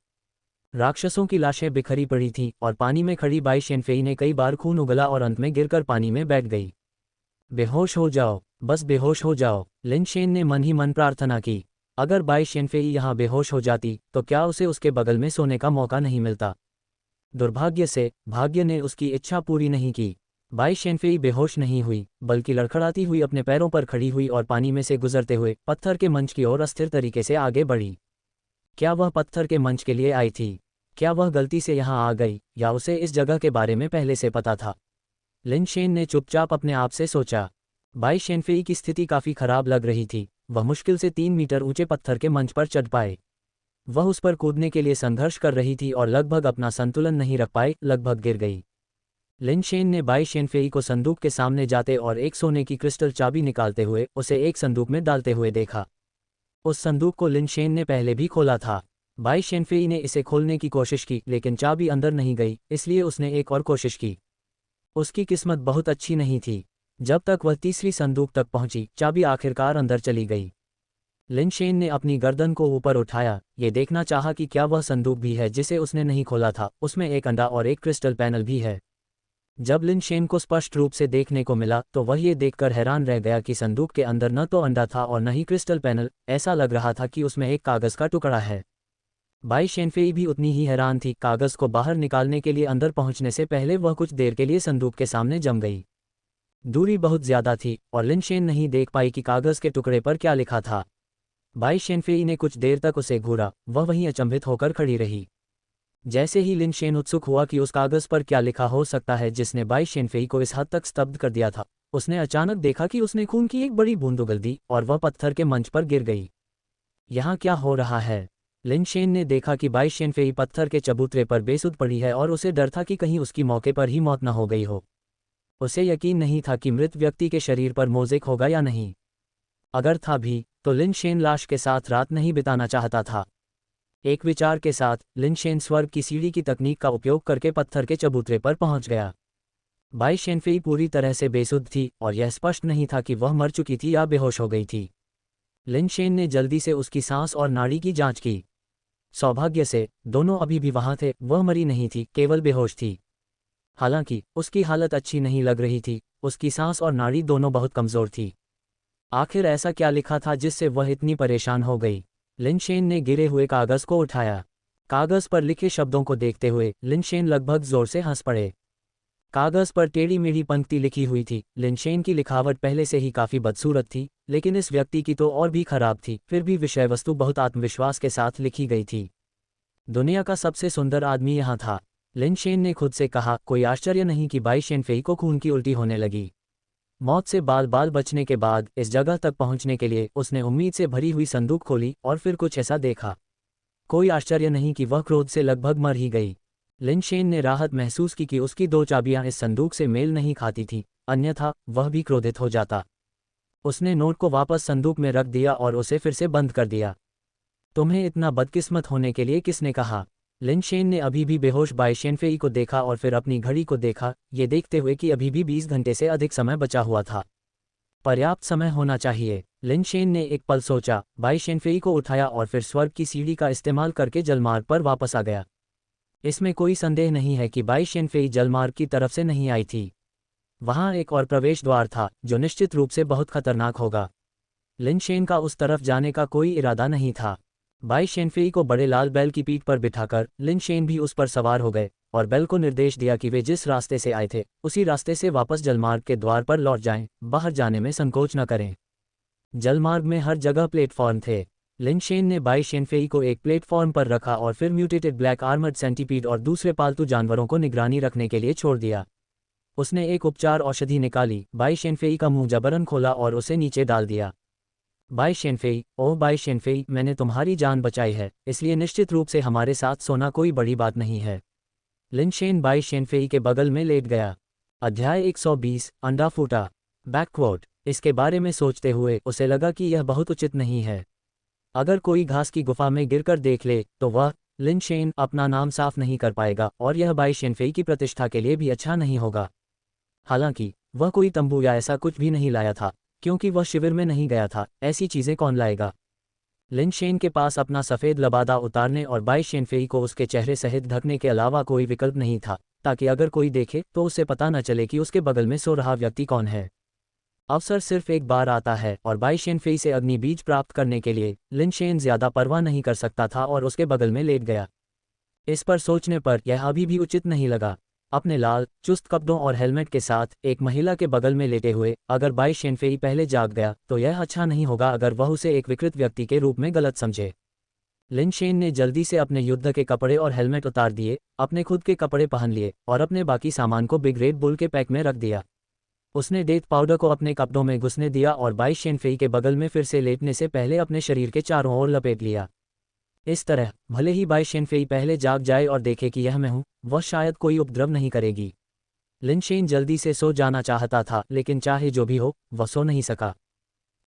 राक्षसों की लाशें बिखरी पड़ी थीं और पानी में खड़ी बाई शेनफेई ने कई बार खून उगला और अंत में गिरकर पानी में बैठ गई। बेहोश हो जाओ, बस बेहोश हो जाओ, लिन शेन ने मन ही मन प्रार्थना की। अगर बाई शेनफेई यहाँ बेहोश हो जाती तो क्या उसे उसके बगल में सोने का मौका नहीं मिलता। दुर्भाग्य से भाग्य ने उसकी इच्छा पूरी नहीं की। बाई शेनफेई बेहोश नहीं हुई, बल्कि लड़खड़ाती हुई अपने पैरों पर खड़ी हुई और पानी में से गुजरते हुए पत्थर के मंच की ओर अस्थिर तरीके से आगे बढ़ी। क्या वह पत्थर के मंच के लिए आई थी? क्या वह गलती से यहाँ आ गई या उसे इस जगह के बारे में पहले से पता था? लिन शेन ने चुपचाप अपने आप से सोचा। बाई शेनफेई की स्थिति काफ़ी खराब लग रही थी। वह मुश्किल से 3 मीटर ऊंचे पत्थर के मंच पर चढ़ पाए। वह उस पर कूदने के लिए संघर्ष कर रही थी और लगभग अपना संतुलन नहीं रख पाई, लगभग गिर गई। लिन शेन ने बाई शेनफेई को संदूक के सामने जाते और एक सोने की क्रिस्टल चाबी निकालते हुए उसे एक संदूक में डालते हुए देखा। उस संदूक को लिन शेन ने पहले भी खोला था। बाई शेनफेई ने इसे खोलने की कोशिश की, लेकिन चाबी अंदर नहीं गई, इसलिए उसने एक और कोशिश की। उसकी किस्मत बहुत अच्छी नहीं थी। जब तक वह तीसरी संदूक तक पहुंची, चाबी आखिरकार अंदर चली गई। लिन शेन ने अपनी गर्दन को ऊपर उठाया, ये देखना चाहा कि क्या वह संदूक भी है जिसे उसने नहीं खोला था। उसमें एक अंडा और एक क्रिस्टल पैनल भी है। जब लिन शेन को स्पष्ट रूप से देखने को मिला तो वह ये देखकर हैरान रह गया कि संदूक के अंदर न तो अंडा था और न ही क्रिस्टल पैनल। ऐसा लग रहा था कि उसमें एक कागज़ का टुकड़ा है। बाई शेनफेई भी उतनी ही हैरान थी। कागज़ को बाहर निकालने के लिए अंदर पहुंचने से पहले वह कुछ देर के लिए संदूक के सामने जम गई। दूरी बहुत ज्यादा थी और लिनशेन नहीं देख पाई कि कागज के टुकड़े पर क्या लिखा था। बाई शेनफेई ने कुछ देर तक उसे घूरा, वह वहीं अचंभित होकर खड़ी रही। जैसे ही लिनशेन उत्सुक हुआ कि उस कागज पर क्या लिखा हो सकता है जिसने बाई शेनफेई को इस हद तक स्तब्ध कर दिया था, उसने अचानक देखा कि उसने खून की एक बड़ी बूंद उगल दी और वह पत्थर के मंच पर गिर गई। यहाँ क्या हो रहा है? लिनशेन ने देखा कि बाई शेनफेई पत्थर के चबूतरे पर बेसुध पड़ी है और उसे डर था कि कहीं उसकी मौके पर ही मौत न हो गई हो। उसे यकीन नहीं था कि मृत व्यक्ति के शरीर पर मोज़ेक होगा या नहीं। अगर था भी तो लिनशेन लाश के साथ रात नहीं बिताना चाहता था। एक विचार के साथ लिनशेन स्वर्ग की सीढ़ी की तकनीक का उपयोग करके पत्थर के चबूतरे पर पहुंच गया। बाई शेनफेई पूरी तरह से बेसुध थी और यह स्पष्ट नहीं था कि वह मर चुकी थी या बेहोश हो गई थी। लिनशेन ने जल्दी से उसकी सांस और नाड़ी की जांच की। सौभाग्य से दोनों अभी भी वहां थे, वह मरी नहीं थी, केवल बेहोश थी। हालांकि उसकी हालत अच्छी नहीं लग रही थी, उसकी सांस और नाड़ी दोनों बहुत कमजोर थी। आखिर ऐसा क्या लिखा था जिससे वह इतनी परेशान हो गई? लिनशेन ने गिरे हुए कागज को उठाया। कागज पर लिखे शब्दों को देखते हुए लिनशेन लगभग जोर से हंस पड़े। कागज पर टेढ़ी मेढ़ी पंक्ति लिखी हुई थी। लिनशेन की लिखावट पहले से ही काफी बदसूरत थी, लेकिन इस व्यक्ति की तो और भी खराब थी। फिर भी विषय वस्तु बहुत आत्मविश्वास के साथ लिखी गई थी। दुनिया का सबसे सुंदर आदमी यहाँ था, लिनशेन ने खुद से कहा। कोई आश्चर्य नहीं कि बाई शेनफेई को खून की उल्टी होने लगी। मौत से बाल बाल बचने के बाद इस जगह तक पहुंचने के लिए उसने उम्मीद से भरी हुई संदूक खोली और फिर कुछ ऐसा देखा। कोई आश्चर्य नहीं कि वह क्रोध से लगभग मर ही गई। लिनशेन ने राहत महसूस की कि उसकी 2 चाबियां इस संदूक से मेल नहीं खाती थीं, अन्यथा वह भी क्रोधित हो जाता। उसने नोट को वापस संदूक में रख दिया और उसे फिर से बंद कर दिया। तुम्हें इतना बदकिस्मत होने के लिए किसने कहा? लिनशेन ने अभी भी बेहोश बाई शेनफेई को देखा और फिर अपनी घड़ी को देखा, ये देखते हुए कि अभी भी 20 घंटे से अधिक समय बचा हुआ था। पर्याप्त समय होना चाहिए। लिनशेन ने एक पल सोचा, बाई शेनफेई को उठाया और फिर स्वर्ग की सीढ़ी का इस्तेमाल करके जलमार्ग पर वापस आ गया। इसमें कोई संदेह नहीं है कि बाई शेनफेई जलमार्ग की तरफ से नहीं आई थी। वहां एक और प्रवेश द्वार था जो निश्चित रूप से बहुत खतरनाक होगा। लिनशेन का उस तरफ जाने का कोई इरादा नहीं था। बाई शेनफेई को बड़े लाल बैल की पीठ पर बिठाकर लिनशेन भी उस पर सवार हो गए और बैल को निर्देश दिया कि वे जिस रास्ते से आए थे उसी रास्ते से वापस जलमार्ग के द्वार पर लौट जाएं, बाहर जाने में संकोच न करें। जलमार्ग में हर जगह प्लेटफॉर्म थे। लिनशेन ने बाई शेनफेई को एक प्लेटफॉर्म पर रखा और फिर म्यूटेटेड ब्लैक आर्मर्ड सेंटीपीड और दूसरे पालतू जानवरों को निगरानी रखने के लिए छोड़ दिया। उसने एक उपचार औषधि निकाली, बाई शेनफेई का मुंह जबरन खोला और उसे नीचे डाल दिया। बाई शेनफेई, ओह बाई शेनफेई, मैंने तुम्हारी जान बचाई है, इसलिए निश्चित रूप से हमारे साथ सोना कोई बड़ी बात नहीं है। लिनशेन बाई शेनफेई के बगल में लेट गया। अध्याय 120, अंडा फूटा। बैकक्वोट। इसके बारे में सोचते हुए उसे लगा कि यह बहुत उचित नहीं है। अगर कोई घास की गुफा में गिरकर देख ले तो वह, लिनशेन, अपना नाम साफ नहीं कर पाएगा और यह बाई शेनफेई की प्रतिष्ठा के लिए भी अच्छा नहीं होगा। हालांकि वह कोई तंबू या ऐसा कुछ भी नहीं लाया था, क्योंकि वह शिविर में नहीं गया था। ऐसी चीजें कौन लाएगा? लिनशेन के पास अपना सफ़ेद लबादा उतारने और बाई शेनफेई को उसके चेहरे सहित ढकने के अलावा कोई विकल्प नहीं था, ताकि अगर कोई देखे तो उसे पता न चले कि उसके बगल में सो रहा व्यक्ति कौन है। अवसर सिर्फ एक बार आता है और बाई शेनफेई से अग्नि बीज प्राप्त करने के लिए लिनशेन ज्यादा परवाह नहीं कर सकता था और उसके बगल में लेट गया। इस पर सोचने पर यह अभी भी उचित नहीं लगा। अपने लाल चुस्त कपड़ों और हेलमेट के साथ एक महिला के बगल में लेटे हुए अगर बाई शेनफेई पहले जाग गया तो यह अच्छा नहीं होगा अगर वह उसे एक विकृत व्यक्ति के रूप में गलत समझे। लिनशेन ने जल्दी से अपने युद्ध के कपड़े और हेलमेट उतार दिए, अपने खुद के कपड़े पहन लिए और अपने बाकी सामान को बिग रेड बुल के पैक में रख दिया। उसने डेथ पाउडर को अपने कपड़ों में घुसने दिया और बाई शेनफेई के बगल में फिर से लेटने से पहले अपने शरीर के चारों ओर लपेट लिया। इस तरह भले ही बाई शेनफेई पहले जाग जाए और देखे कि यह मैं हूं, वह शायद कोई उपद्रव नहीं करेगी। लिनशेन जल्दी से सो जाना चाहता था, लेकिन चाहे जो भी हो वह सो नहीं सका।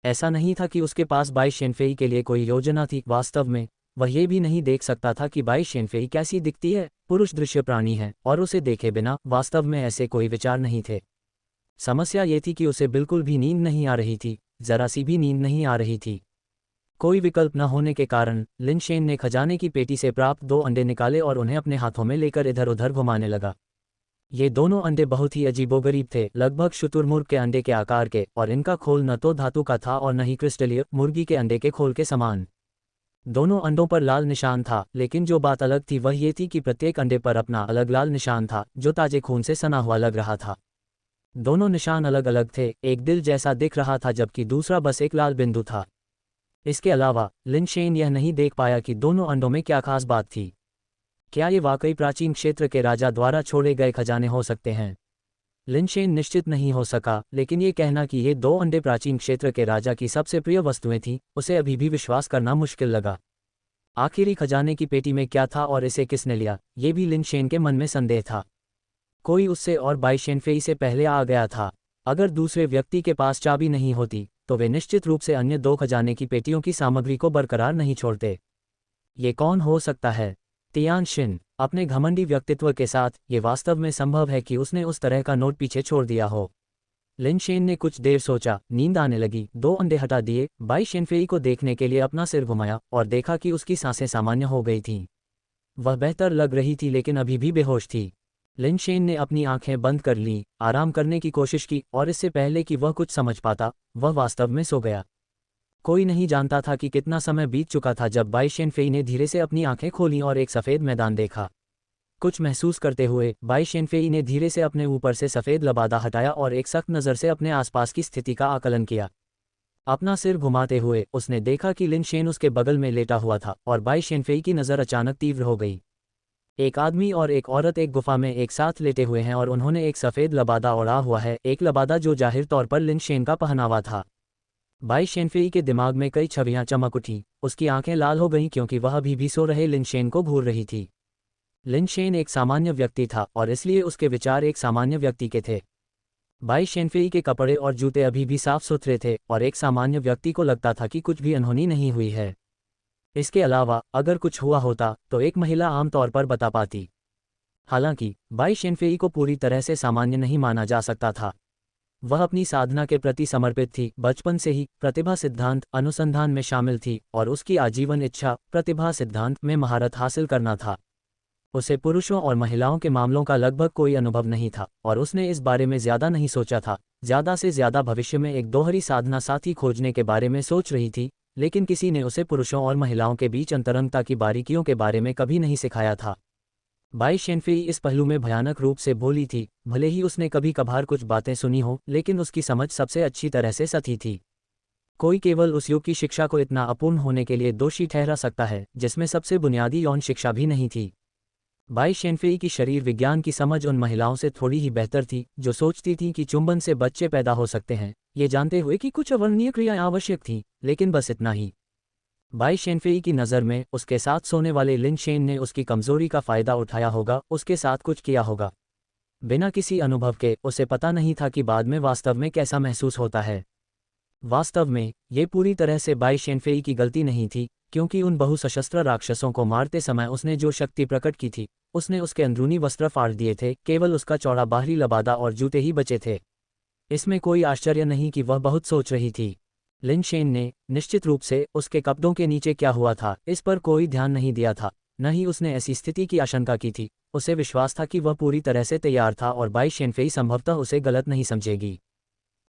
ऐसा नहीं था कि उसके पास बाई शेनफेई के लिए कोई योजना थी। वास्तव में वह ये भी नहीं देख सकता था कि बाई शेनफेई कैसी दिखती है। पुरुष दृश्य प्राणी है और उसे देखे बिना वास्तव में ऐसे कोई विचार नहीं थे। समस्या ये थी कि उसे बिल्कुल भी नींद नहीं आ रही थी, जरा सी भी नींद नहीं आ रही थी। कोई विकल्प न होने के कारण लिनशेन ने खजाने की पेटी से प्राप्त 2 अंडे निकाले और उन्हें अपने हाथों में लेकर इधर उधर घुमाने लगा। ये दोनों अंडे बहुत ही अजीबोगरीब थे, लगभग शुतुरमुर्ग के अंडे के आकार के, और इनका खोल न तो धातु का था और न ही क्रिस्टलीय मुर्गी के अंडे के खोल के समान। दोनों अंडों पर लाल निशान था, लेकिन जो बात अलग थी वह ये थी कि प्रत्येक अंडे पर अपना अलग लाल निशान था जो ताजे खून से सना हुआ लग रहा था। दोनों निशान अलग अलग थे, एक दिल जैसा दिख रहा था जबकि दूसरा बस एक लाल बिंदु था। इसके अलावा लिन शेन यह नहीं देख पाया कि दोनों अंडों में क्या खास बात थी। क्या ये वाकई प्राचीन क्षेत्र के राजा द्वारा छोड़े गए खजाने हो सकते हैं? लिन शेन निश्चित नहीं हो सका, लेकिन ये कहना कि ये दो अंडे प्राचीन क्षेत्र के राजा की सबसे प्रिय वस्तुएं थीं, उसे अभी भी विश्वास करना मुश्किल लगा। आखिरी खजाने की पेटी में क्या था और इसे किसने लिया, ये भी लिन शेन के मन में संदेह था। कोई उससे और बाई शेनफेई से पहले आ गया था। अगर दूसरे व्यक्ति के पास चाबी नहीं होती तो वे निश्चित रूप से अन्य दो खजाने की पेटियों की सामग्री को बरकरार नहीं छोड़ते। ये कौन हो सकता है? Tian Shin. अपने घमंडी व्यक्तित्व के साथ ये वास्तव में संभव है कि उसने उस तरह का नोट पीछे छोड़ दिया हो। लिन शेन ने कुछ देर सोचा, नींद आने लगी, दो अंडे हटा दिए, बाई शेनफेई को देखने के लिए अपना सिर घुमाया और देखा कि उसकी सांसें सामान्य हो गई थीं। वह बेहतर लग रही थी लेकिन अभी भी बेहोश थी। लिन शेन ने अपनी आंखें बंद कर लीं, आराम करने की कोशिश की और इससे पहले कि वह कुछ समझ पाता, वह वास्तव में सो गया। कोई नहीं जानता था कि कितना समय बीत चुका था जब बाई शेनफेई ने धीरे से अपनी आंखें खोलीं और एक सफ़ेद मैदान देखा। कुछ महसूस करते हुए बाई शेनफेई ने धीरे से अपने ऊपर से सफ़ेद लबादा हटाया और एक सख्त नज़र से अपने आसपास की स्थिति का आकलन किया। अपना सिर घुमाते हुए उसने देखा कि लिन शेन उसके बगल में लेटा हुआ था और बाई शेनफेई की नज़र अचानक तीव्र हो गई। एक आदमी और एक औरत एक गुफा में एक साथ लेटे हुए हैं और उन्होंने एक सफ़ेद लबादा ओढ़ा हुआ है, एक लबादा जो जाहिर तौर पर लिन शेन का पहनावा था। बाई शेनफेई के दिमाग में कई छवियां चमक उठीं, उसकी आंखें लाल हो गईं क्योंकि वह अभी भी सो रहे लिन शेन को घूर रही थी। लिन शेन एक सामान्य व्यक्ति था और इसलिए उसके विचार एक सामान्य व्यक्ति के थे। बाई शेनफेई के कपड़े और जूते अभी भी साफ सुथरे थे और एक सामान्य व्यक्ति को लगता था कि कुछ भी अनहोनी नहीं हुई है। इसके अलावा अगर कुछ हुआ होता तो एक महिला आमतौर पर बता पाती। हालांकि बाई शेनफेई को पूरी तरह से सामान्य नहीं माना जा सकता था। वह अपनी साधना के प्रति समर्पित थी, बचपन से ही प्रतिभा सिद्धांत अनुसंधान में शामिल थी और उसकी आजीवन इच्छा प्रतिभा सिद्धांत में महारत हासिल करना था। उसे पुरुषों और महिलाओं के मामलों का लगभग कोई अनुभव नहीं था और उसने इस बारे में ज़्यादा नहीं सोचा था। ज़्यादा से ज़्यादा भविष्य में एक दोहरी साधना साथी खोजने के बारे में सोच रही थी, लेकिन किसी ने उसे पुरुषों और महिलाओं के बीच अंतरंगता की बारीकियों के बारे में कभी नहीं सिखाया था। बाई शेनफेई इस पहलू में भयानक रूप से भोली थी। भले ही उसने कभी कभार कुछ बातें सुनी हो, लेकिन उसकी समझ सबसे अच्छी तरह से सही थी। कोई केवल उस युग की शिक्षा को इतना अपूर्ण होने के लिए दोषी ठहरा सकता है जिसमें सबसे बुनियादी यौन शिक्षा भी नहीं थी। बाई शेनफेई की शरीर विज्ञान की समझ उन महिलाओं से थोड़ी ही बेहतर थी जो सोचती थीं कि चुंबन से बच्चे पैदा हो सकते हैं, ये जानते हुए कि कुछ अवर्णनीय क्रियाएं आवश्यक थीं, लेकिन बस इतना ही। बाई शेनफेई की नज़र में उसके साथ सोने वाले लिन शेन ने उसकी कमजोरी का फ़ायदा उठाया होगा, उसके साथ कुछ किया होगा। बिना किसी अनुभव के उसे पता नहीं था कि बाद में वास्तव में कैसा महसूस होता है। वास्तव में ये पूरी तरह से बाई शेनफेई की गलती नहीं थी, क्योंकि उन बहुसशस्त्र राक्षसों को मारते समय उसने जो शक्ति प्रकट की थी उसने उसके अंदरूनी वस्त्र फाड़ दिए थे, केवल उसका चौड़ा बाहरी लबादा और जूते ही बचे थे। इसमें कोई आश्चर्य नहीं कि वह बहुत सोच रही थी। लिन शेन ने निश्चित रूप से उसके कपड़ों के नीचे क्या हुआ था इस पर कोई ध्यान नहीं दिया था, न ही उसने ऐसी स्थिति की आशंका की थी। उसे विश्वास था कि वह पूरी तरह से तैयार था और बाई शेनफेई संभवतः उसे गलत नहीं समझेगी।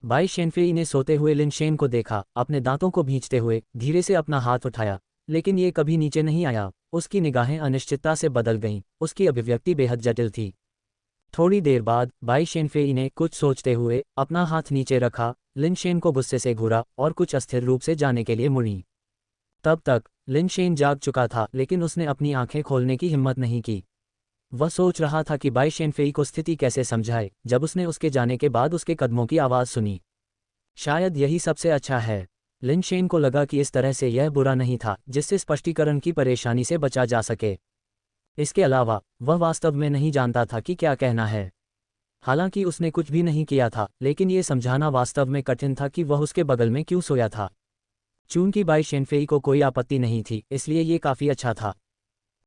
बाई शेनफेई ने सोते हुए लिन शेन को देखा, अपने दांतों को भींचते हुए धीरे से अपना हाथ उठाया, लेकिन ये कभी नीचे नहीं आया। उसकी निगाहें अनिश्चितता से बदल गईं, उसकी अभिव्यक्ति बेहद जटिल थी। थोड़ी देर बाद बाई शेनफेई ने कुछ सोचते हुए अपना हाथ नीचे रखा, लिन शेन को गुस्से से घूरा और कुछ अस्थिर रूप से जाने के लिए मुड़ी। तब तक लिन शेन जाग चुका था, लेकिन उसने अपनी आंखें खोलने की हिम्मत नहीं की। वह सोच रहा था कि बाई शेनफेई को स्थिति कैसे समझाए जब उसने उसके जाने के बाद उसके कदमों की आवाज़ सुनी। शायद यही सबसे अच्छा है। लिन शेन को लगा कि इस तरह से यह बुरा नहीं था जिससे स्पष्टीकरण की परेशानी से बचा जा सके। इसके अलावा वह वास्तव में नहीं जानता था कि क्या कहना है। हालांकि उसने कुछ भी नहीं किया था, लेकिन ये समझाना वास्तव में कठिन था कि वह उसके बगल में क्यों सोया था। चूंकि बाई शेनफेई को कोई आपत्ति नहीं थी, इसलिए ये काफ़ी अच्छा था।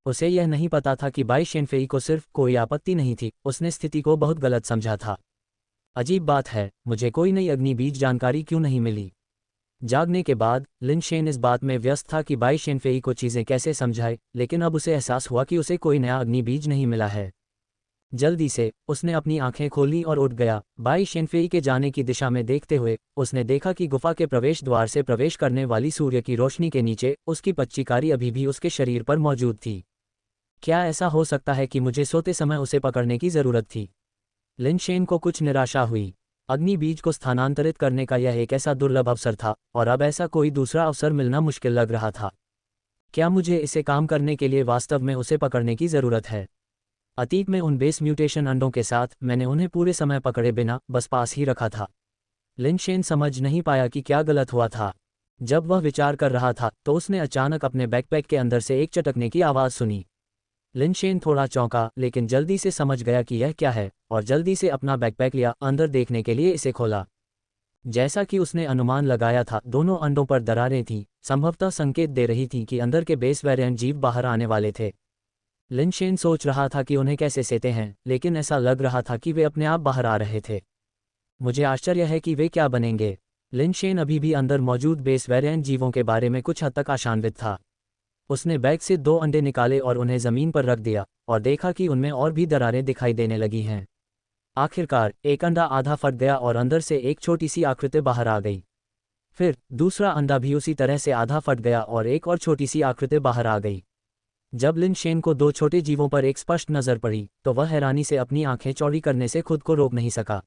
उसे यह नहीं पता था कि बाई शेनफेई को सिर्फ कोई आपत्ति नहीं थी, उसने स्थिति को बहुत गलत समझा था। अजीब बात है, मुझे कोई नई अग्निबीज जानकारी क्यों नहीं मिली। जागने के बाद लिन शेन इस बात में व्यस्त था कि बाई शेनफेई को चीज़ें कैसे समझाए, लेकिन अब उसे एहसास हुआ कि उसे कोई नया अग्निबीज नहीं मिला है। जल्दी से उसने अपनी आंखें खोलीं और उठ गया। बाई शेनफेई के जाने की दिशा में देखते हुए उसने देखा कि गुफा के प्रवेश द्वार से प्रवेश करने वाली सूर्य की रोशनी के नीचे उसकी पच्चीकारी अभी भी उसके शरीर पर मौजूद थी। क्या ऐसा हो सकता है कि मुझे सोते समय उसे पकड़ने की ज़रूरत थी? लिन शेन को कुछ निराशा हुई। अग्नि बीज को स्थानांतरित करने का यह एक ऐसा दुर्लभ अवसर था और अब ऐसा कोई दूसरा अवसर मिलना मुश्किल लग रहा था। क्या मुझे इसे काम करने के लिए वास्तव में उसे पकड़ने की ज़रूरत है? अतीत में उन बेस म्यूटेशन अंडों के साथ मैंने उन्हें पूरे समय पकड़े बिना बस पास ही रखा था। लिन शेन समझ नहीं पाया कि क्या गलत हुआ था। जब वह विचार कर रहा था तो उसने अचानक अपने बैकपैक के अंदर से एक चटकने की आवाज़ सुनी। लिन शेन थोड़ा चौंका, लेकिन जल्दी से समझ गया कि यह क्या है और जल्दी से अपना बैकपैक लिया, अंदर देखने के लिए इसे खोला। जैसा कि उसने अनुमान लगाया था, दोनों अंडों पर दरारें थीं, संभवतः संकेत दे रही थीं कि अंदर के बेस वेरिएंट जीव बाहर आने वाले थे। लिन शेन सोच रहा था कि उन्हें कैसे सेते हैं, लेकिन ऐसा लग रहा था कि वे अपने आप बाहर आ रहे थे। मुझे आश्चर्य है कि वे क्या बनेंगे। लिन शेन अभी भी अंदर मौजूद बेस वेरिएंट जीवों के बारे में कुछ हद तक आशान्वित था। उसने बैग से 2 अंडे निकाले और उन्हें ज़मीन पर रख दिया और देखा कि उनमें और भी दरारें दिखाई देने लगी हैं। आखिरकार एक अंडा आधा फट गया और अंदर से एक छोटी सी आकृति बाहर आ गई। फिर दूसरा अंडा भी उसी तरह से आधा फट गया और एक और छोटी सी आकृति बाहर आ गई। जब लिन शेन को 2 छोटे जीवों पर एक स्पष्ट नज़र पड़ी तो वह हैरानी से अपनी आंखें चौड़ी करने से खुद को रोक नहीं सका।